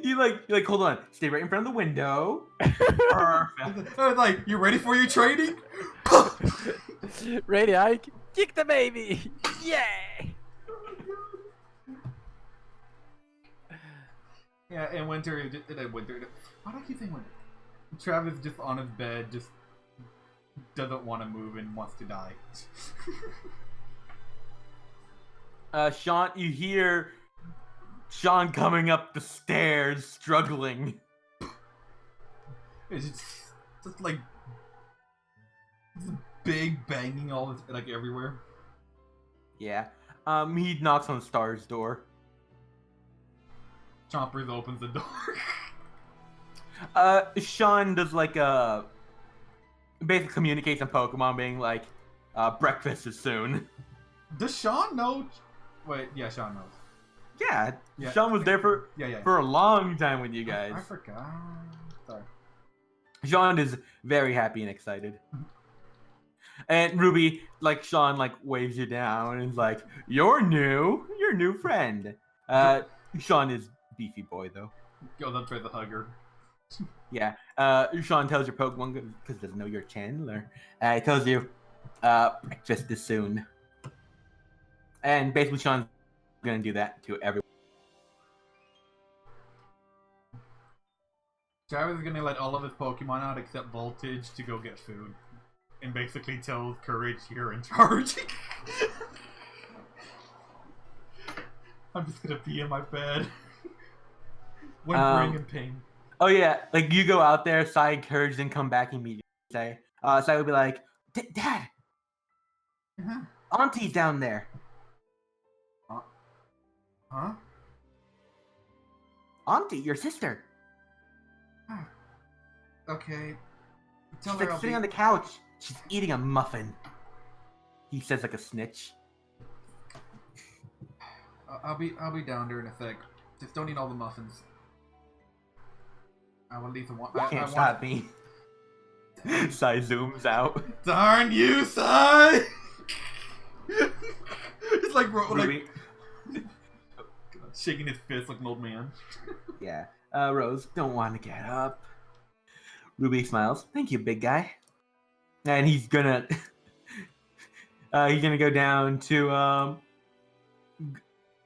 You like, hold on. Stay right in front of the window. Perfect.
I was like, you ready for your training?
Ready, Ike? Kick the baby. Yeah.
Yeah, and Winter. Why do I keep saying Winter? Travis just on his bed, just doesn't want to move and wants to die.
Sean, you hear Sean coming up the stairs, struggling.
It's just like just big banging all this, like everywhere.
Yeah. He knocks on Star's door.
Chompers opens the door.
Sean does like basically communicates in Pokemon, being like, breakfast is soon.
Does Sean know? Wait, yeah, Sean knows.
Yeah,
Yeah.
Sean was there for
Yeah.
a long time with you guys.
I forgot. Sorry.
Sean is very happy and excited. And Ruby, like Sean, like waves you down and is like, "You're new, your new friend." Sean is beefy boy though.
Goes up, tries to hug her.
Yeah. Sean tells your Pokemon because he doesn't know you're Chandler. He tells you, breakfast is soon. And basically, Sean's gonna do that to everyone.
Travis is gonna let all of his Pokemon out except Voltage to go get food. and basically tells Courage you're in charge. I'm just gonna be in my bed. Whimpering in pain.
Oh yeah, like you go out there, Sai encouraged, then come back immediately. Say, Sai would be like, Dad,
Uh-huh.
Auntie's down there.
Huh?
Auntie, your sister.
Okay. Tell
She's
her
like
I'll
sitting
be...
on the couch. She's eating a muffin. He says like a snitch.
I'll be down there in a sec. Just don't eat all the muffins. I will leave the one.
You can't stop me. Sai zooms out.
Darn you, Sai! It's like
Ruby.
shaking his fist like an old man.
Yeah. Rose, don't want to get up. Ruby smiles. Thank you, big guy. And he's gonna go down to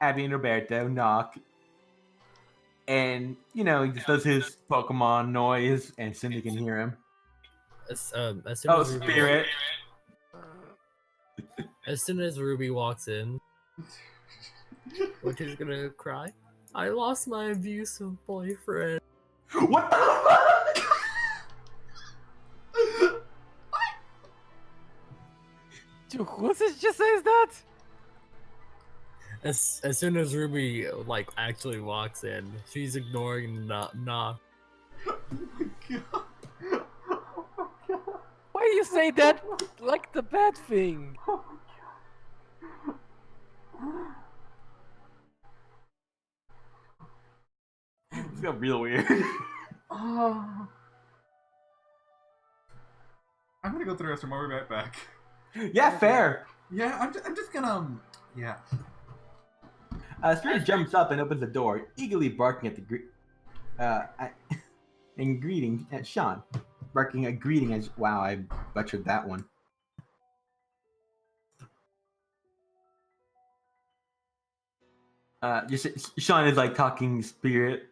Abby and Roberto, knock. And he just does his Pokemon noise, and Cindy can hear him.
As soon
Oh,
as Ruby
Spirit.
As soon as Ruby walks in, which is gonna cry. I lost my abusive boyfriend.
What the fuck?
Dude, who just says that?
As soon as Ruby actually walks in, she's ignoring knock.
Oh my god.
Why you say that like the bad thing?
It's got real weird.
Oh. I'm gonna go through the rest of my way right back.
Yeah, fair.
Yeah, I'm just gonna yeah.
Spirit jumps up and opens the door, eagerly barking at and greeting at Sean. Barking a greeting as wow, I butchered that one. Just Sean is like talking Spirit.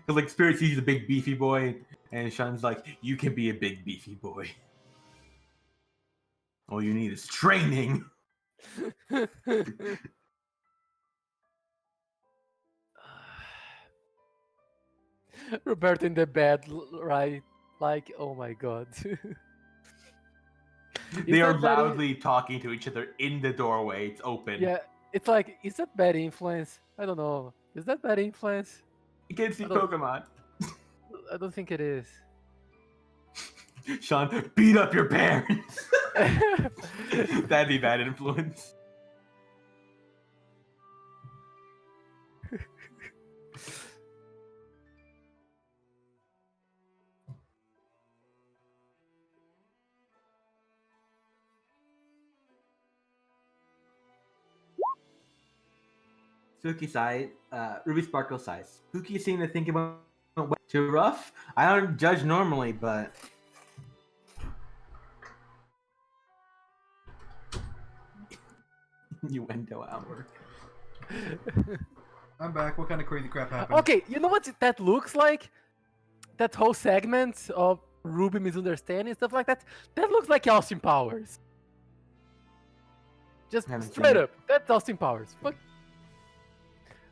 Cause like Spirit sees a big beefy boy, and Sean's like, "You can be a big beefy boy. All you need is training."
Roberto in the bed, right? Like, oh my god.
They are
that bad
loudly talking to each other in the doorway. It's open.
Yeah, it's like, is that bad influence? I don't know. Is that bad influence?
You can't see
I don't-
Pokemon.
I don't think it is.
Sean, beat up your parents. That'd be bad influence. Spooky side, Ruby Sparkle size. Spooky seemed to think about too rough. I don't judge normally, but innuendo hour.
I'm back. What kind of crazy crap happened?
Okay, you know what that looks like? That whole segment of Ruby misunderstanding stuff like that. That looks like Austin Powers. Just
Haven't seen
straight
it.
up, that's Austin Powers. Fuck.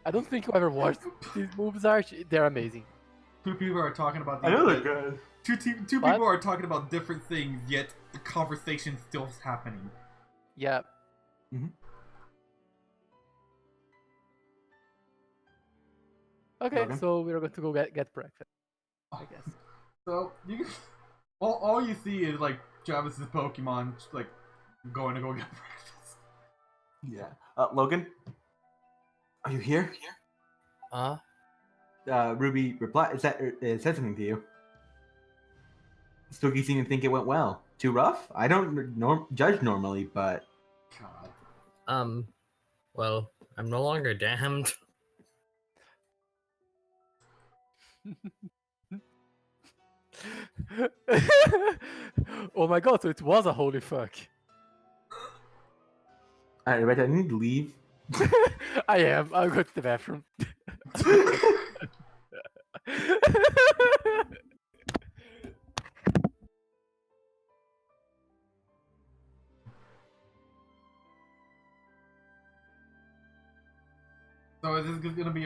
I don't think you ever watched these movies. They're amazing.
Two people are talking about
I know they're good.
Two
What?
people are talking about different things, yet the conversation still is happening.
Yeah.
Mhm.
Okay,
Logan?
so we're going to go get breakfast, I guess.
So you can, all you see is like Travis's Pokemon just, like going to go get breakfast.
Yeah. Logan, are you here? Ruby replied. It said something to you. Spooky seemed to think it went well. Too rough? I don't judge normally, but
God.
Well, I'm no longer damned.
Oh my god, so it was a holy fuck.
alright, Rebecca, I need to leave.
I am. I'll go to the bathroom.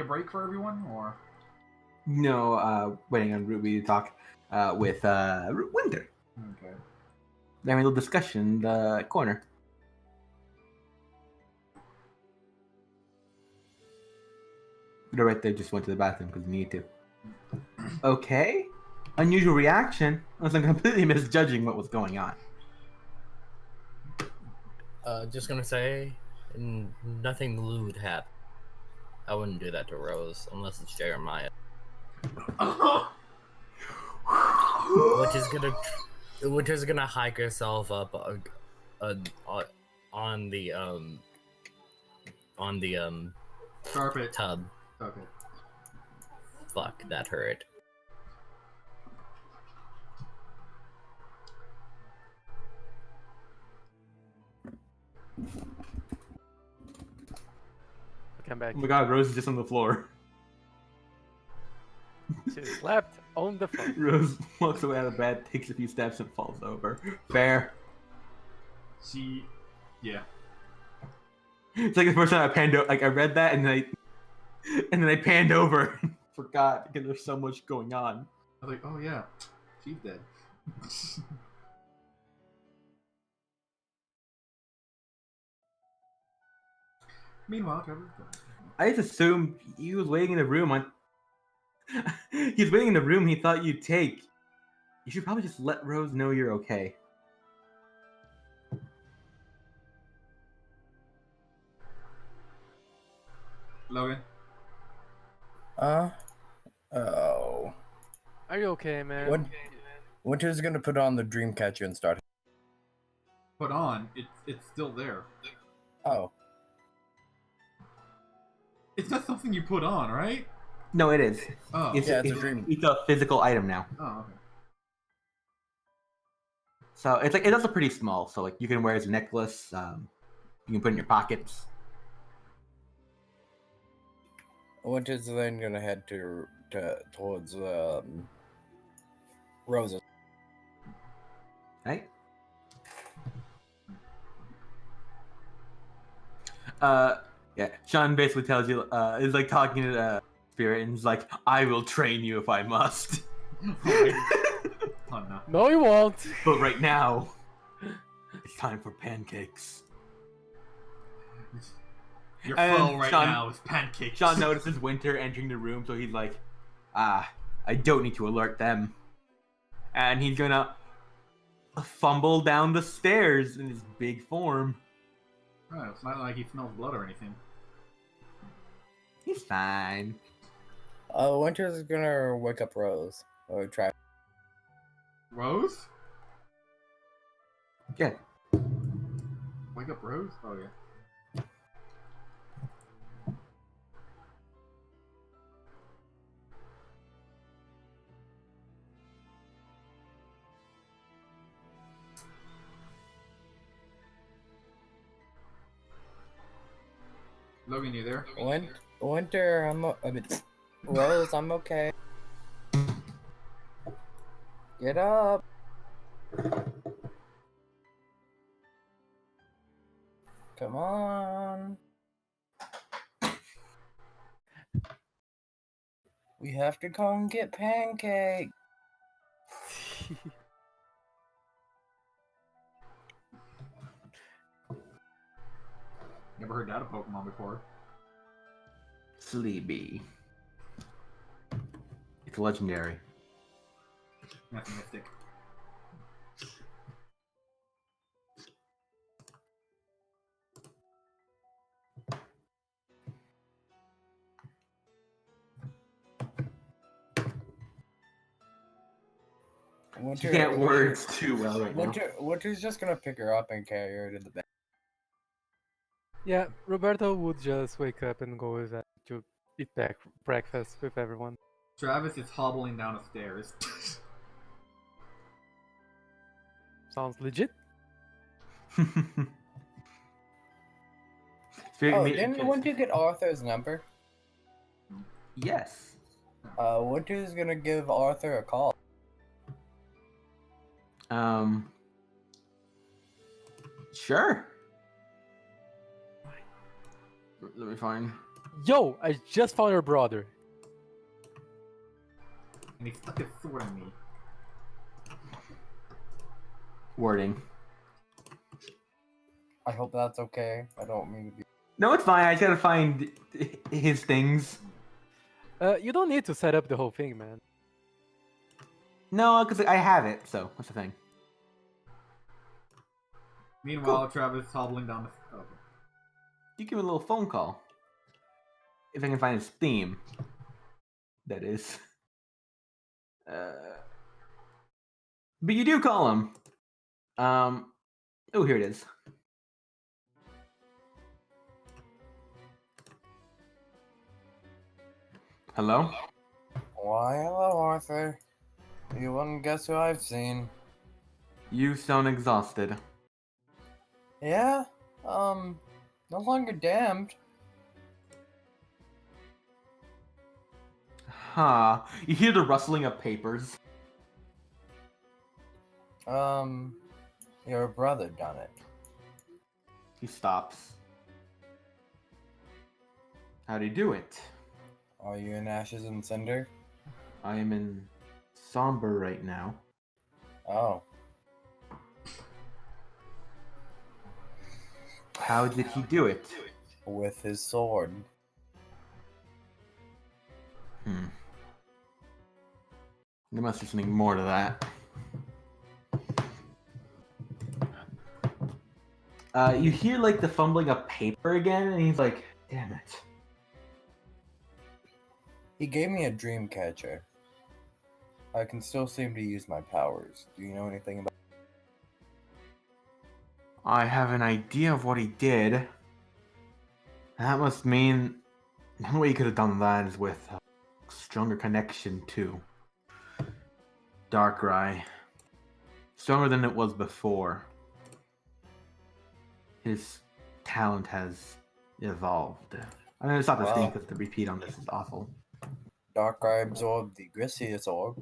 break for everyone, or?
No, waiting on Ruby to talk with Winter.
Okay.
They're having a little discussion in the corner. They're right there, just went to the bathroom because you need to. Okay. Unusual reaction, unless I'm completely misjudging what was going on.
Just gonna say, nothing lewd happened. I wouldn't do that to Rose unless it's Jeremiah. Which is gonna hike herself up on the
Carpet.
tub.
Okay.
Fuck, that hurt.
Come back.
Oh my god, Rose is just on the floor.
She slept on the floor.
Rose walks away out of bed, takes a few steps, and falls over. Fair.
Yeah.
It's like the first time I panned over. Like I read that, and then I panned over. And forgot because there's so much going on.
I was like, oh yeah, she's dead. Meanwhile, Trevor's gone.
I just assumed he was waiting in the room. He's waiting in the room. He thought you'd take. You should probably just let Rose know you're okay.
Logan.
Oh.
Are you okay, man?
What? Winter's gonna put on the Dreamcatcher and start.
Put on. It's still there.
Oh.
It's not something you put on, right?
No, it is.
Oh.
It's,
Yeah, it's a dream.
It's a physical item now.
Oh, okay.
So it's like it's also pretty small. So like you can wear it as a necklace. You can put it in your pockets.
Winter's then gonna head towards Rosa.
Right? Yeah. Sean basically tells you, is like talking to Spirit, and is like, "I will train you if I must."
Oh no.
No, you won't.
But right now, it's time for pancakes.
Your
And
foe right
Sean-
now is pancakes.
Sean notices Winter entering the room, so he's like, I don't need to alert them. And he's gonna fumble down the stairs in his big form.
Oh, it's not like he smells blood or anything.
He's fine.
Winter's gonna wake up Rose or try.
Rose?
Yeah.
Wake up, Rose? Oh yeah. Logan, you there?
Winter, Rose, I'm okay. Get up. Come on. We have to go and get pancake.
Never heard that of Pokemon before.
Sleepy. It's legendary.
That's mystic.
You can't words too well right now.
Winter's just gonna pick her up and carry her to the bed.
Yeah, Roberto would just wake up and go with that to eat breakfast with everyone.
Travis is hobbling down the stairs.
Sounds legit.
Didn't Winter get Arthur's number?
Yes.
Winter's gonna give Arthur a call.
Sure. Let me find.
Yo, I just found your brother.
And he stuck his sword in me.
Wording.
I hope that's okay. I don't mean to be.
No, it's fine. I just gotta find his things.
You don't need to set up the whole thing, man.
No, because I have it. So what's the thing?
Meanwhile, Travis is hobbling down the. Oh.
You give him a little phone call. If I can find his theme. That is. But you do call him. Oh, here it is. Hello?
Why, hello, Arthur. You wouldn't guess who I've seen.
You sound exhausted.
Yeah? No longer damned.
Huh. You hear the rustling of papers.
Your brother done it.
He stops. How'd he do it?
Are you in ashes and cinder?
I am in somber right now.
Oh.
How did he do it?
With his sword.
There must be something more to that. You hear like the fumbling of paper again, and he's like, damn it.
He gave me a dream catcher. I can still seem to use my powers. Do you know anything about?
I have an idea of what he did. That must mean the only way he could have done that is with a stronger connection to Darkrai. Stronger than it was before. His talent has evolved. I mean, it's not the same because the repeat on this is awful.
Darkrai absorbed the Grisius orb.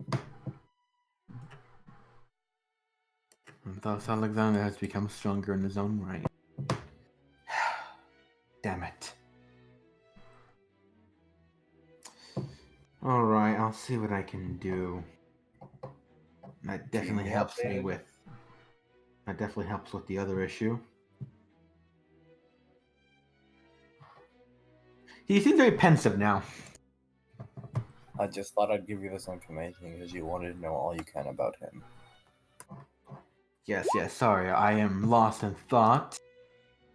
And thus Alexander has become stronger in his own right. Damn it. Alright, I'll see what I can do. That definitely helps me with... That definitely helps with the other issue. He seems very pensive now.
I just thought I'd give you this information because you wanted to know all you can about him.
Yes, sorry, I am lost in thought.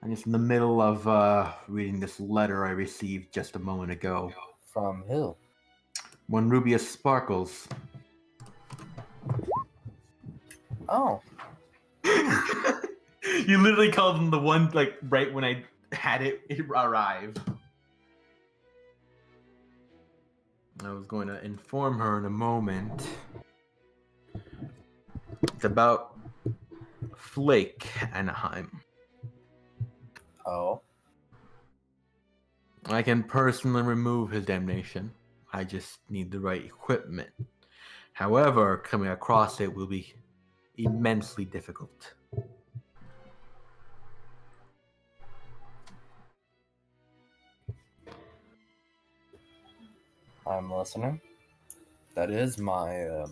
I'm just in the middle of reading this letter I received just a moment ago.
From who?
One Rubius Sparkles.
Oh.
You literally called him the one, like, right when I had it arrive. I was going to inform her in a moment. It's about Flake Anaheim.
Oh.
I can personally remove his damnation. I just need the right equipment. However, coming across it will be immensely difficult.
I'm listening. That is my,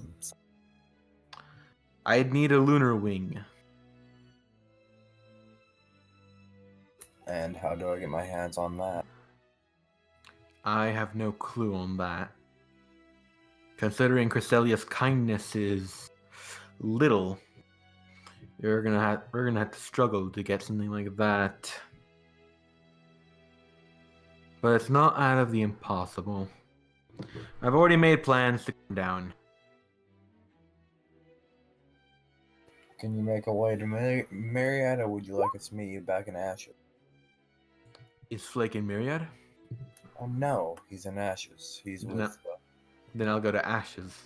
I'd need a lunar wing.
And how do I get my hands on that?
I have no clue on that. Considering Cresselia's kindness is little, we're gonna have to struggle to get something like that. But it's not out of the impossible. I've already made plans to come down.
Can you make a way to Myriad, or would you like us to meet you back in Ashes?
Is Flake in Myriad?
Oh no, he's in Ashes. He's
No.
with...
Then I'll go to Ashes.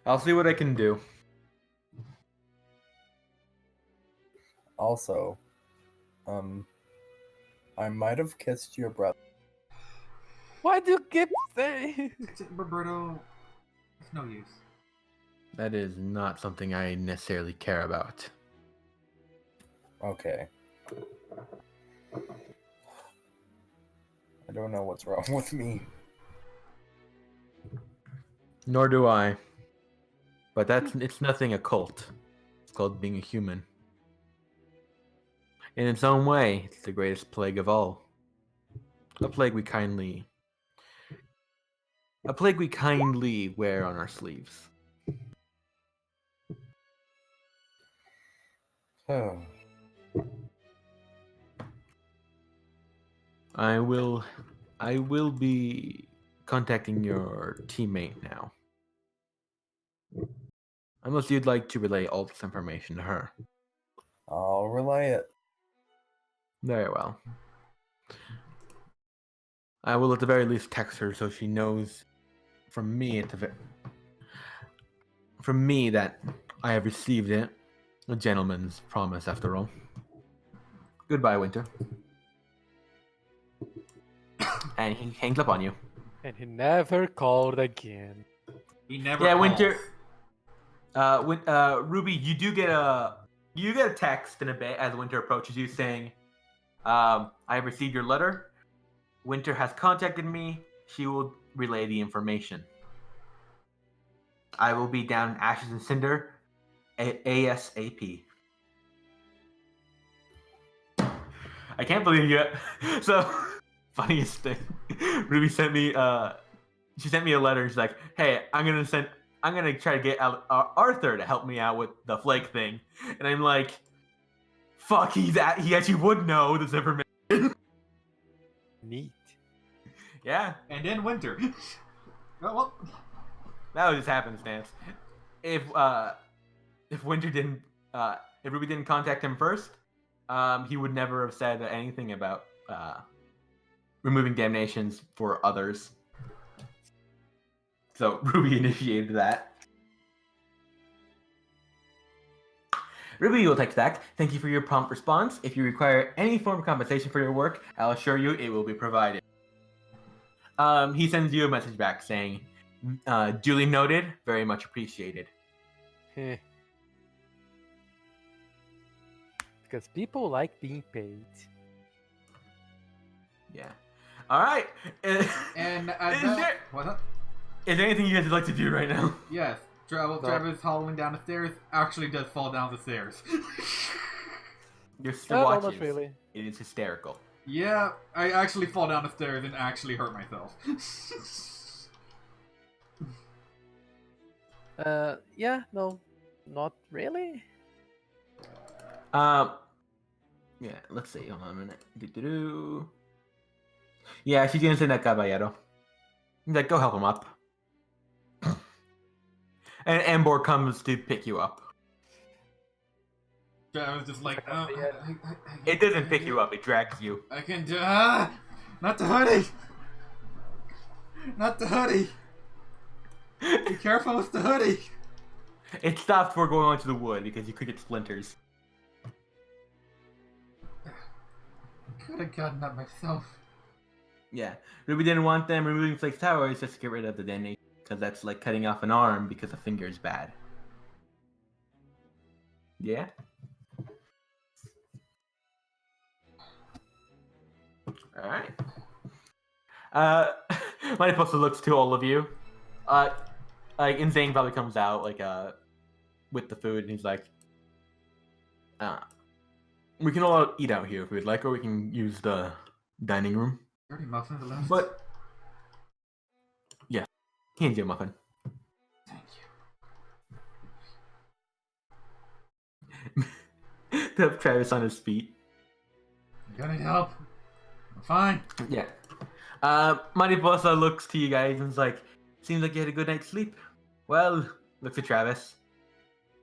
I'll see what I can do.
Also, I might have kissed your brother.
Why do you keep saying?
Roberto, it's no use.
That is not something I necessarily care about.
Okay. I don't know what's wrong with me.
Nor do I. But it's nothing occult. It's called being a human. In its own way, it's the greatest plague of all. A plague we kindly wear on our sleeves.
Oh.
I will be contacting your teammate now. Unless you'd like to relay all this information to her.
I'll relay it.
Very well. I will at the very least text her so she knows from me that I have received it. A gentleman's promise, after all. Goodbye, Winter. And he hangs up on you.
And he never called again.
He never.
Yeah,
calls.
Winter. Ruby, you get a text in a bit as Winter approaches you saying, "I have received your letter. Winter has contacted me. She will relay the information. I will be down in Ashes and Cinder ASAP." I can't believe you. So, funniest thing, Ruby sent me. She sent me a letter. She's like, "Hey, I'm gonna try to get Arthur to help me out with the flake thing," and I'm like, "Fuck, he actually would know this information."
Neat.
Yeah,
And then Winter. Oh, well,
that was just happenstance. If Winter didn't, if Ruby didn't contact him first, he would never have said anything about removing damnations for others. So Ruby initiated that. Ruby will text back, "Thank you for your prompt response. If you require any form of compensation for your work, I'll assure you it will be provided." He sends you a message back saying, "Duly noted, very much appreciated."
Heh. Because people like being paid.
Yeah. All right.
and what's up?
Is there anything you guys would like to do right now?
Yes, Travis hollowing down the stairs actually does fall down the stairs.
You're still
No,
watching.
not really.
It is hysterical.
Yeah, I actually fall down the stairs and actually hurt myself.
Yeah, no, not really.
Yeah, let's see. Hold on a minute. Do-do-do. Yeah, she's gonna send that caballero. He's like, "Go help him up." And Ambor comes to pick you up.
Travis just like,
It doesn't pick you up, it drags you.
I can do. Not the hoodie! Not the hoodie! Be careful with the hoodie!
It stopped before going onto the wood because you could get splinters.
Could have gotten that myself.
Yeah. Ruby didn't want them removing Flake's towers just to get rid of the damnation. Because that's like cutting off an arm because a finger is bad. Yeah? Alright. Mariposa looks to all of you. Like, Insane probably comes out, like, with the food, and he's like, we can all eat out here if we'd like, or we can use the dining room.
30 muffins left.
But, yeah, he hands you a muffin.
Thank
To have Travis on his feet.
you. Gotta need help. I'm fine.
Yeah. Mariposa looks to you guys and is like, "Seems like you had a good night's sleep." Well, looks at Travis.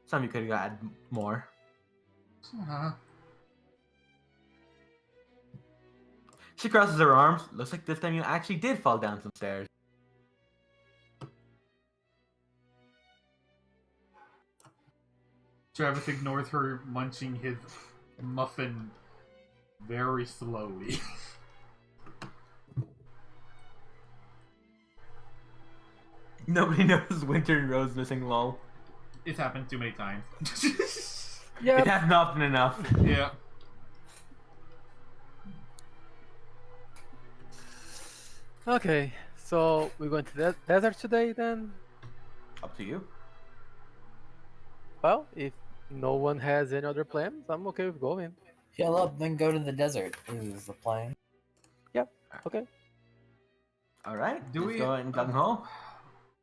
Some of you could have had more. She crosses her arms. Looks like this time you actually did fall down some stairs.
Travis ignores her munching his muffin very slowly.
Nobody knows Winter and Rose missing lol.
It's happened too many times.
It happened often enough.
Yeah.
Okay, so we're going to the desert today then?
Up to you.
Well, if no one has any other plans, I'm okay with going.
Heal up, then go to the desert. Is the plan?
Okay.
All right.
Do
let's
we-
go and gung ho.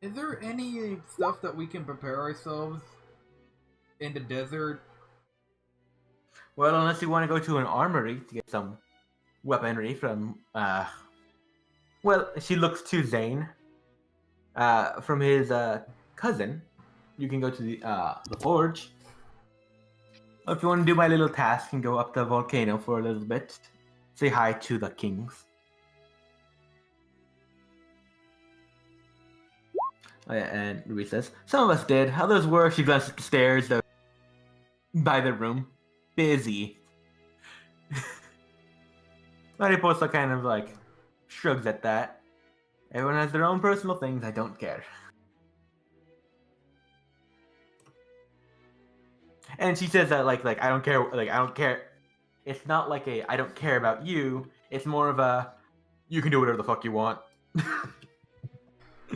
Is there any stuff that we can prepare ourselves in the desert?
Well, unless you want to go to an armory to get some weaponry from. Well, she looks to Zane. From his cousin, you can go to the forge. Or if you want to do my little task and go up the volcano for a little bit, say hi to the kings. Oh, yeah, and Ruby says, some of us did, others were. She glanced at the stairs by the room. Busy. Mariposa kind of like shrugs at that. Everyone has their own personal things, I don't care. And she says that like I don't care, like I don't care. It's not like a I don't care about you. It's more of a you can do whatever the fuck you want.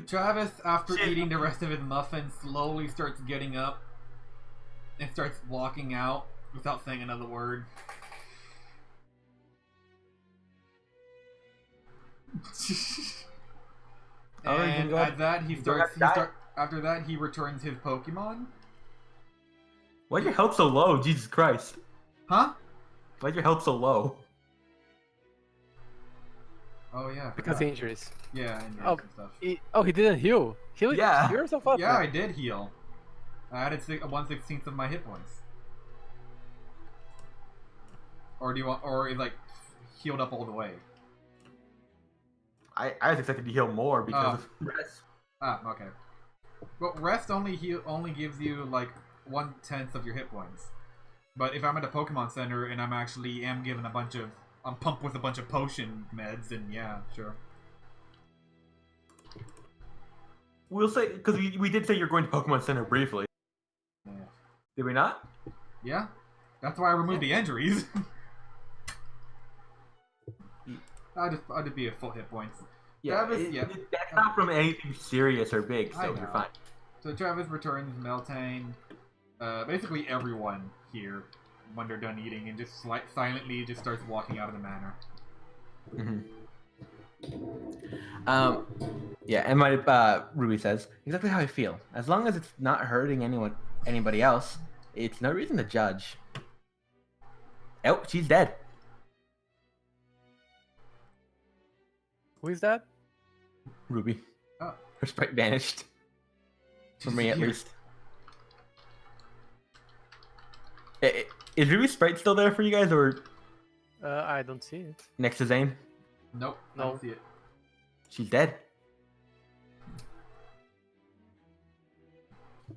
Travis, after
Shit.
eating the rest of his muffin, slowly starts getting up and starts walking out without saying another word.
Oh, you can
And
go
at
up-
that,
you don't have to die.
after that, he returns his Pokemon.
Why's your health so low? Jesus Christ.
Huh?
Why's your health so low?
Oh yeah. I
Because
forgot.
injuries.
Yeah, and
Oh,
and stuff.
He didn't heal. Heal
Yeah.
yourself up.
Yeah, I
man.
did heal. I added 1/16 of my hit points. Or do you want, or it like healed up all the way?
I was expecting to heal more because of rest.
Ah, okay. Well, rest only gives you like 1/10 of your hit points. But if I'm at a Pokemon Center and I'm given I'm pumped with a bunch of potion meds, then yeah, sure.
We'll say because we did say you're going to Pokemon Center briefly.
Yeah.
Did we not?
Yeah, that's why I removed the injuries. I'd just be at full hit points. Travis, yeah.
That's not from anything serious or big,
I
so
know.
you're fine.
So Travis returns Meltane, basically everyone here when they're done eating, and just silently just starts walking out of the manor.
Yeah, and my Ruby says exactly how I feel. As long as it's not hurting anybody else, it's no reason to judge. Oh, she's dead.
Who is that?
Ruby.
Oh.
Her sprite vanished. For me, at
Here.
least. Is Ruby's sprite still there for you guys, or
I don't see it.
next to Zane?
Nope, I
No.
don't see it.
She's dead.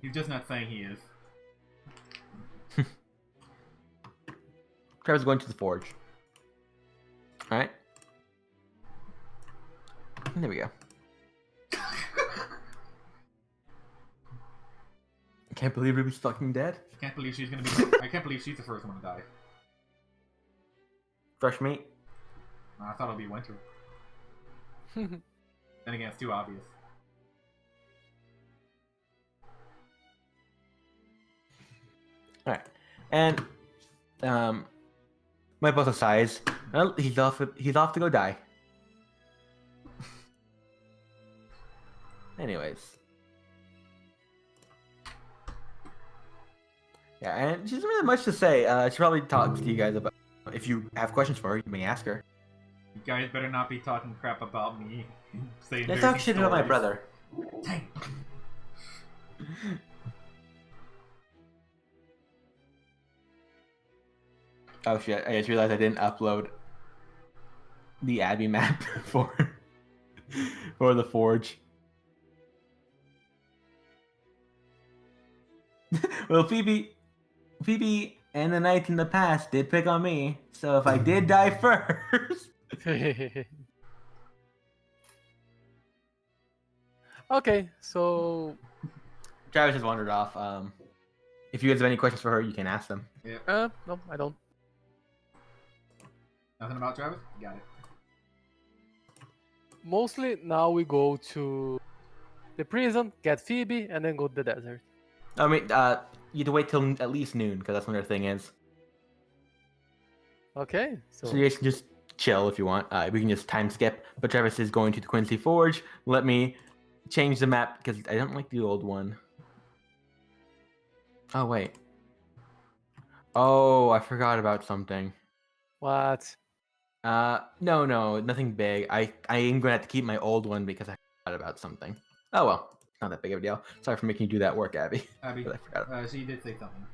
He's just not saying he is.
Trevor's going to the forge. Alright. There we go. I can't believe Ruby's fucking dead.
I can't believe she's the first one to die.
Fresh meat.
I thought it'd be Winter. Then again, it's too obvious.
Alright. And my boss sighs. Well, he's off to go die. Anyways. Yeah, and she doesn't really much to say. She probably talks to you guys about if you have questions for her, you may ask her.
You guys better not be talking crap about me. Saying
Let's
dirty
talk shit about my
stories.
brother.
Dang.
Oh shit, I just realized I didn't upload the Abbey map for the forge. Well, Phoebe and the knights in the past did pick on me, so if I did die first...
Okay, so
Travis just wandered off. If you guys have any questions for her, you can ask them.
no, I don't.
Nothing about Travis? Got it.
mostly now we go to the prison, get Phoebe, and then go to the desert.
I mean, you have to wait till at least noon because that's when their thing is.
Okay,
So you guys can just chill if you want. We can just time skip. But Travis is going to the Quincy Forge. Let me change the map because I don't like the old one. Oh wait. Oh, I forgot about something.
what?
No, nothing big. I am gonna have to keep my old one because I forgot about something. Oh well, not that big of a deal. Sorry for making you do that work, Abby.
Abby,
But I forgot.
so you did say something.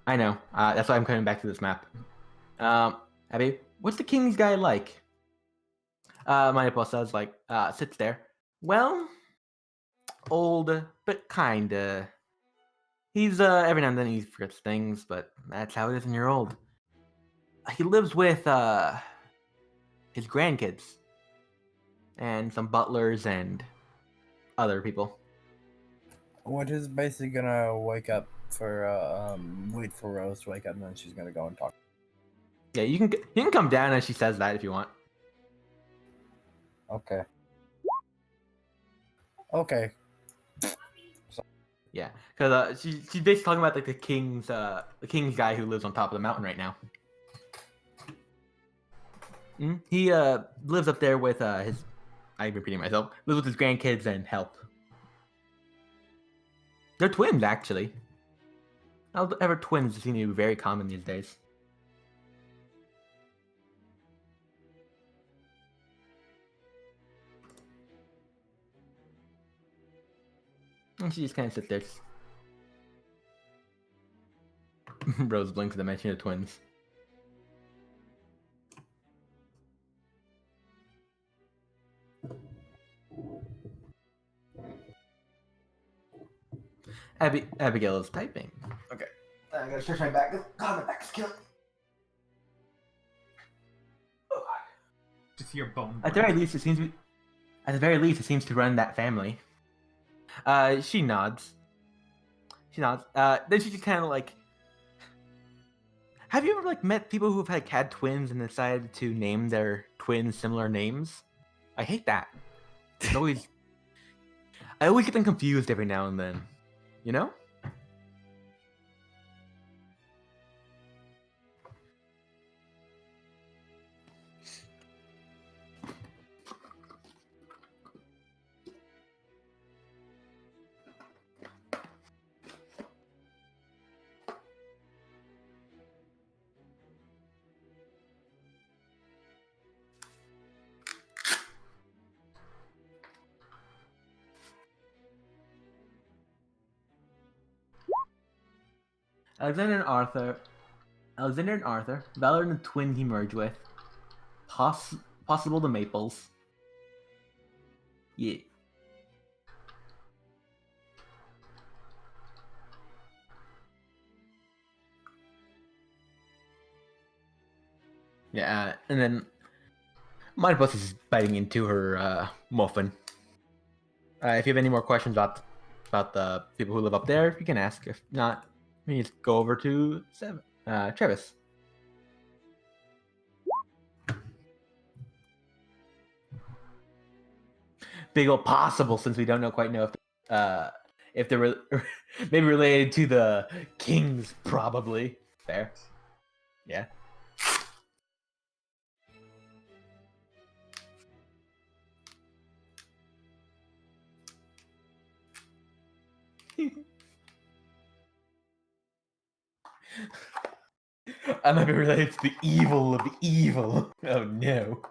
I know. That's why I'm coming back to this map. Abby, what's the king's guy like? Manipul says, sits there. Well, old, but kinda. He's, every now and then he forgets things, but that's how it is when you're old. He lives with, his grandkids. And some butlers and other people.
What is basically gonna wake up for wait for Rose to wake up, and then she's gonna go and talk.
Yeah, you can come down as she says that if you want.
Okay. Okay.
Yeah, because she's basically talking about like the king's guy who lives on top of the mountain right now. He lives up there with his. I'm repeating myself. Lives with his grandkids and help. They're twins, actually. Ever twins seem to be very common these days. And she just kind of sits there. Rose blinks at the mention of twins. Abigail is typing. Okay. I gotta stretch my back. God, my back's killing me.
Just your bone.
At the very least, it seems to run that family. She nods. Then she just kind of like. Have you ever like met people who have had twins and decided to name their twins similar names? I hate that. It's always. I always get them confused every now and then. You know? Alexander and Arthur, Valor and the twin he merged with. Possible the Maples. Yeah. Yeah, and then my boss is biting into her muffin. If you have any more questions about the people who live up there, you can ask. If not, we just go over to Travis. Big ol' possible, since we don't quite know if they're maybe related to the kings, probably. Fair. Yeah. I might be related to the evil of the evil. Oh no.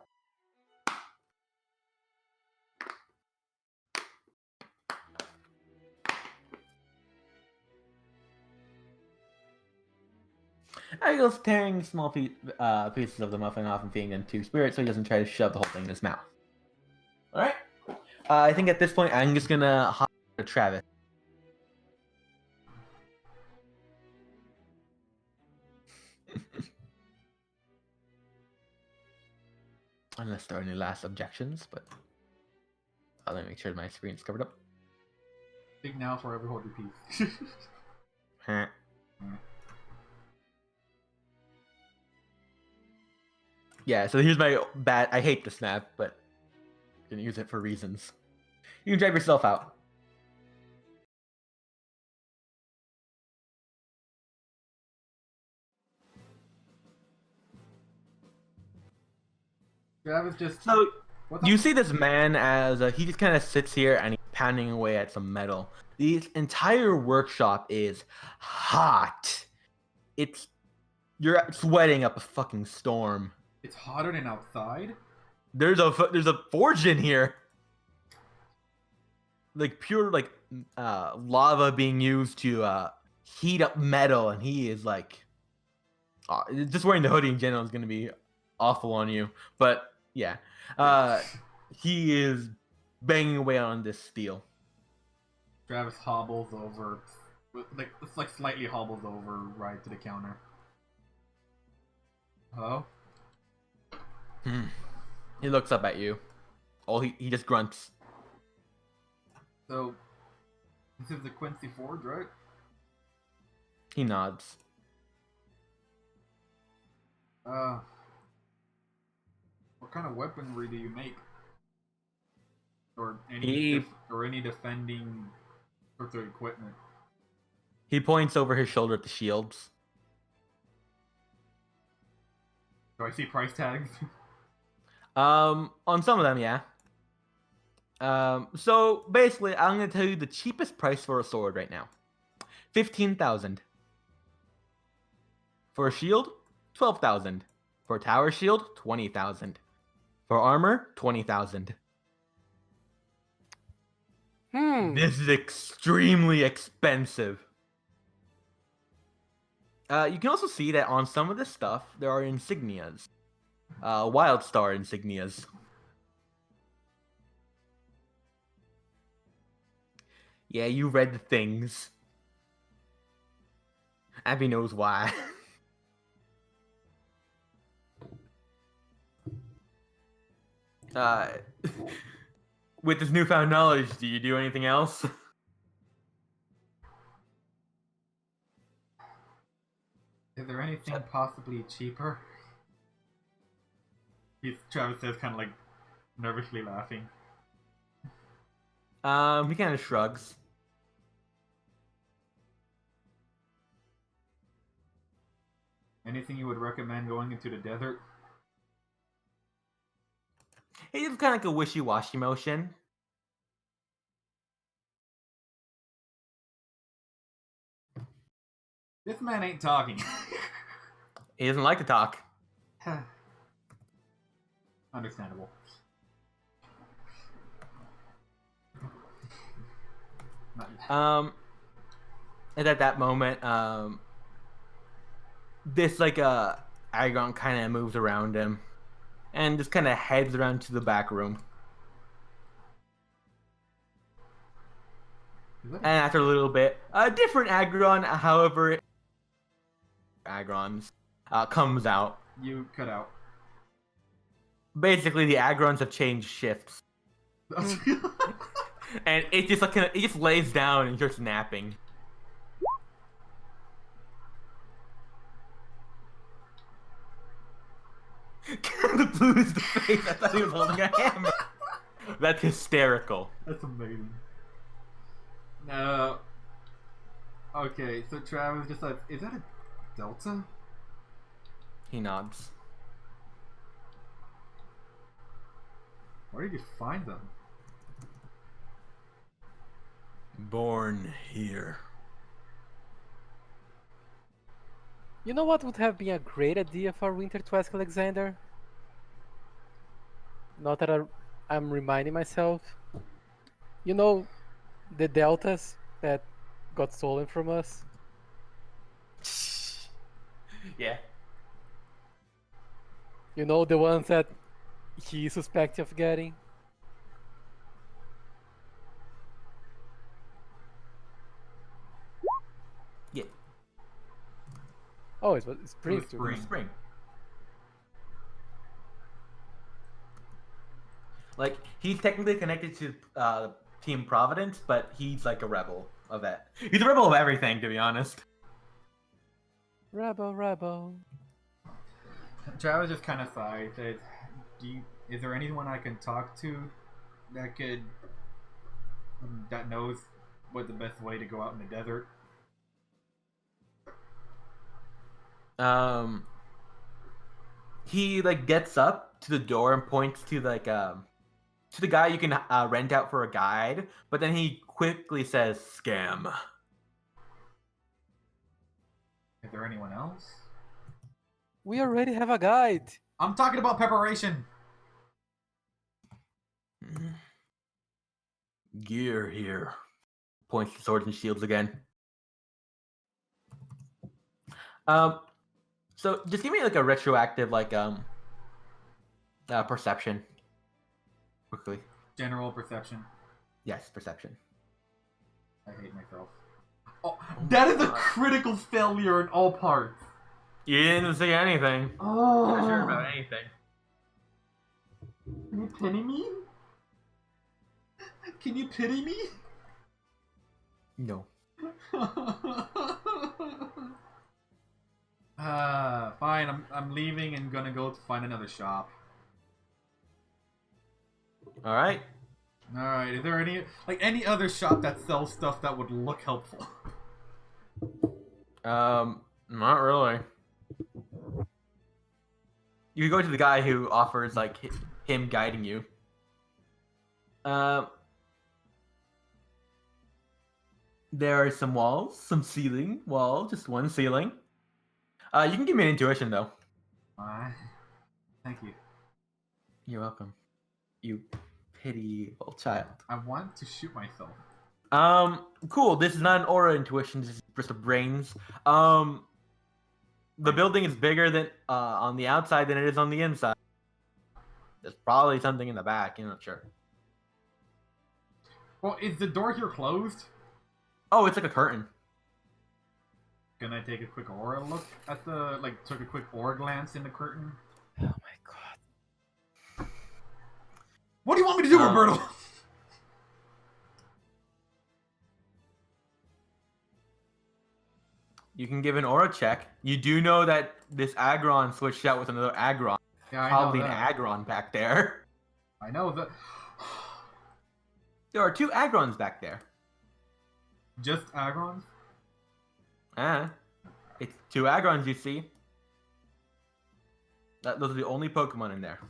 I goes tearing small pieces of the muffin off and feeding them to Spirit so he doesn't try to shove the whole thing in his mouth. Alright. I think at this point I'm just gonna hop to Travis. Unless there are any last objections, but I'll make sure my screen's covered up.
Think now, forever hold your peace.
Huh. Yeah, so here's my bad. I hate the snap, but gonna use it for reasons. You can drive yourself out.
Travis just.
So
What the
you see this man as he just kind of sits here and he's pounding away at some metal. The entire workshop is hot. You're sweating up a fucking storm.
It's hotter than outside.
There's a forge in here. Like pure lava being used to heat up metal, and he is like just wearing the hoodie in general is gonna be awful on you. But yeah, he is banging away on this steel.
Travis hobbles over, like slightly hobbles over right to the counter. Hello?
He looks up at you. He just grunts.
So, this is the Quincy Forge, right?
He nods.
What kind of weaponry do you make? Or any defending sorts of equipment?
He points over his shoulder at the shields.
Do I see price tags?
On some of them, yeah. So basically, I'm gonna tell you the cheapest price for a sword right now: 15,000. For a shield, 12,000. For a tower shield, 20,000. For armor, 20,000. This is extremely expensive. You can also see that on some of this stuff, there are insignias. Wild Star insignias. Yeah, you read the things. Abby knows why. With this newfound knowledge, do you do anything else?
Is there anything possibly cheaper? Travis says, kind of like nervously laughing.
He kind of shrugs.
Anything you would recommend going into the desert?
He just kind of like a wishy-washy motion.
This man ain't talking.
He doesn't like to talk.
Understandable.
And at that moment, this Agon kind of moves around him, and just kind of heads around to the back room. And after a little bit, a different Agron, however, Agrons comes out.
You cut out.
Basically, the Agrons have changed shifts, and it just lays down and starts napping. The blue is the face. I thought he was holding a hammer. That's hysterical.
That's amazing. Okay, so Travis just like, is that a Delta?
He nods.
Where did you find them?
Born here.
You know what would have been a great idea for Winter to ask Alexander? Not that I'm reminding myself. You know, the deltas that got stolen from us?
Yeah.
You know, the ones that he's suspected of getting?
Yeah.
Oh, it's spring.
It was
Spring. Like, he's technically connected to Team Providence, but he's like a rebel of that. He's a rebel of everything, to be honest.
Rebel.
Travis just kind of sighed. Said, is there anyone I can talk to that knows what the best way to go out in the desert?
He like gets up to the door and points to like to the guy you can rent out for a guide, but then he quickly says scam.
Is there anyone else?
We already have a guide.
I'm talking about preparation.
Gear here. Points to swords and shields again. So just give me like a retroactive perception. Quickly.
General perception.
Yes, perception.
I hate myself. Oh, that is a critical failure in all parts.
You didn't say anything.
Oh.
Not sure about anything.
Can you pity me? Can you pity me?
No.
Fine. I'm leaving and gonna go find another shop.
All right.
All right. Is there any other shop that sells stuff that would look helpful?
Not really. You go to the guy who offers like him guiding you. There are some walls, some ceiling wall, just one ceiling. You can give me an intuition though.
Thank you.
You're welcome. You pitiable child.
I want to shoot myself.
Cool. This is not an aura intuition. This is just a brains. The building is bigger than on the outside than it is on the inside. There's probably something in the back. You're not sure.
Well, is the door here closed?
Oh, it's like a curtain.
Can I take a quick aura look at the took a quick aura glance in the curtain?
Oh my god.
What do you want me to do, Roberto?
You can give an aura check. You do know that this Agron switched out with another Agron.
Yeah, I
Probably
know
an
that.
Agron back there.
I know that.
There are two Agrons back there.
Just Agrons?
It's two Agrons you see. Those are the only Pokemon in there.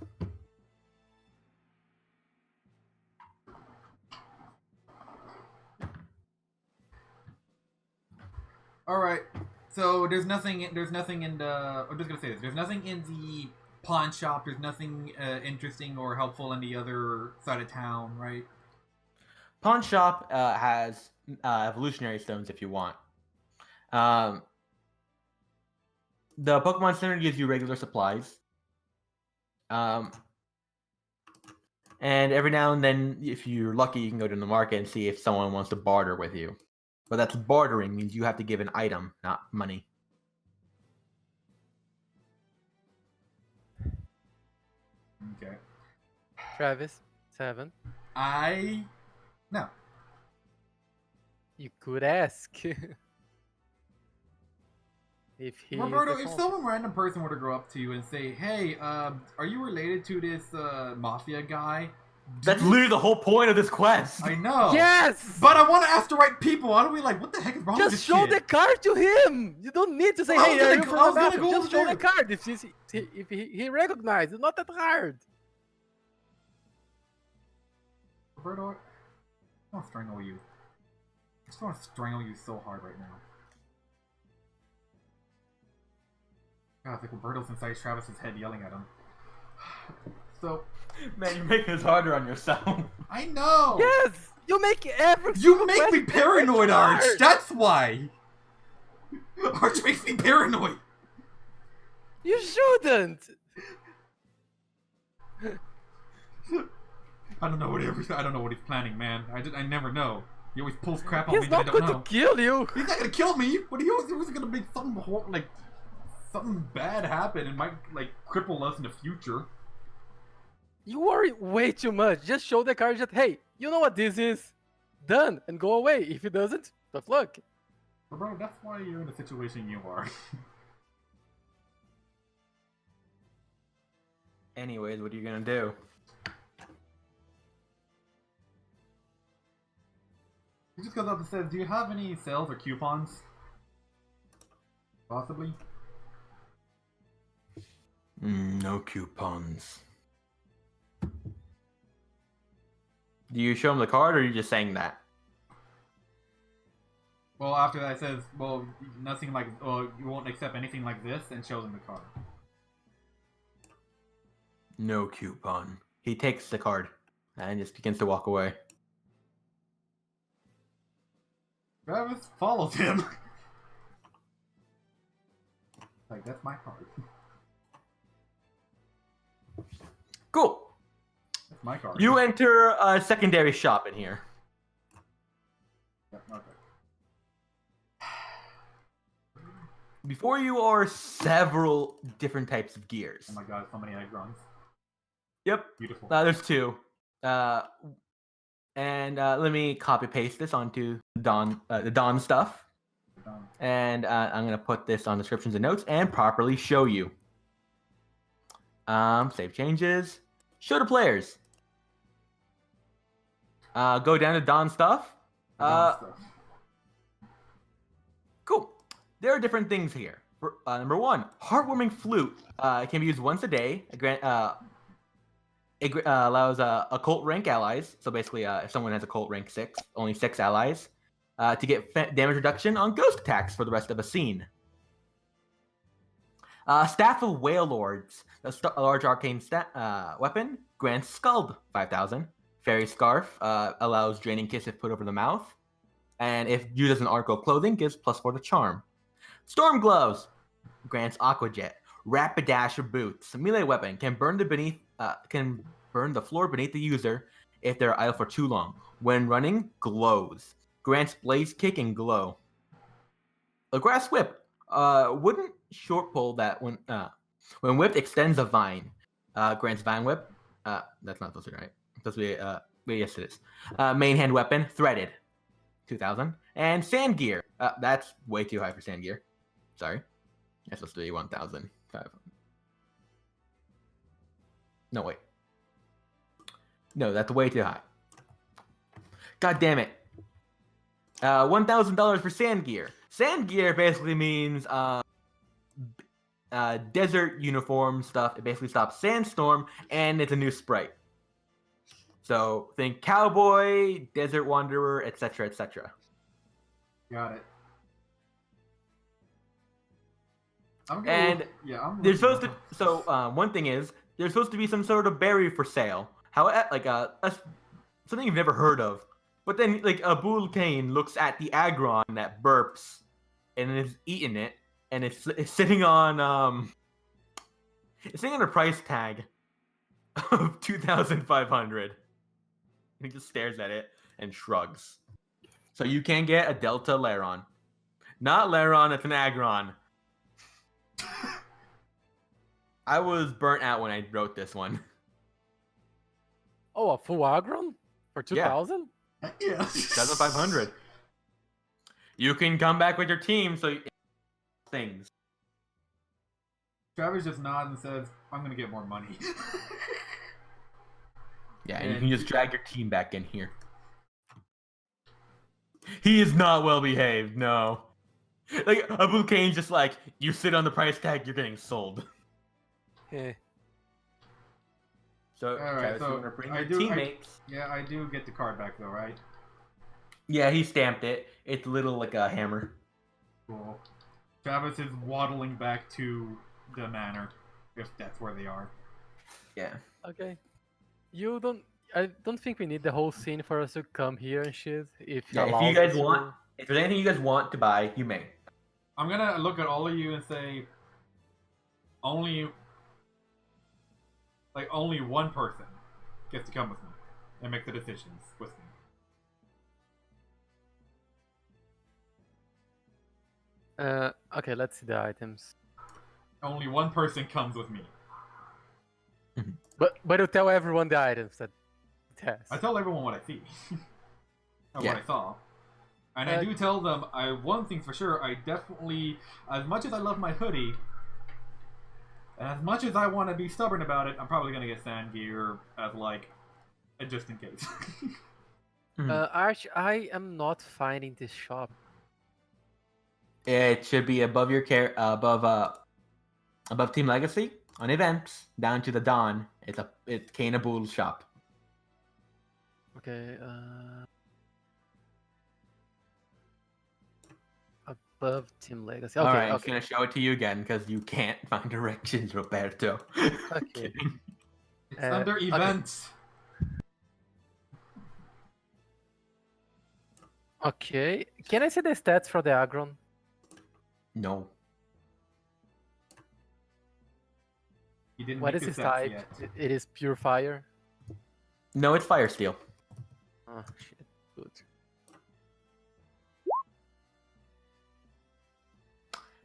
All right. So there's nothing in the. I'm just gonna say this. There's nothing in the pawn shop. There's nothing interesting or helpful in the other side of town, right?
Pawn shop has evolutionary stones if you want. The Pokemon Center gives you regular supplies. And every now and then, if you're lucky, you can go to the market and see if someone wants to barter with you. But that's bartering, means you have to give an item, not money.
Okay.
Travis, 7.
No.
You could ask. If he
Roberto, if some random person were to go up to you and say, "Hey, are you related to this mafia guy?"
That's literally the whole point of this quest.
I know.
Yes!
But I want to ask the right people. Why don't we what the heck is wrong with this
Just show
kid?
the card to him! You don't need to say,
I was
hey,
gonna
are you
go-
from
I was
the
gonna
mafia?
go
Just
over
show the
there.
card if he recognizes. It's not that hard.
Roberto, I want to strangle you. I just want to strangle you so hard right now. God, it's like Roberto's inside Travis's head yelling at him. So,
Man, you're making this harder on yourself.
I know!
Yes! You make every
You
single
make me
question
paranoid, Arch!
hard.
That's why! Arch makes me paranoid!
You shouldn't!
I don't know what he's planning, man. I never know. He always pulls crap on
He's
me that I
not
don't
going
know.
to kill you!
He's not gonna kill me, but he was gonna make something something bad happen and might cripple us in the future.
You worry way too much. Just show the card that, hey, you know what this is? Done, and go away. If he doesn't, tough luck.
But bro, that's why you're in the situation you are.
Anyways, what are you gonna do?
He just goes up and says, "Do you have any sales or coupons? Possibly."
No coupons. Do you show him the card, or are you just saying that?
Well, after that, it says, "Well, nothing like, oh, you won't accept anything like this," and shows him the card.
No coupon. He takes the card and just begins to walk away.
Travis follows him. Like, that's my card.
Cool.
That's my card.
You enter a secondary shop in here.
Yeah, okay.
Before you are several different types of gears.
Oh my god, so many Agrons.
Yep.
Beautiful.
There's two. Let me copy paste this onto the Dawn stuff. And I'm gonna put this on descriptions and notes and properly show you. Save changes. Show to players. Go down to Dawn stuff. Cool. There are different things here. Number one, heartwarming flute. It can be used once a day. It allows occult rank allies. So basically, if someone has occult rank 6, only 6 allies, to get damage reduction on ghost attacks for the rest of a scene. Staff of Whale Lords. A large arcane weapon grants Scald 5,000. Fairy Scarf allows draining kiss if put over the mouth. And if used as an article of clothing, gives +4 to charm. Storm Gloves grants Aqua Jet. Rapidasher Boots. A melee weapon can burn the floor beneath the user if they're idle for too long. When running, glows. Grants Blaze Kick and Glow. A Grass Whip. Wooden short pole that when whipped extends a vine. Grants Vine Whip. That's not supposed to be right. It's supposed to be yes it is. Main hand weapon, threaded. 2,000. And Sand Gear. That's way too high for Sand Gear. Sorry. That's supposed to be 1,000. No, wait. No, that's way too high. God damn it. $1,000 for Sand Gear. Sand Gear basically means desert uniform stuff. It basically stops Sandstorm, and it's a new sprite. So think Cowboy, Desert Wanderer, etc., etc.
Got it.
There's supposed to. So one thing is there's supposed to be some sort of berry for sale. How something you've never heard of. But then like a Bull Kane looks at the Agron that burps, and is eating it, and it's sitting on a price tag of 2,500. He just stares at it and shrugs. So you can get a Delta Laron. Not Laron, it's an Agron. I was burnt out when I wrote this one.
Oh, a full Agron? For 2,000?
Yeah.
2,500. You can come back with your team, so things.
Travis just nods and says, "I'm gonna get more money."
Yeah, and you can just drag your team back in here. He is not well behaved, no. Like, Abu Kane's just like, you sit on the price tag, you're getting sold.
Yeah.
So,
Alright,
Travis, you
so
want to bring your teammates?
I do get the card back though, right?
Yeah, he stamped it. It's little like a hammer.
Cool. Travis is waddling back to the manor, if that's where they are.
Yeah.
Okay. I don't think we need the whole scene for us to come here and shit. If
Yeah, if you guys want, if there's anything you guys want to buy, you may.
I'm gonna look at all of you and say, only one person gets to come with me and make the decisions with me.
Okay, let's see the items.
Only one person comes with me.
But you tell everyone the items that it has.
I tell everyone what I see. What I saw. And I do tell them, one thing for sure, I definitely, as much as I love my hoodie, and as much as I want to be stubborn about it, I'm probably going to get Sand Gear as, like, just in case.
Arch, I am not finding this shop.
It should be above your above Team Legacy on events down to the Dawn. It's Kana Bull's shop.
Okay. Above Team Legacy. Okay.
All right, I'm just
Okay.
gonna show it to you again because you can't find directions, Roberto.
Okay.
Kidding.
It's
Uh,
under
okay.
events.
Okay. Can I see the stats for the Agron?
No.
You didn't
What
make
is
his
his
stats
type?
yet.
It is pure fire.
No, it's Fire Steel.
Oh shit. Good.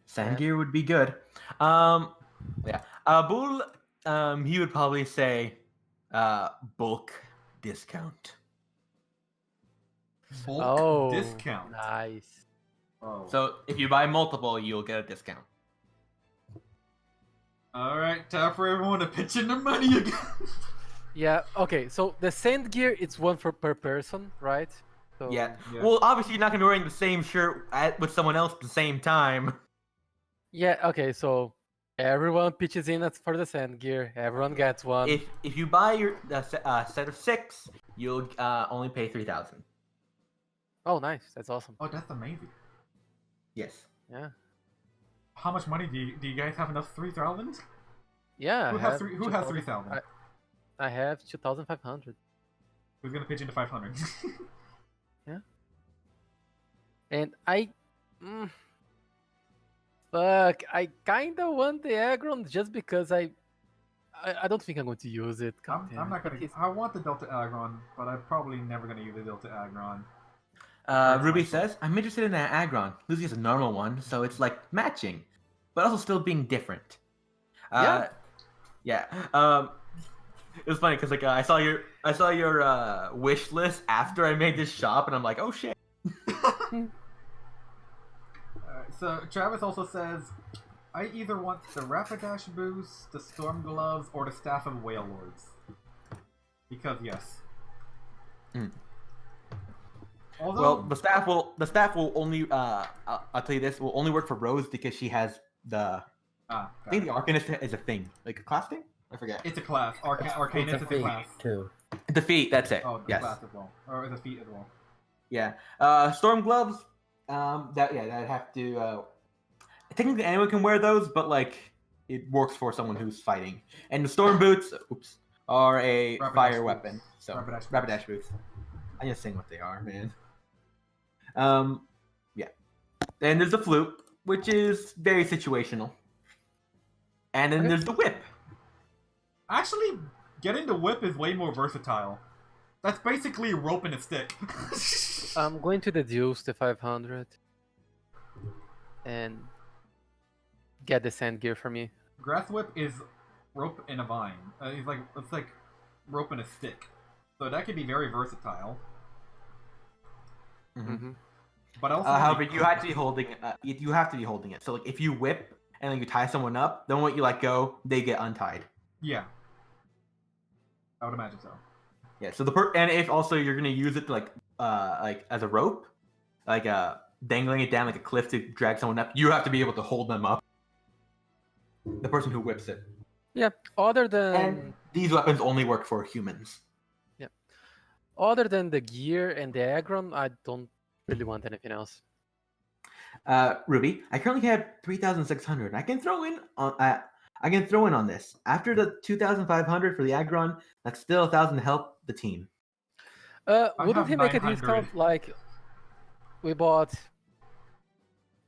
Sandgear would be good. Yeah. Bull, he would probably say, bulk discount.
Bulk
Oh,
discount.
nice.
Oh.
So if you buy multiple, you'll get a discount.
All right, time for everyone to pitch in their money again.
Yeah. Okay. So the sand gear, it's one per person, right? So,
Yeah.
Yeah.
Well, obviously you're not gonna be wearing the same shirt with someone else at the same time.
Yeah. Okay. So everyone pitches in for the sand gear. Everyone gets one.
If you buy your set of 6, you'll only pay 3,000.
Oh, nice. That's awesome.
Oh, that's amazing.
Yes.
Yeah.
How much money do you guys have enough 3,000?
Yeah.
Who
I
has
have
three? Who has
2,000
3,000?
I have 2,500.
Who's gonna pitch into 500?
And fuck, I kinda want the Agron just because I don't think I'm going to use it. God
I'm
damn
not
it.
gonna.
It's-
I want the Delta Agron, but I'm probably never gonna use the Delta Agron.
Ruby says, I'm interested in an Agron. Lucy has a normal one, so it's like matching, but also still being different. Yeah. It was funny because like I saw your wish list after I made this shop, and I'm like, oh shit.
So Travis also says, I either want the Rapidash boost, the Storm Gloves, or the Staff of Whale Lords. Because yes.
Mm.
Although,
Well, the staff will only I'll tell you this, will only work for Rose because she has the I think the Arcanist is a thing, like a class thing. I forget.
it's a class. Arcanist is a
feat,
class.
too.
The feat, that's it.
Oh, the
Yes.
class as well, or the feat as well.
Yeah. Storm gloves. That'd have to. Technically, anyone can wear those, but like it works for someone who's fighting. And the storm boots, are a
Rapidash
fire
boots.
weapon. So
Rapidash boots.
Rapidash boots. I just saying what they are, man. Yeah. And there's the flute, which is very situational. And then
Okay.
there's the whip.
Actually, getting the whip is way more versatile. That's basically a rope and a stick.
I'm going to deduce the 500 and get the sand gear for me.
Grass whip is rope and a vine. It's like rope and a stick. So that can be very versatile.
Mm-hmm.
But also,
However, you have to be holding. You have to be holding it. So like, if you whip and then you tie someone up, then when you let go, they get untied.
yeah, I would imagine so.
Yeah. So and if also you're gonna use it to like as a rope, like dangling it down like a cliff to drag someone up, you have to be able to hold them up. The person who whips it.
Yeah. Other than
And these weapons only work for humans.
the gear and the Agron, I don't really want anything else.
Ruby, I currently have 3,600. I can throw in on this. After the 2,500 for the Agron, that's still 1,000 to help the team.
Wouldn't
have
he make a
900.
discount like we bought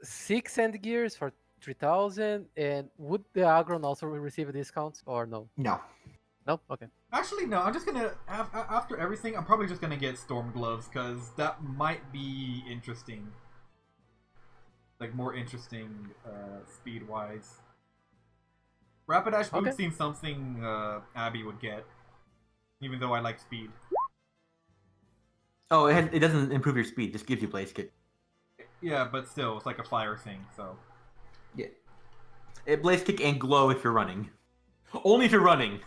6 sand gears for 3,000, and would the Agron also receive a discount or no?
No.
No. Okay.
Actually, no. I'm just gonna after everything. I'm probably just gonna get storm gloves because that might be interesting. Like more interesting, speed wise. Rapidash boots
Okay.
seems something Abby would get, even though I like speed.
Oh, it doesn't improve your speed. It just gives you blaze kick.
Yeah, but still, it's like a fire thing. So
Yeah. It blaze kick and glow if you're running. Only if you're running.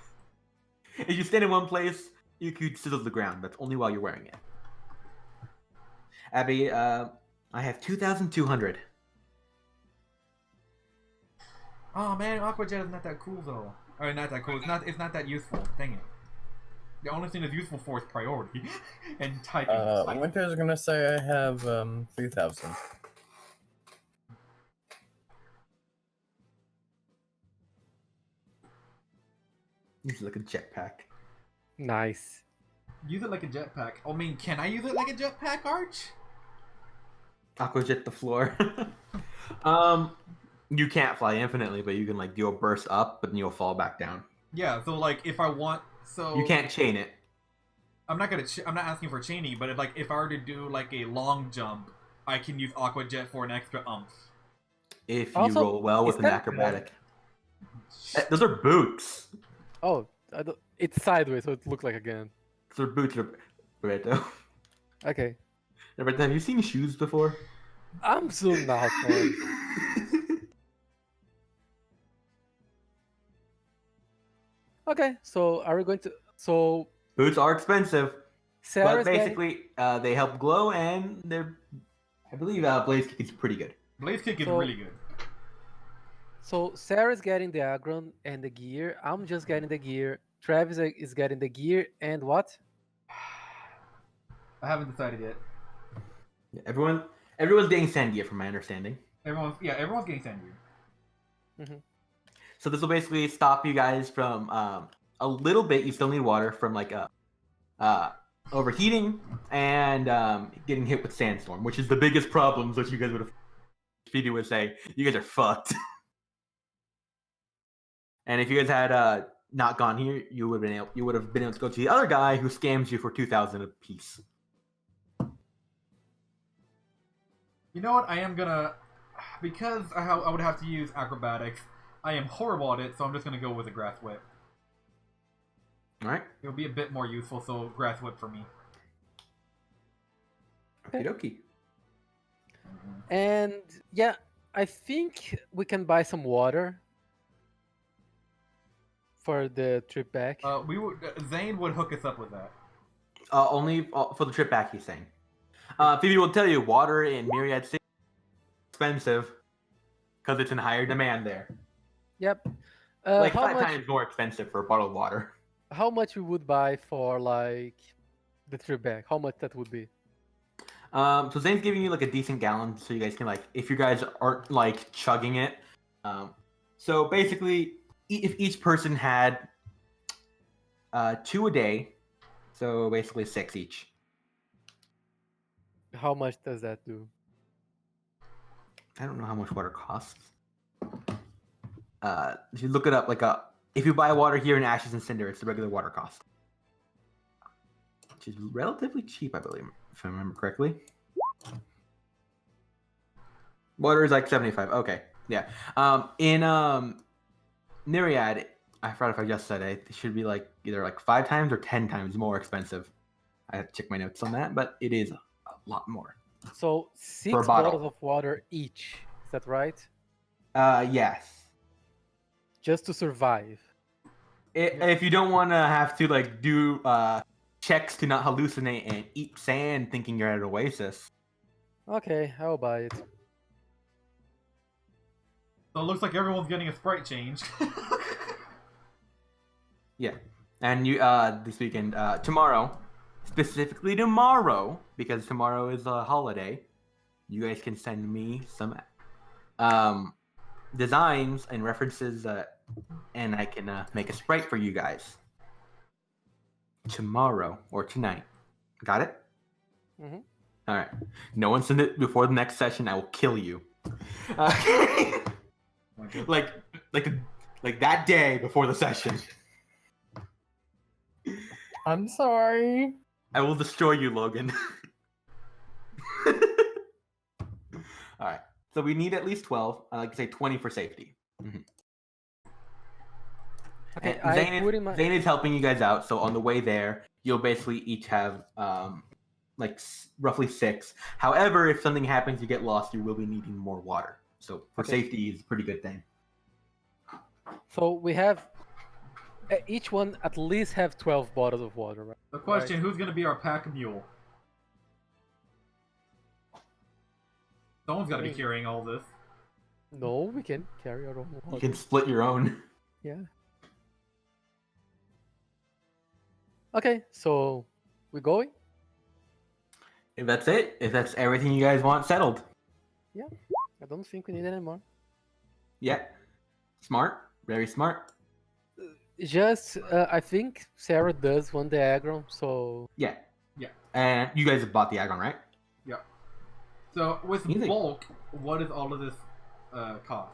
If you stand in one place, you could sizzle the ground. That's only while you're wearing it. Abby, I have 2,200.
Oh man, Aqua Jet is not that cool though. Or not that cool. It's not that useful. Dang it. The only thing that's useful for is priority and typing.
Winter's gonna say I have 3,000.
Use it like a jetpack.
Nice.
Use it like a jetpack. I mean, can I use it like a jetpack, Arch?
Aquajet the floor. You can't fly infinitely, but you can like do a burst up, but then you'll fall back down.
Yeah. So like, if I want, so
You can't chain it.
I'm not gonna. I'm not asking for chaining, but if I were to do like a long jump, I can use Aqua Jet for an extra umph.
If you
Also,
roll well with
is
an
that-
acrobatic. Those are boots.
Oh, it's sideways, so it looks like again.
Those are boots, Roberto.
Okay.
Roberto, have you seen shoes before?
I'm zooming out, man. Okay, so are we going to... So,
Boots are expensive,
Sarah's
but basically they help glow, and they're. I believe Blaze Kick is pretty good.
Blaze Kick is
So-
really good.
So Sarah's getting the aggron and the gear. I'm just getting the gear. Travis is getting the gear and what?
I haven't decided yet.
Yeah, everyone's getting Sandia, from my understanding.
Everyone's getting Sandy.
So this will basically stop you guys from a little bit. You still need water from like overheating and getting hit with sandstorm, which is the biggest problems. Which you guys would have. Phoebe would say, "You guys are fucked." And if you guys had not gone here, you would have been able to go to the other guy who scams you for 2,000 a piece.
You know what? I am gonna, because I would have to use acrobatics. I am horrible at it, so I'm just gonna go with a grass whip.
All right.
It'll be a bit more useful, so grass whip for me.
Okie dokie.
And yeah, I think we can buy some water for the trip back.
Zane would hook us up with that.
Only for the trip back, he's saying. Phoebe will tell you, water in Myriad City is expensive because it's in higher demand there.
Yep.
Like
how
5
much?
times more expensive for a bottle of water.
How much we would buy for like the trip back? How much that would be?
So Zane's giving you like a decent gallon, so you guys can like, if you guys aren't like chugging it. So basically, if each person had 2 a day, so basically 6 each.
How much does that do?
I don't know how much water costs. If you look it up, if you buy water here in Ashes and Cinder, it's the regular water cost, which is relatively cheap, I believe, if I remember correctly. Water is like 75. Okay, yeah. In Nereid, I forgot if I just said it. It should be like either like 5 times or 10 times more expensive. I have to check my notes on that, but it is a lot more.
So 6
For a bottle.
bottles of water each. Is that right?
Yes.
Just to survive.
If you don't want to have to like do checks to not hallucinate and eat sand thinking you're at an oasis.
Okay, I'll buy it.
So it looks like everyone's getting a sprite change.
Yeah. And you this weekend, tomorrow, specifically tomorrow, because tomorrow is a holiday, you guys can send me some designs and references, and I can make a sprite for you guys tomorrow or tonight. Got it?
Mhm.
All right. No one send it before the next session. I will kill you. Like that day before the session.
I'm sorry.
I will destroy you, Logan. All right. So we need at least 12. I like to say 20 for safety.
Okay,
And
I put in my...
Zane is helping you guys out. So on the way there, you'll basically each have roughly 6. However, if something happens, you get lost, you will be needing more water. So for
Okay.
safety is a pretty good thing.
So we have... each one at least have 12 bottles of water, right?
The question: who's gonna be our pack mule? Someone's got to be
Hey.
carrying all this.
No, we can carry our own
You
water.
can split your own.
Yeah. Okay, so we going?
If that's it, if that's everything you guys want settled.
I don't think we need any more.
Yeah. Smart. Very smart.
Just, I think Sarah does want the aggro, so
Yeah.
Yeah.
And you guys have bought the aggron, right?
Yeah. So with
Easy.
bulk, what does all of this cost?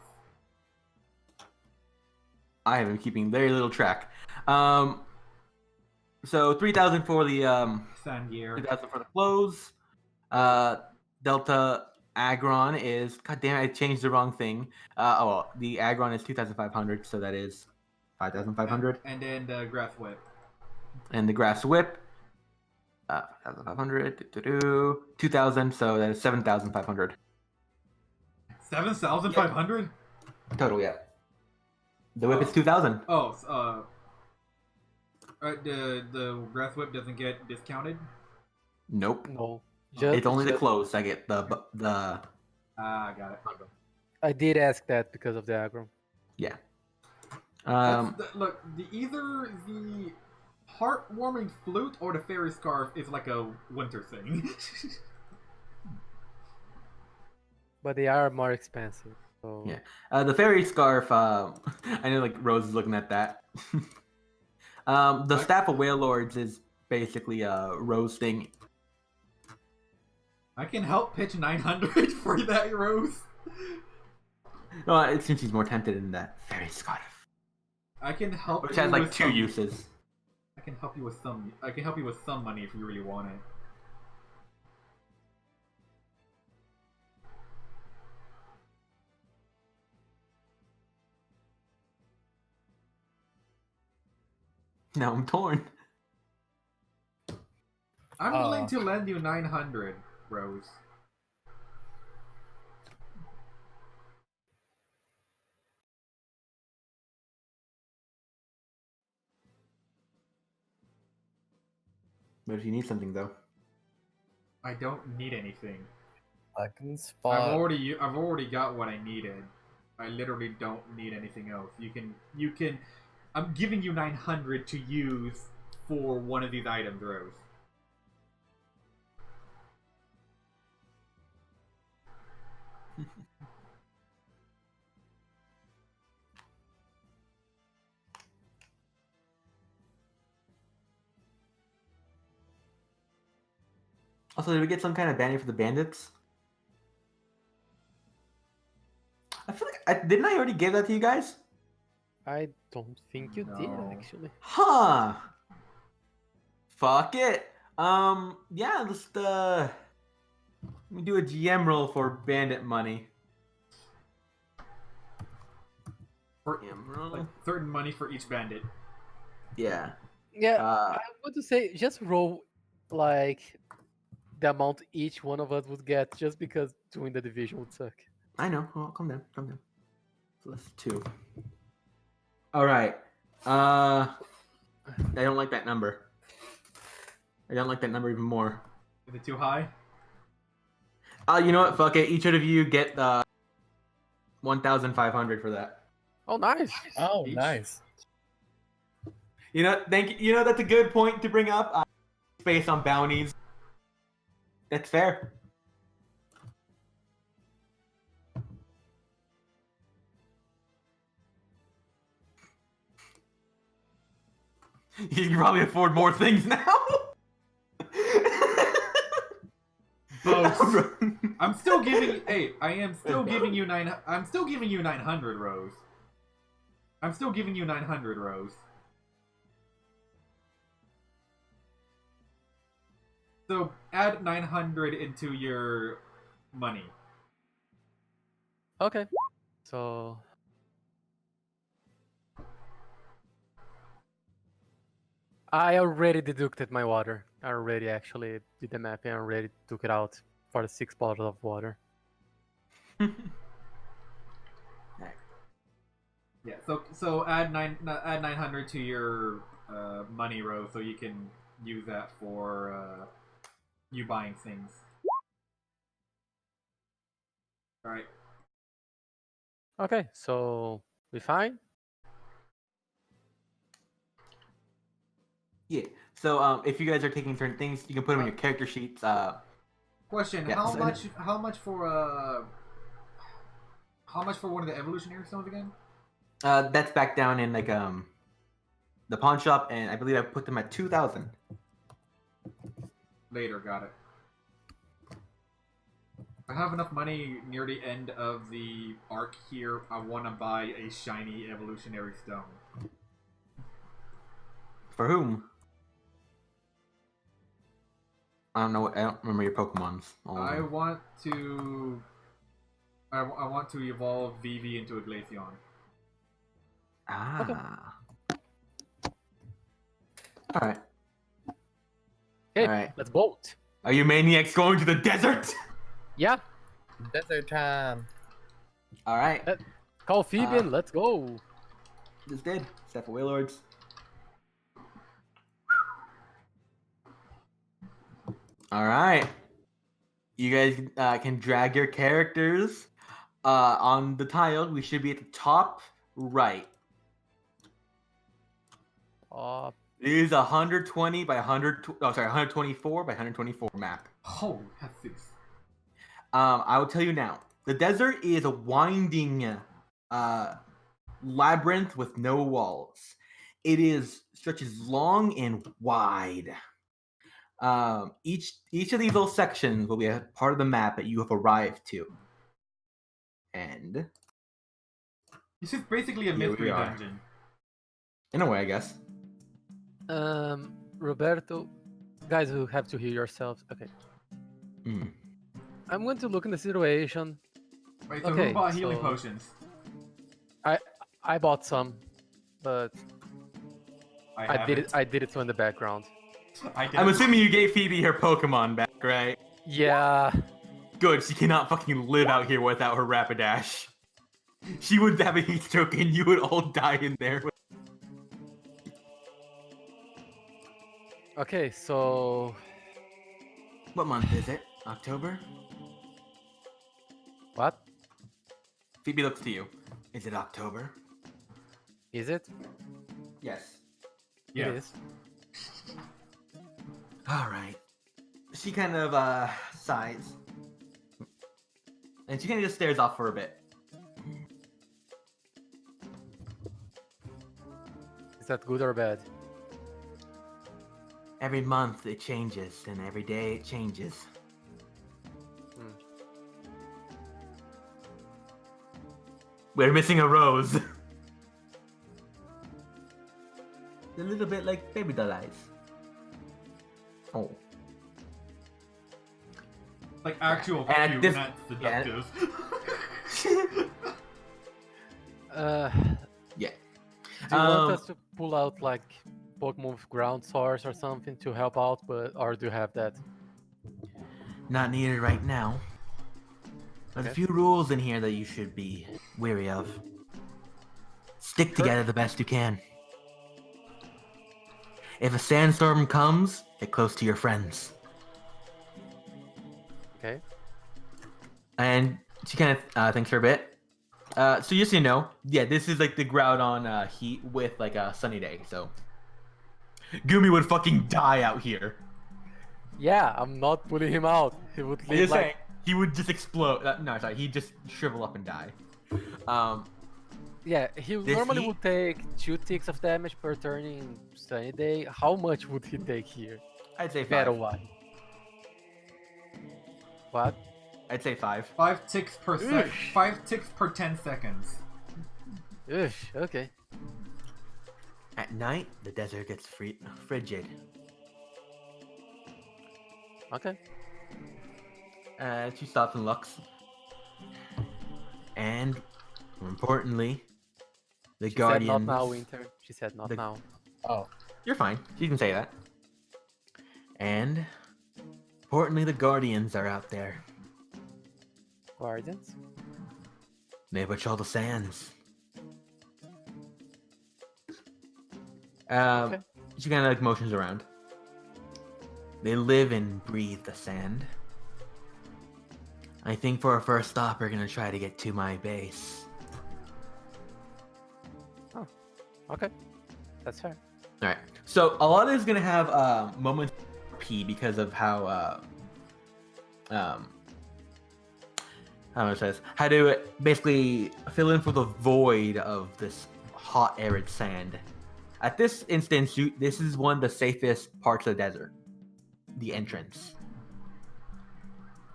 I have been keeping very little track. So 3,000 for the
Sand gear.
3,000 for the clothes. Delta Agron is, god damn it, I changed the wrong thing. The Agron is 2,500, so that is 5,500.
And then the grass whip.
And the Grass Whip, 5,500, 2,000, so that is 7,500
7,500?
total. Yeah. The whip is 2,000.
Oh, the grass whip doesn't get discounted.
Nope.
no.
It's only the
just-
clothes I get. The
Ah, got it.
I did ask that because of the aggro.
yeah.
Look, either the heartwarming flute or the fairy scarf is like a winter thing.
But they are more expensive. So
Yeah. The fairy scarf. I know, like Rose is looking at that. The staff of whale lords is basically a Rose thing.
I can help pitch 900 for that, Rose.
No, it seems he's more tempted in that fairy scarf,
I can help
which
you
has like
with
2
some-
uses.
I can help you with some. I can help you with some money if you really want it.
Now I'm torn.
I'm willing to lend you 900, Rose.
But if you need something though,
I don't need anything.
I can
I've
spot.
already got what I needed. I literally don't need anything else. You can. I'm giving you 900 to use for one of these items, Rose.
also did we get some kind of banner for the bandits? I feel like didn't I already give that to you guys?
I don't think you did
No.
actually.
Huh. Fuck it. Yeah, let me do a GM roll for bandit money.
For
GM roll.
like certain money for each bandit.
Yeah.
Yeah, I want to say just roll like the amount each one of us would get, just because doing the division would suck.
I know. Oh, calm down. Calm down. So that's 2. All right. I don't like that number. I don't like that number even more.
Is it too high?
You know what? Fuck it. Each of you get 1,500 for that.
Oh, nice.
Oh,
Each?
nice.
You know, thank you. You know, that's a good point to bring up. Based on bounties. That's fair. You can probably afford more things now.
Both. I'm still giving. Hey, I am still giving you nine. I'm still giving you 900, Rose. I'm still giving you 900, Rose. So add 900 into your money.
Okay. So I already deducted my water. I already actually did the mapping. I already took it out for the 6 bottles of water.
Yeah. So add 900 to your money row, so you can use that for you buying things. All right.
Okay, so we fine?
Yeah. So if you guys are taking certain things, you can put them in your character sheets.
Question:
Yeah,
How
so-
much? How much for one of the evolutionary stones again?
That's back down in like the pawn shop, and I believe I put them at 2,000.
Later, got it. I have enough money near the end of the arc here. I want to buy a shiny evolutionary stone.
For whom? I don't know. I don't remember your Pokemon's. All of
I
them.
want to. I want to evolve Vivi into a Glaceon.
Ah. All right.
Okay,
All right.
let's vote.
Are you maniacs going to the desert?
Yeah,
Desert time.
All right.
call Phoebe and let's go.
Just did. Except for Wailords. All right. You guys can drag your characters on the tile. We should be at the top right. It is 120 by 100. Oh, sorry, 124 by 124 map.
Holy heavens.
I will tell you now. The desert is a winding labyrinth with no walls. It stretches long and wide. Each of these little sections will be a part of the map that you have arrived to. And
This is basically a
Here we
mystery
are.
dungeon.
in a way, I guess.
Roberto, guys, you have to heal yourselves. Okay,
Mm.
I'm going to look in the situation.
Wait, so
Okay,
who bought healing
so-
potions?
I bought some, but I did
haven't.
it. I did it in the background.
I
I'm
didn't.
assuming you gave Phoebe her Pokemon back, right?
Yeah,
Good, she cannot fucking live out here without her Rapidash. She would have a heat stroke and you would all die in there.
okay, so
What month is it? October?
what
Phoebe looks to you. Is it October?
is it?
Yes.
Yeah.
It is.
Alright. She kind of sighs. And she kind of just stares off for a bit.
Is that good or bad?
Every month it changes, and every day it changes.
Hmm.
We're missing a rose. A little bit like baby doll eyes. Oh.
Like actual
And
cute,
this-
not
yeah.
seductive.
Yeah.
Do you want
Um,
us to pull out like Pokemon with ground source or something to help out, or do you have that?
Not needed right now. There's a
Okay.
few rules in here that you should be wary of. Stick together the best you can. If a sandstorm comes, get close to your friends.
Okay.
And she kind of thinks for a bit. So just so you know, yeah, this is like the ground on heat with like a sunny day. So Gumi would fucking die out here.
Yeah, I'm not pulling him out. He would
I'm
live
just
like
saying, he would just explode. No, sorry, he'd just shrivel up and die.
yeah. He
This
normally
heat-
would take 2 ticks of damage per turn in sunny day. How much would he take here?
I'd say 5.
Battle one. What?
I'd say 5.
5 ticks per sec.
Oosh.
5 ticks per 10 seconds.
Ugh, okay.
At night, the desert gets frigid.
Okay.
She stops and looks. And more importantly, the
She
Guardians.
said not now, Winter. She said not
The-
now.
Oh,
You're fine. You can say that. And importantly, the Guardians are out there.
Guardians?
They patrol the sands.
Okay.
She kind of like motions around. They live and breathe the sand. I think for our first stop, we're gonna try to get to my base.
Okay, that's fair.
All right. So a lot is gonna have moments P because of how how do I say this? How to basically fill in for the void of this hot, arid sand. At this instance, this is one of the safest parts of the desert. The entrance.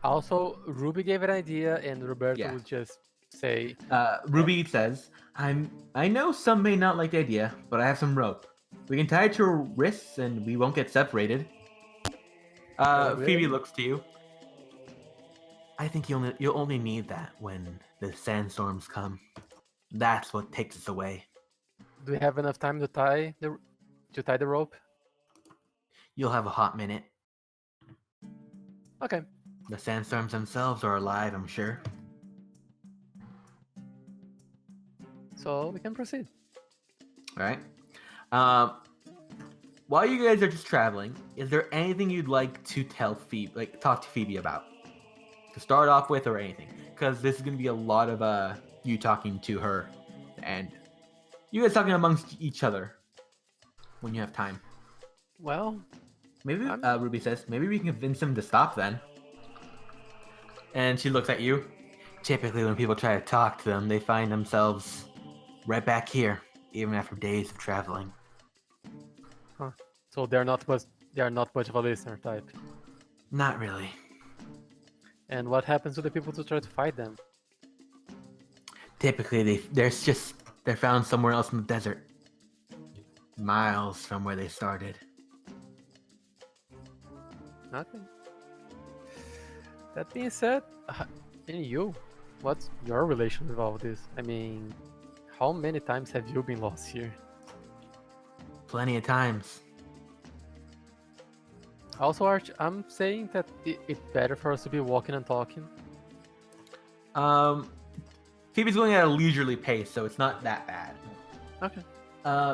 Also, Ruby gave an idea, and Roberto
Yeah.
would just say,
Ruby says, I know some may not like the idea, but I have some rope. We can tie it to her wrists and we won't get separated. Phoebe looks to you. I think you'll only need that when the sandstorms come. That's what takes us away.
"Do we have enough time to tie the rope?"
You'll have a hot minute.
Okay.
The sandstorms themselves are alive, I'm sure.
So we can proceed.
All right. While you guys are just traveling, is there anything you'd like to tell Phoebe, like talk to Phoebe about, to start off with, or anything? Because this is going to be a lot of you talking to her, and you guys talking amongst each other when you have time.
Well,
Maybe Ruby says, maybe we can convince him to stop then. And she looks at you. Typically, when people try to talk to them, they find themselves right back here, even after days of traveling.
so they're not much of a listener type.
Not really.
And what happens to the people who try to fight them?
Typically, they're found somewhere else in the desert, miles from where they started.
Nothing. That being said, and you, what's your relation with all this? I mean, how many times have you been lost here?
Plenty of times.
Also, Arch, I'm saying that it's better for us to be walking and talking.
Phoebe's going at a leisurely pace, so it's not that bad.
Okay.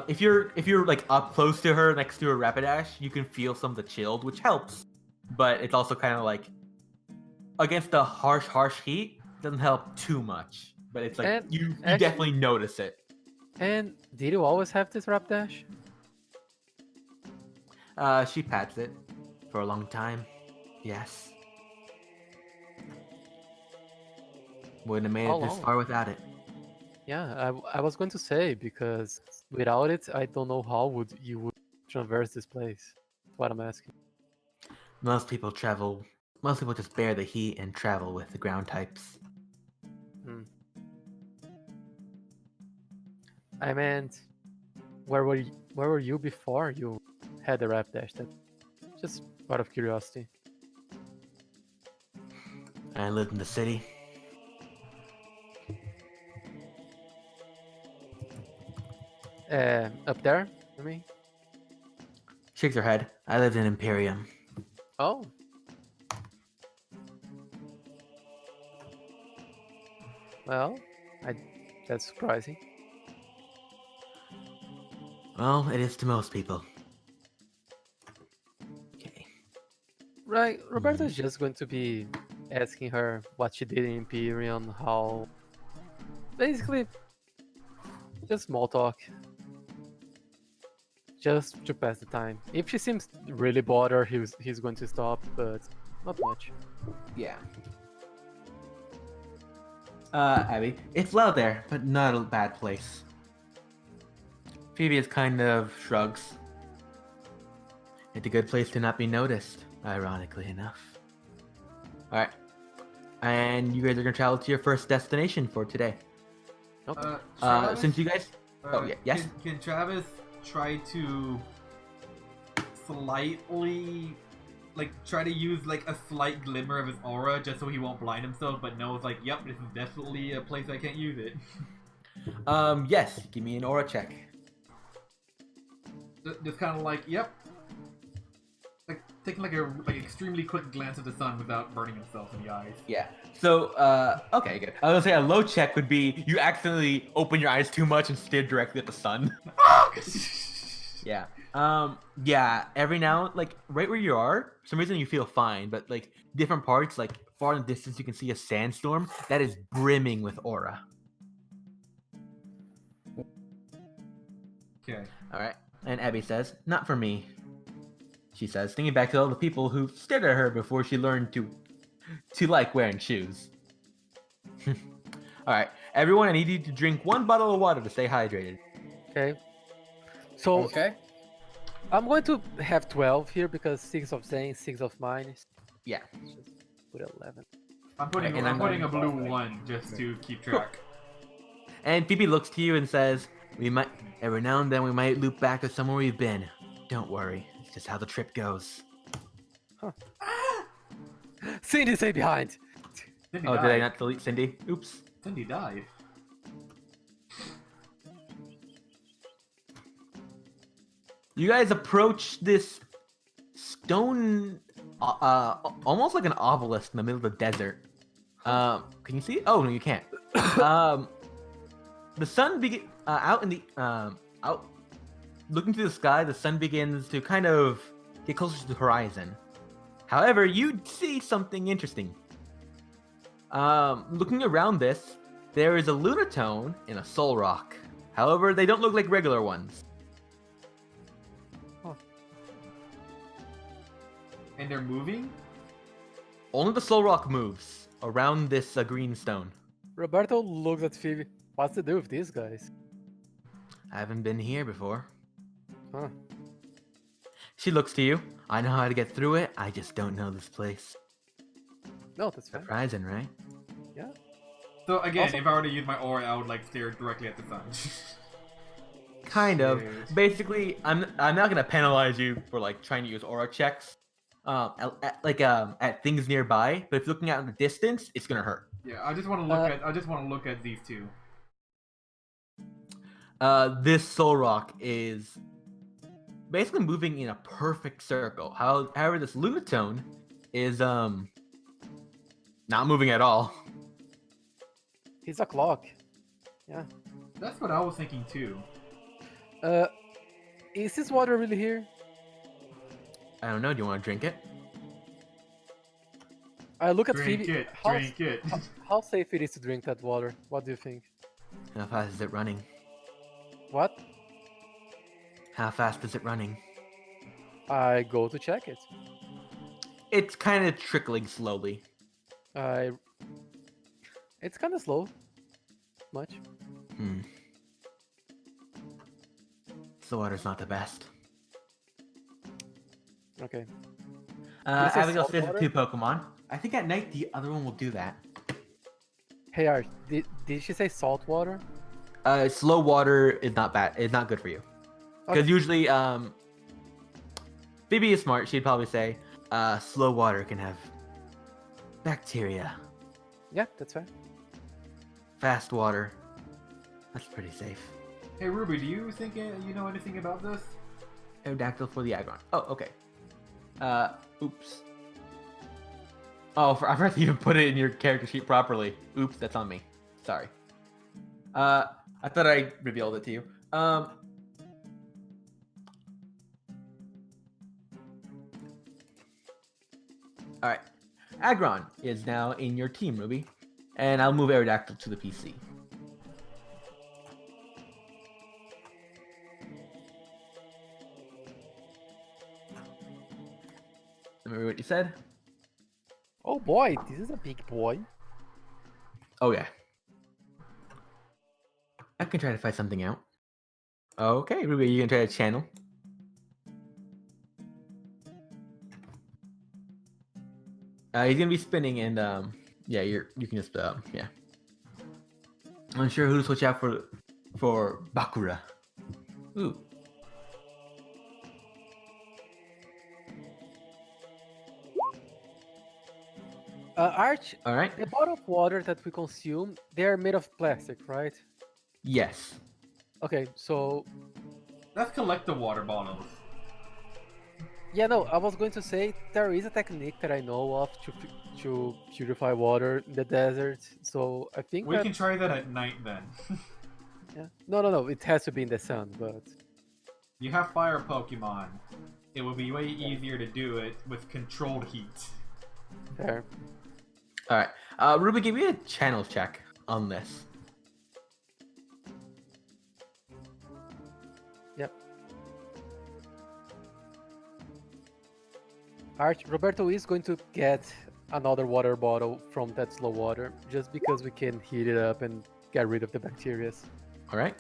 If you're like up close to her, next to a Rapidash, you can feel some of the chilled, which helps. But it's also kind of like against the harsh heat, it doesn't help too much. But it's like
And
you
actually-
definitely notice it.
And did you always have this rap dash?
She pats it for a long time. Yes. Wouldn't have made
How
it this
long?
far without it.
Yeah, I was going to say, because without it, I don't know how you would traverse this place. That's what I'm asking.
Most people just bear the heat and travel with the ground types.
I meant, where were you before you had the rap dash? That just out of curiosity.
I lived in the city.
Up there, you mean?
Shakes her head. I lived in Imperium.
Oh. Well, that's surprising.
Well, it is to most people. Okay.
Right, Roberto's just going to be asking her what she did in Imperium, how... Basically, just small talk. Just to pass the time. If she seems really bothered, he's going to stop, but not much.
Yeah. Abby, it's loud there, but not a bad place. Phoebe is kind of shrugs. It's a good place to not be noticed, ironically enough. Alright. And you guys are gonna travel to your first destination for today.
Travis,
Since you guys... Oh, yeah, yes?
Can Travis try to slightly, try to use, a slight glimmer of his aura just so he won't blind himself, but knows, yep, this is definitely a place I can't use it.
Yes. Give me an aura check.
Just kind of yep. Taking a extremely quick glance at the sun without burning himself in the eyes.
Yeah. So, okay, good. I was gonna say a low check would be you accidentally open your eyes too much and stare directly at the sun. Yeah. Yeah, every now, right where you are, for some reason you feel fine, but, different parts, far in the distance you can see a sandstorm that is brimming with aura.
Okay.
All right. And Abby says, "Not for me." She says, thinking back to all the people who stared at her before she learned to like wearing shoes. All right, everyone, I need you to drink 1 bottle of water to stay hydrated.
Okay. So
Okay.
I'm going to have 12 here because 6 of Zane, 6 of mine.
Yeah.
Just put 11.
I'm putting
And
I'm
I'm
putting a blue
going-
1 just to keep track.
And Phoebe looks to you and says, "We might every now and then we might loop back to somewhere we've been. Don't worry, it's just how the trip goes."
Cindy, stay behind.
Cindy
Oh,
died.
did I not delete Cindy? Oops.
Cindy died.
You guys approach this stone, almost like an obelisk in the middle of the desert. Can you see it? Oh no, you can't. The sun out in the out looking through the sky. The sun begins to kind of get closer to the horizon. However, you see something interesting. Looking around this, there is a lunatone and a soul rock. However, they don't look like regular ones.
And they're moving?
Only the soul rock moves around this green stone.
Roberto looks at Phoebe. What's to do with these guys?
I haven't been here before.
Huh.
She looks to you. I know how to get through it. I just don't know this place.
No, that's fine.
Surprising, right?
Yeah.
So again,
Also-
if I were to use my aura, I would like stare directly at the sun.
Kind of.
Yes.
Basically, I'm not gonna penalize you for like trying to use aura checks, at things nearby. But if you're looking out in the distance, it's gonna hurt.
Yeah, I just want to look at these two.
This soul rock is basically moving in a perfect circle. However, this lunatone is not moving at all.
He's a clock. Yeah.
That's what I was thinking too.
Is this water really here?
I don't know. Do you want to drink it?
I look at
Drink
Phoebe.
it, drink it.
How safe it is to drink that water? What do you think?
How fast is it running?
What?
How fast is it running?
I go to check it.
It's kind of trickling slowly.
It's kind of slow. Much.
The water's not the best.
Okay.
Abigail
salt
says the
water?
2 Pokemon. I think at night the other one will do that.
Hey Arch, did she say salt water?
Slow water is not bad. It's not good for you. Because
Okay.
usually, Phoebe is smart. She'd probably say, slow water can have bacteria.
Yeah, that's fine.
Fast water, that's pretty safe.
Hey Ruby, do you think you know anything about this?
Aerodactyl for the Aggron. Oh, okay. Oops. Oh, I forgot to even put it in your character sheet properly. Oops, that's on me. Sorry. I thought I revealed it to you. Alright. Aggron is now in your team, Ruby. And I'll move Aerodactyl to the PC. Remember what you said?
Oh boy, this is a big boy.
Oh, yeah. I can try to find something out. Okay, Ruby, you can try to channel. He's gonna be spinning, and yeah, you can just yeah. I'm unsure who to switch out for Bakura. Ooh.
Arch,
All right.
the bottle of water that we consume, they are made of plastic, right?
Yes.
Okay, so
Let's collect the water bottles.
yeah, no, I was going to say there is a technique that I know of to purify water in the desert. So I think
We
that,
can try that at night then.
yeah. No, it has to be in the sun, but
You have fire Pokemon. It will be way easier to do it with controlled heat.
fair.
All right. Ruby, give me a channel check on this.
Yep. Arch, Roberto is going to get another water bottle from that slow water, just because we can heat it up and get rid of the bacteria.
All right.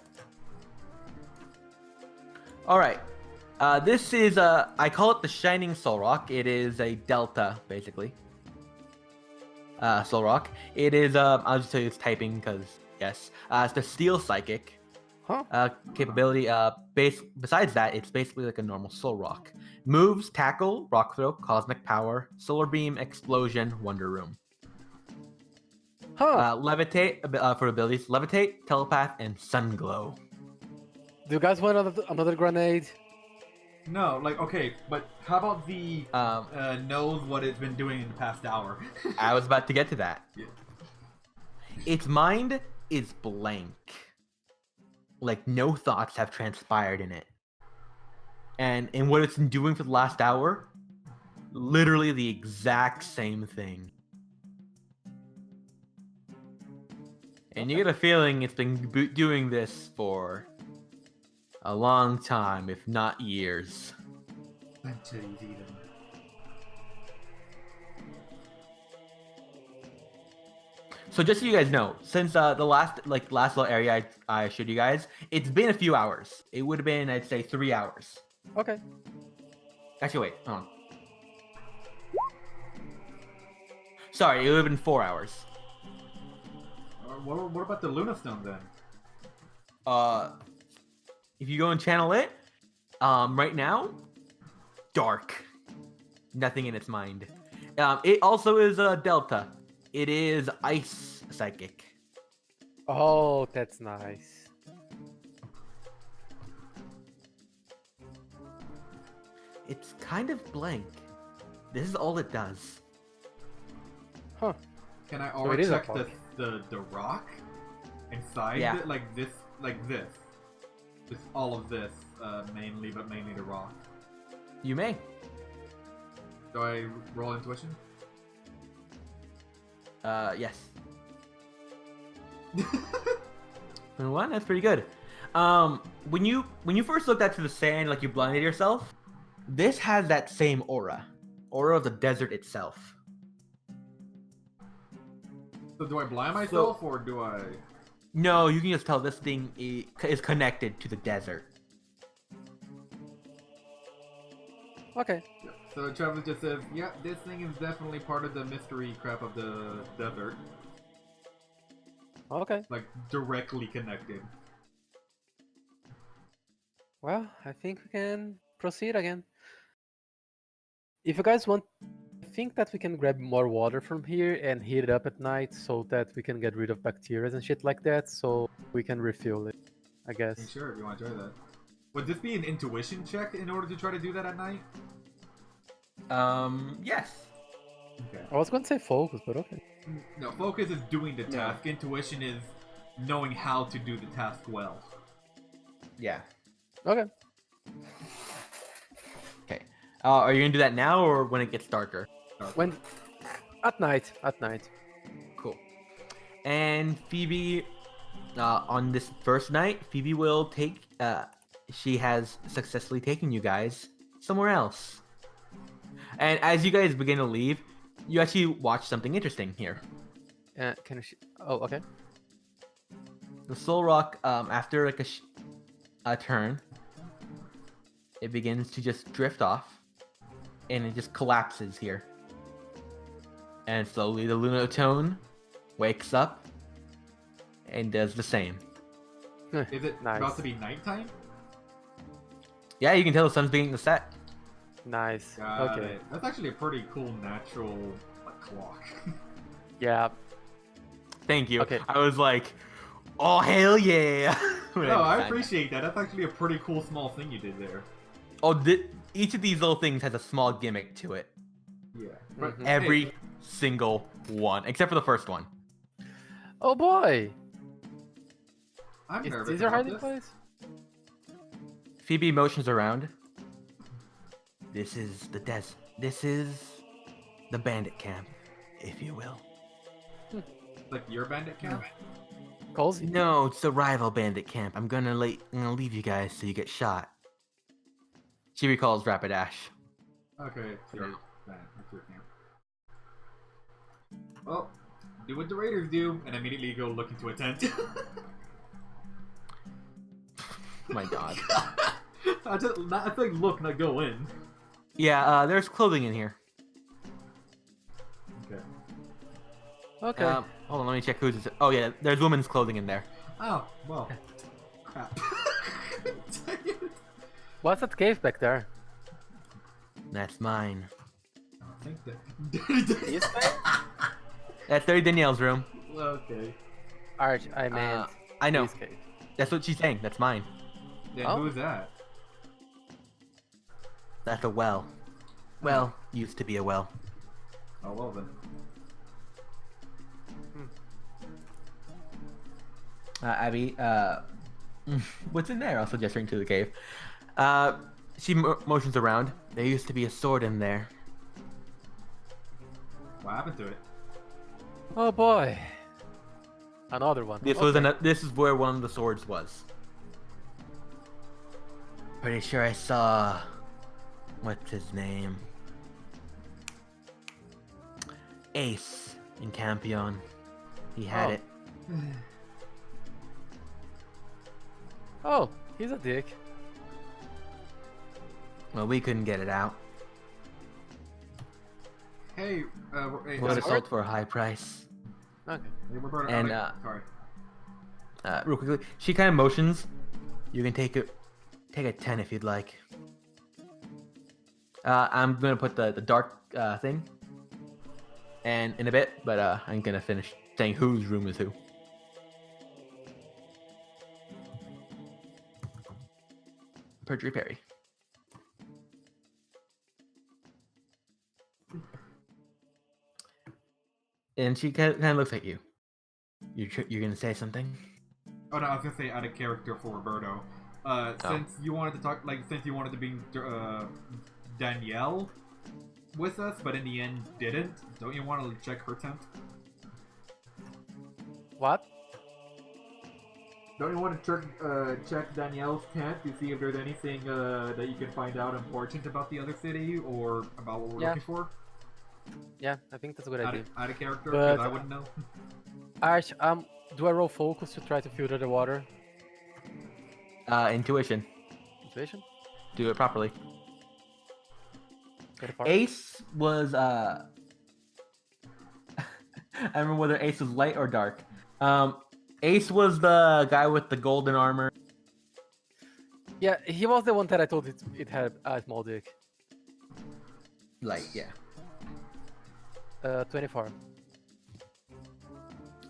All right. This is I call it the Shining Soul Rock. It is a delta, basically. Soul Rock. It is I'll just tell you it's typing because yes. It's the Steel Psychic
Huh?
capability. Besides that, it's basically like a normal Soul Rock. Moves: Tackle, Rock Throw, Cosmic Power, Solar Beam, Explosion, Wonder Room.
Huh?
Levitate for abilities: Levitate, Telepath, and Sun Glow.
Do you guys want another grenade?
No, like okay, but how about the knows what it's been doing in the past hour?
I was about to get to that.
Yeah.
Its mind is blank. Like no thoughts have transpired in it. And in what it's been doing for the last hour, literally the exact same thing. And you get a feeling it's been doing this for a long time, if not years.
Centuries even.
So just so you guys know, since the last little area I showed you guys, it's been a few hours. It would have been, I'd say, 3 hours.
Okay.
Actually, wait, hold on. Sorry, it would have been 4 hours.
What about the Luna Stone then?
If you go and channel it, right now, dark. Nothing in its mind. It also is a delta. It is ice psychic.
Oh, that's nice.
It's kind of blank. This is all it does.
Huh.
Can I
it
already
is a
check
fog.
the rock inside
Yeah.
it? Like this? Just all of this, mainly, but mainly the rock.
You may.
Do I roll intuition?
Yes. 21, that's pretty good. When you first looked at to the sand, like you blinded yourself, this has that same aura of the desert itself.
So do I blind myself, or do I?
No, you can just tell this thing is connected to the desert.
Okay.
Yeah. So Travis just says, "Yeah, this thing is definitely part of the mystery crap of the desert,
Okay.
like directly connected."
Well, I think we can proceed again. If you guys want, I think that we can grab more water from here and heat it up at night so that we can get rid of bacteria and shit like that, so we can refuel it, I
Hey,
guess.
sure, if you want to try that. Would this be an intuition check in order to try to do that at night?
Yes.
Okay.
I was going to say focus, but okay.
No, focus is doing the task. Intuition is knowing how to do the task well.
Yeah.
Okay.
Okay. Are you gonna do that now or when it gets darker?
When at night.
Cool. And Phoebe, on this first night, Phoebe will take. She has successfully taken you guys somewhere else. And as you guys begin to leave, you actually watch something interesting here.
Can I? Oh, okay.
The Soul Rock, after like a turn, it begins to just drift off, and it just collapses here. And slowly, the Lunatone wakes up and does the same.
Is it
Nice.
about to be nighttime?
Yeah, you can tell the sun's beginning to set.
Nice.
Got
Okay.
it. That's actually a pretty cool natural clock.
Yeah.
Thank you.
Okay.
I was like, oh hell yeah! when
No, I
decided
appreciate that. That's actually a pretty cool small thing you did there.
that. Oh, each of these little things has a small gimmick to it.
Yeah. But
Mhm.
Every
hey,
single one, except for the first one.
Oh boy.
I'm
Is
nervous
this your
about
hiding
this.
place?
Phoebe motions around. This is the This is the bandit camp, if you will.
Like your bandit camp?
Cozy.
No, it's the rival bandit camp. I'm gonna leave you guys so you get shot. She recalls Rapidash.
Okay, sure. That's your camp. Well, do what the raiders do, and immediately go look into a tent.
My God.
I think look, not go in.
Yeah, there's clothing in here.
Okay.
Okay.
Hold on, let me check who's. Oh yeah, there's women's clothing in there.
Oh, well. Crap.
What's that cave back there?
That's mine.
I think that.
This cave?
That's Danielle's room.
Okay.
Arch, I meant
I know.
this cave.
That's what she's saying. That's mine.
Then
Oh.
who's that?
That's a well. Well, used to be a well.
Oh, well then.
Abby, what's in there? Also gesturing to the cave. She motions around. There used to be a sword in there.
What happened to it?
Oh boy. Another one.
This was this is where one of the swords was. Pretty sure I saw. What's his name? Ace in Campion. He had
Oh.
it.
Oh, he's a dick.
Well, we couldn't get it out.
Hey, hey,
Would have
sorry?
sold for a high price.
Okay.
hey, Roberto,
And,
sorry.
Real quickly, she kind of motions. You can take a 10 if you'd like. I'm gonna put the dark thing, and in a bit, but I'm gonna finish saying whose room is who. Perjury Perry. And she kind of looks at you. You're gonna say something?
Oh no, I was gonna say out of character for Roberto. Since you wanted to talk, since you wanted to bring Danielle with us, but in the end didn't, don't you want to check her tent?
What?
Don't you want to check Danielle's tent to see if there's anything that you can find out important about the other city or about what we're
Yeah.
looking for?
Yeah, I think that's a good idea.
Out of character,
But-
because I wouldn't know.
Arch, do I roll focus to try to filter the water?
Intuition.
Intuition?
Do it properly.
Go far.
Ace was I don't remember whether Ace was light or dark. Ace was the guy with the golden armor.
Yeah, he was the one that I told it had a small dick.
Light, yeah.
24.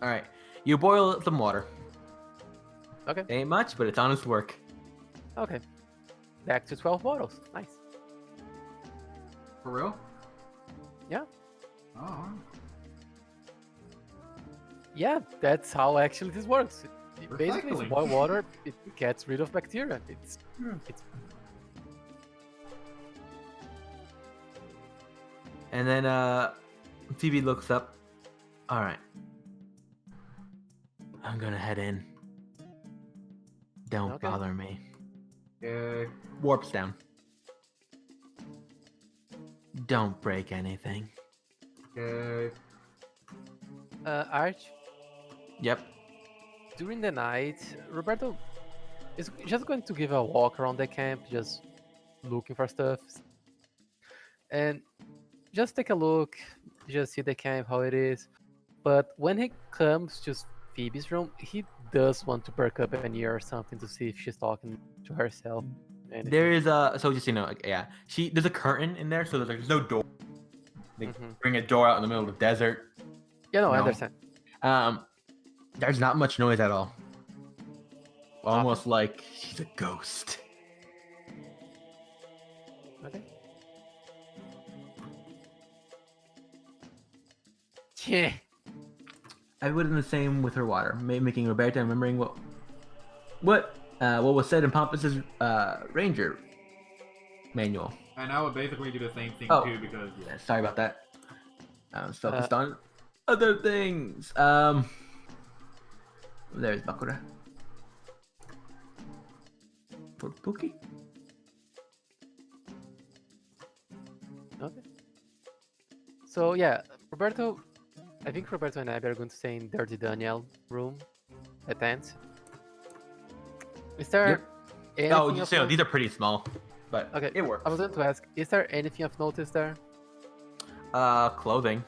All right, you boil some water.
Okay.
Ain't much, but it's honest work.
Okay. Back to 12 bottles. Nice.
For real?
Yeah.
Oh, alright.
Yeah, that's how actually this works. Basically,
Recycling.
boil water, it gets rid of bacteria. It's
And then Phoebe looks up. All right, I'm gonna head in. Don't
Okay.
bother me.
Okay.
Warps down. Don't break anything.
Okay.
Arch,
Yep.
during the night, Roberto is just going to give a walk around the camp, just looking for stuff. And just take a look, just see the camp, how it is. But when he comes to Phoebe's room, he does want to perk up an ear or something to see if she's talking to herself. And
There is a so just so you know, yeah. There's a curtain in there, so there's no door. They
Mhm.
bring a door out in the middle of the desert.
Yeah, no, I
No.
understand.
There's not much noise at all. Almost like she's a ghost.
Okay. Yeah.
I would have done the same with her water, making Roberta remembering what was said in Pompus's ranger manual.
And I would basically do the same thing
Oh.
too because
Yeah, sorry about that. I was focused on Other things. There's Bakura. For Pookie.
Okay. So yeah, Roberto. I think Roberto and Abby are going to stay in Dirty Daniel room at the end. Is there
Yep.
anything
Oh,
of
so
note?
these are pretty small, but
Okay,
it works.
I was going to ask, is there anything of notice there?
Clothing.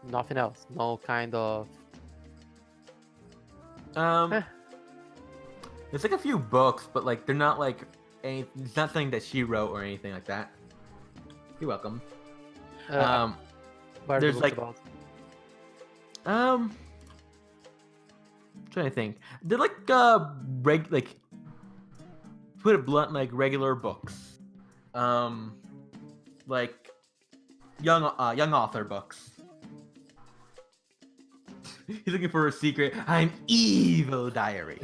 Nothing else. No kind of.
There's like a few books, but like they're not like it's not something that she wrote or anything like that. You're welcome.
What are the
there's
books
like-
about?
Trying to think. They're like like put it blunt, like regular books. Like young author books. He's looking for a secret. I'm evil diary.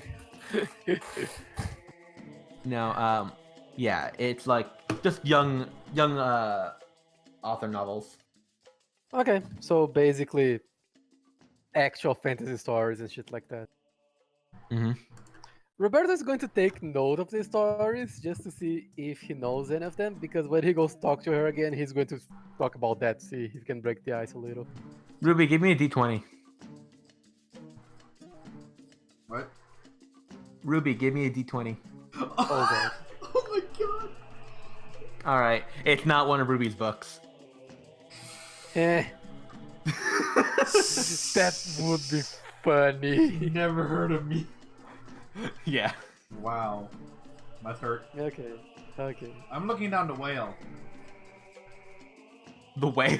No, yeah, it's like just young author novels.
Okay, so basically, actual fantasy stories and shit like that.
Mm-hmm.
Roberto is going to take note of these stories just to see if he knows any of them, because when he goes talk to her again, he's going to talk about that, see if he can break the ice a little.
Ruby, give me a D20.
What?
Ruby, give me a D20.
Oh god.
Oh my god.
All right, it's not one of Ruby's books.
Eh, that would be funny.
Never heard of me.
Yeah.
Wow. Must hurt.
Okay, okay.
I'm looking down the whale.
The whale.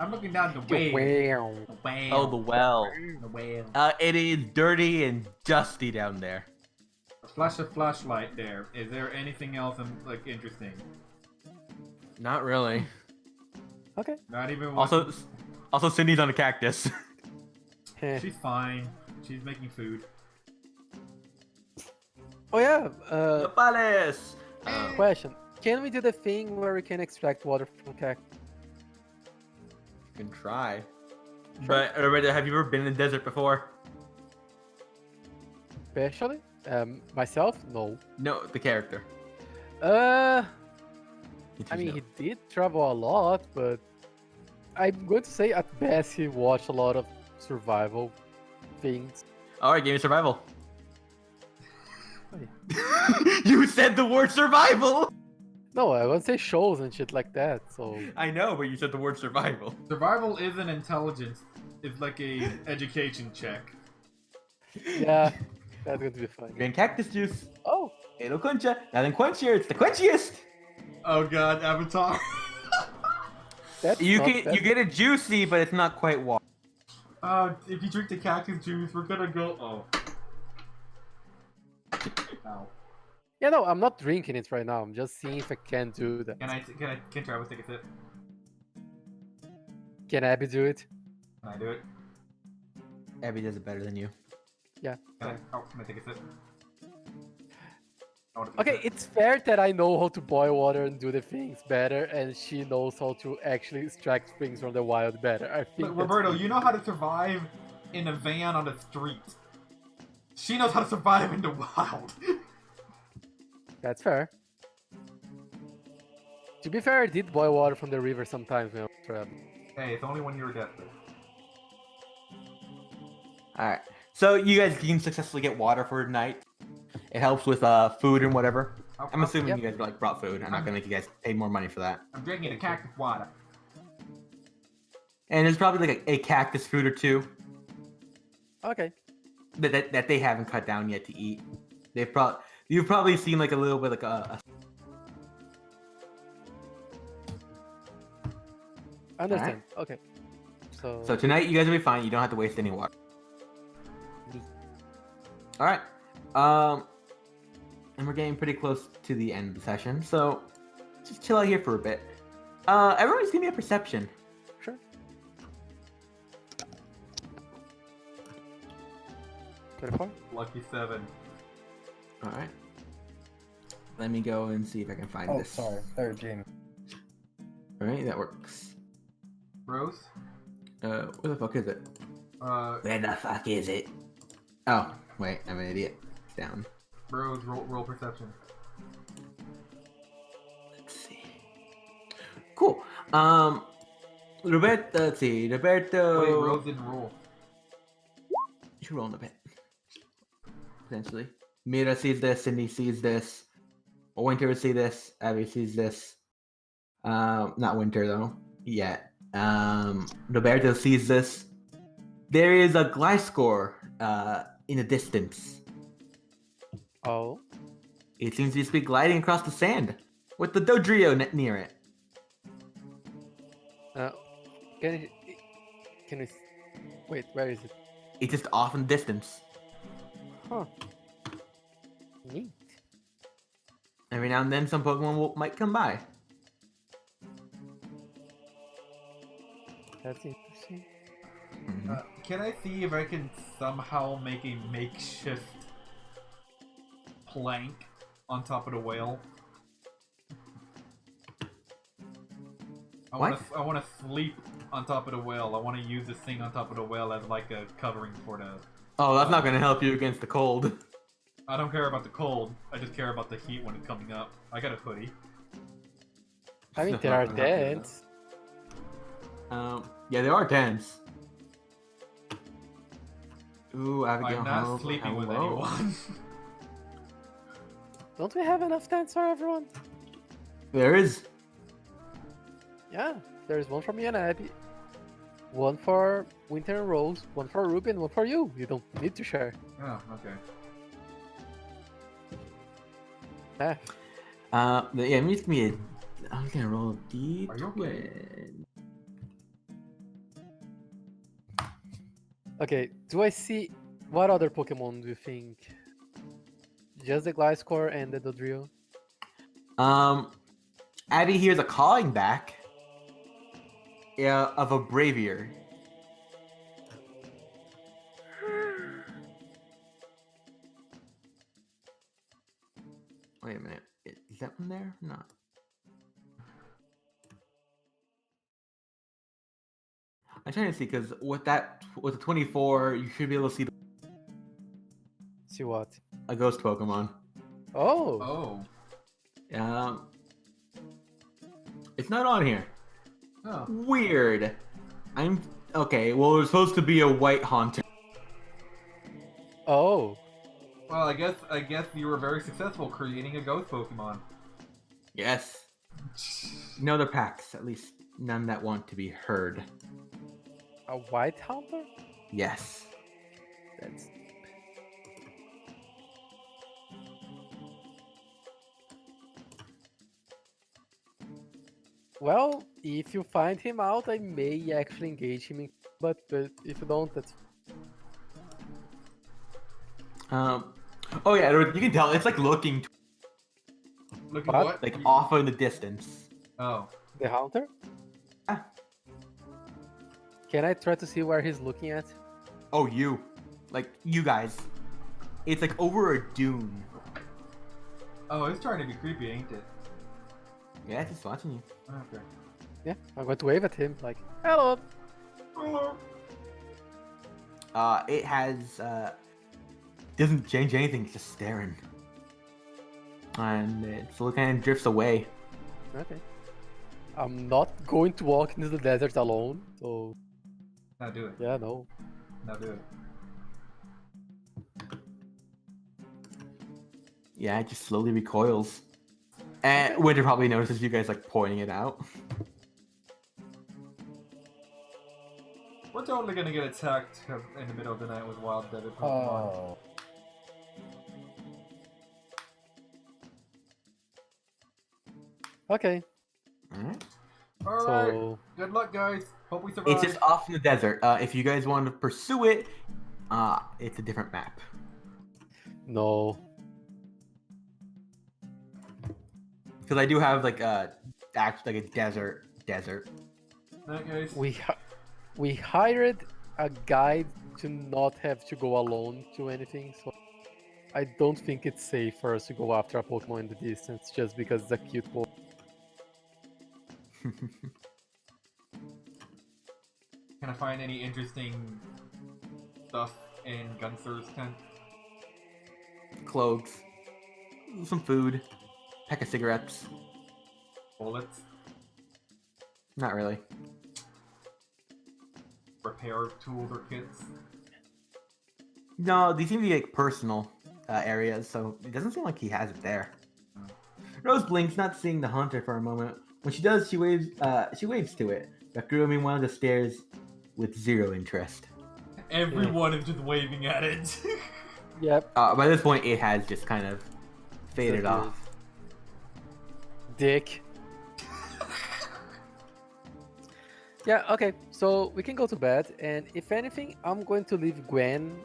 I'm looking down the whale.
Wow.
The whale.
Oh, the well.
The whale.
It is dirty and dusty down there.
Flash a flashlight there. Is there anything else like interesting?
Not really.
Okay.
Not even one.
Also, Cindy's on a cactus.
Eh.
She's fine. She's making food.
Oh yeah,
The palace.
question. Can we do the thing where we can extract water from cactus?
Can try. But Roberta, have you ever been in the desert before?
Especially? Myself? No.
No, the character.
I
Did you
mean,
know?
he did travel a lot, but I'm going to say at best he watched a lot of survival things.
All right, give me survival.
Wait.
You said the word survival.
No, I won't say shows and shit like that, so...
I know, but you said the word survival.
Survival isn't intelligence. It's like a education check.
Yeah, that's going to be fun.
Green cactus juice.
Oh,
It'll quench ya. Nothing quenchier. It's the quenchiest.
Oh god, Avatar.
that's
You
not
can
bad.
you get it juicy, but it's not quite water.
If you drink the cactus juice, we're gonna go. Oh. Ow.
Yeah, no, I'm not drinking it right now. I'm just seeing if I can do that.
Can Travis take a sip?
Can Abby do it?
Can I do it?
Abby does it better than you.
Can I take a sip? I wanna take a
Okay,
sip.
it's fair that I know how to boil water and do the things better, and she knows how to actually extract things from the wild better. I think
Look,
that's
Roberto,
fair.
you know how to survive in a van on the street. She knows how to survive in the wild.
That's fair. To be fair, I did boil water from the river sometimes when I was traveling.
Hey, it's only when you're desperate.
All right. So you guys can successfully get water for tonight. It helps with food and whatever. I'm assuming
Yep.
you guys like brought food. I'm not gonna make you guys pay more money for that.
I'm drinking a cactus water.
And there's probably like a cactus fruit or two
Okay.
that they haven't cut down yet to eat. You've probably seen like a little bit like a
I understand. Okay. So,
So tonight you guys will be fine. You don't have to waste any water. All right. And we're getting pretty close to the end of the session, so just chill out here for a bit. Everyone just give me a perception.
sure. Twenty-four.
Lucky 7.
All right. Let me go and see if I can find
Oh,
this.
sorry. 13.
All right, that works.
Rose?
Where the fuck is it? Where the fuck is it? Oh, wait, I'm an idiot. It's down.
Bros, roll perception.
Let's see. Cool. Roberto, let's see. Roberto.
Wait, Rose didn't roll.
You should roll in a bit. Potentially. Mira sees this, Cindy sees this. Winter would see this, Abby sees this. Not Winter though, yet. Roberto sees this. There is a Gliscor in the distance.
Oh.
It seems to be gliding across the sand with the Dodrio near it.
Can we? Wait, where is it?
It's just off in the distance.
Huh. Neat.
Every now and then, some Pokemon might come by.
That's interesting.
Can I see if I can somehow make a makeshift plank on top of the whale? I want to sleep on top of the whale. I want to use this thing on top of the whale as like a covering for the...
Oh, that's not going to help you against the cold.
I don't care about the cold. I just care about the heat when it's coming up. I got a hoodie.
I mean, there are tents.
Yeah, there are tents. Ooh, Abigail,
I'm not sleeping with anyone.
Don't we have enough tents for everyone?
There is.
Yeah, there's one for me and Abby. One for Winter and Rose, one for Ruby, and one for you. You don't need to share.
Oh, okay.
Yeah, give me a... I'm gonna roll a D20.
Are you okay?
Okay, do I see... What other Pokemon do you think? Just the Gliscor and the Dodrio?
Abby hears a calling back. Of a Bravier. Wait a minute. Is that one there? No. I'm trying to see because with the 24, you should be able to see
See what?
a ghost Pokemon.
Oh!
Oh.
It's not on here.
Oh.
Weird. Okay. Well, there's supposed to be a white Haunter.
Oh!
Well, I guess you were very successful creating a ghost Pokemon.
Yes. No other packs, at least none that want to be heard.
A White Haunter?
Yes.
That's... Well, if you find him out, I may actually engage him in... But if you don't, that's...
Oh yeah, you can tell it's like looking
Look at
What?
what?
like off in the distance.
Oh.
The Haunter?
Ah.
Can I try to see where he's looking at?
Oh, you guys. It's like over a dune.
Oh, it's trying to be creepy, ain't it?
Yeah, it's just watching you.
Okay.
Yeah, I'm going to wave at him, like, hello!
It has doesn't change anything. It's just staring, and it kind of drifts away.
Okay. I'm not going to walk into the desert alone, so...
Now do it.
Yeah, no.
Now do it.
Yeah, it just slowly recoils. And Winter probably notices you guys like pointing it out.
We're totally gonna get attacked in the middle of the night with wild desert Pokemon.
Oh.
Okay,
Alright.
Alright.
so...
Good luck, guys. Hope we survive.
It's just off in the desert. If you guys want to pursue it, it's a different map.
No.
Because I do have like a desert.
Alright, guys.
We hired a guide to not have to go alone to anything, so I don't think it's safe for us to go after a Pokemon in the distance just because it's a cute Pokemon.
Can I find any interesting stuff in Gunther's tent?
Clothes, some food, pack of cigarettes.
Bullets?
Not really.
Repair tools or kits?
No, these seem to be like personal areas, so it doesn't seem like he has it there. Rose blinks, not seeing the hunter for a moment. When she does, she waves. She waves to it. But Guru, meanwhile, just stares with zero interest.
Everyone is just waving at it.
Yep.
By this point, it has just kind of faded
Disappeared.
off.
Dick. Yeah, okay, so we can go to bed, and if anything, I'm going to leave Gwen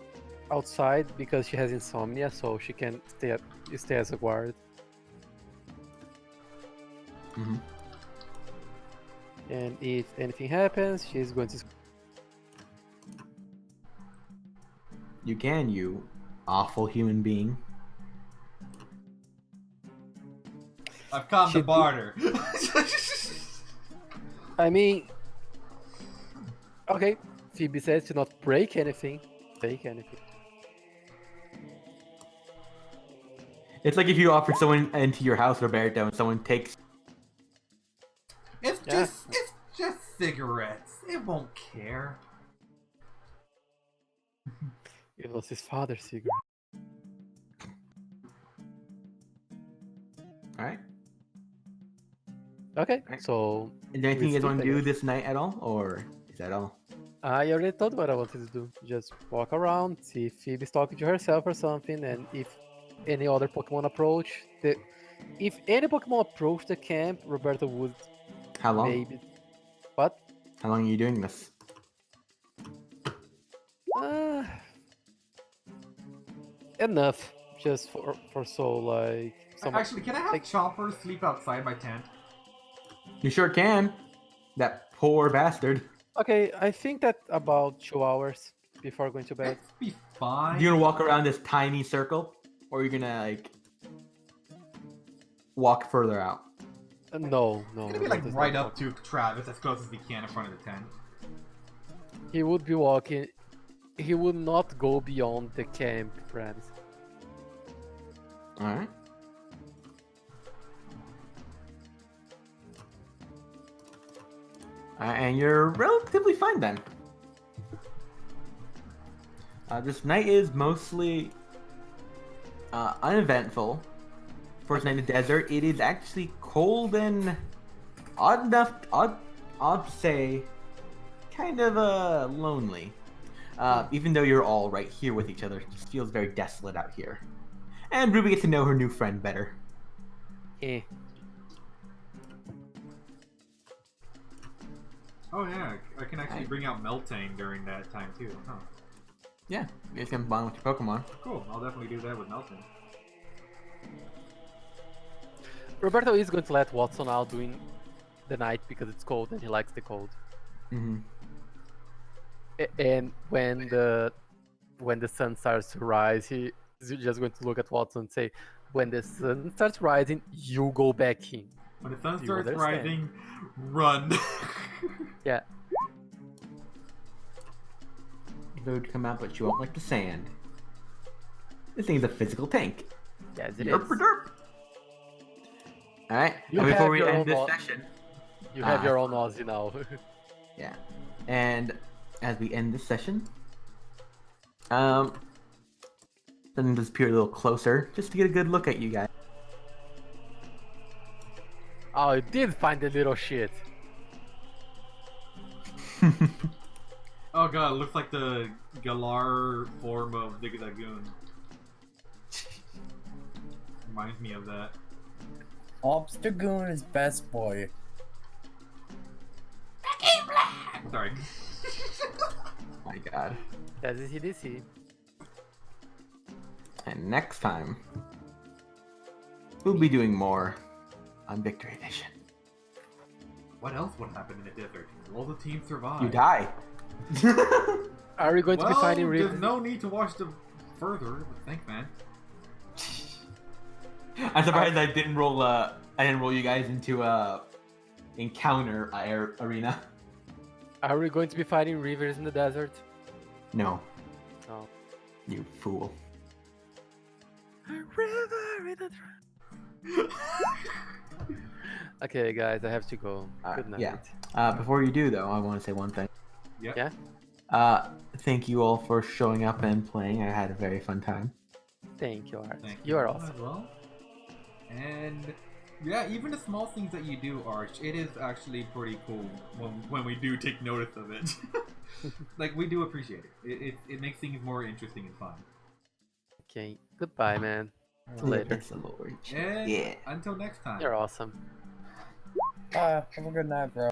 outside because she has insomnia, so she can stay as a guard.
Mm-hmm.
And if anything happens, she's going to.
You can, you awful human being.
I've come to
Should be-
barter.
I mean, okay, Phoebe says to not break anything, take anything.
It's like if you offered someone into your house, Roberto, and someone takes.
It's
Yeah.
just cigarettes. It won't care.
It was his father's cigarette.
All right.
Okay,
Right.
so
Is there anything you guys
sleep,
want
I
to do
guess.
this night at all, or is that all?
I already told what I wanted to do. Just walk around, see if Phoebe's talking to herself or something, and if any other Pokemon approach the. If any Pokemon approach the camp, Roberto would
How long?
maybe. What?
How long are you doing this?
Enough. Just for so like. Some,
Actually, can I have
like-
Chopper sleep outside my tent?
You sure can. That poor bastard.
Okay, I think that about 2 hours before going to bed.
That'd be fine.
You gonna walk around this tiny circle, or are you gonna like walk further out?
No, no.
It's gonna be
that
like
is
right
not
up to Travis as close as he can in front of the tent.
He would be walking. He would not go beyond the camp, friends.
All right. And you're relatively fine then. This night is mostly uneventful. First night in the desert. It is actually cold and odd to say, kind of lonely. Even though you're all right here with each other, it just feels very desolate out here. And Ruby gets to know her new friend better.
Eh.
Oh yeah, I can actually
Hi.
bring out Meltane during that time too. Huh.
Yeah, you guys can bond with your Pokemon.
Cool, I'll definitely do that with Meltane.
Roberto is going to let Watson out during the night because it's cold and he likes the cold.
Mm-hmm.
And when the sun starts to rise, he's just going to look at Watson and say, "When the sun starts rising, you go back in."
When the sun
Do you
starts
understand?
rising, run.
Yeah.
Would come out, but you won't like the sand. This thing's a physical tank.
Yes, it
Yerp
is.
derp. All right.
You
And before
have
we
your
end
own
this
law-
session,
You have your own Aussie now.
yeah, and as we end this session, then just peer a little closer, just to get a good look at you guys.
Oh, you did find the little shit.
Oh god, it looks like the Galar form of Zigzagoon. Reminds me of that.
Obstagoon is best boy.
Sorry.
My God.
That is EDC.
And next time, we'll be doing more on Victory Edition.
What else would happen in the desert? Will the team survive?
You die.
Are we going to be
Well,
finding
there's
real?
no need to watch them further. Thanks, man.
I'm surprised I didn't roll. I didn't roll you guys into encounter arena.
Are we going to be fighting rivers in the desert?
No,
No.
you fool.
A river in the Okay, guys, I have to go. Good night.
Yeah. Before you do, though, I want to say one thing.
Yep.
Yeah?
Thank you all for showing up and playing. I had a very fun time.
Thank you, Art.
Thank
You are
all
awesome.
as well. And yeah, even the small things that you do, Arch, it is actually pretty cool when we do take notice of it. Like, we do appreciate it. It makes things more interesting and fun.
Okay, goodbye, man. Till later.
It's a little reach.
And
Yeah.
until next time.
You're awesome.
Have a good night, bro.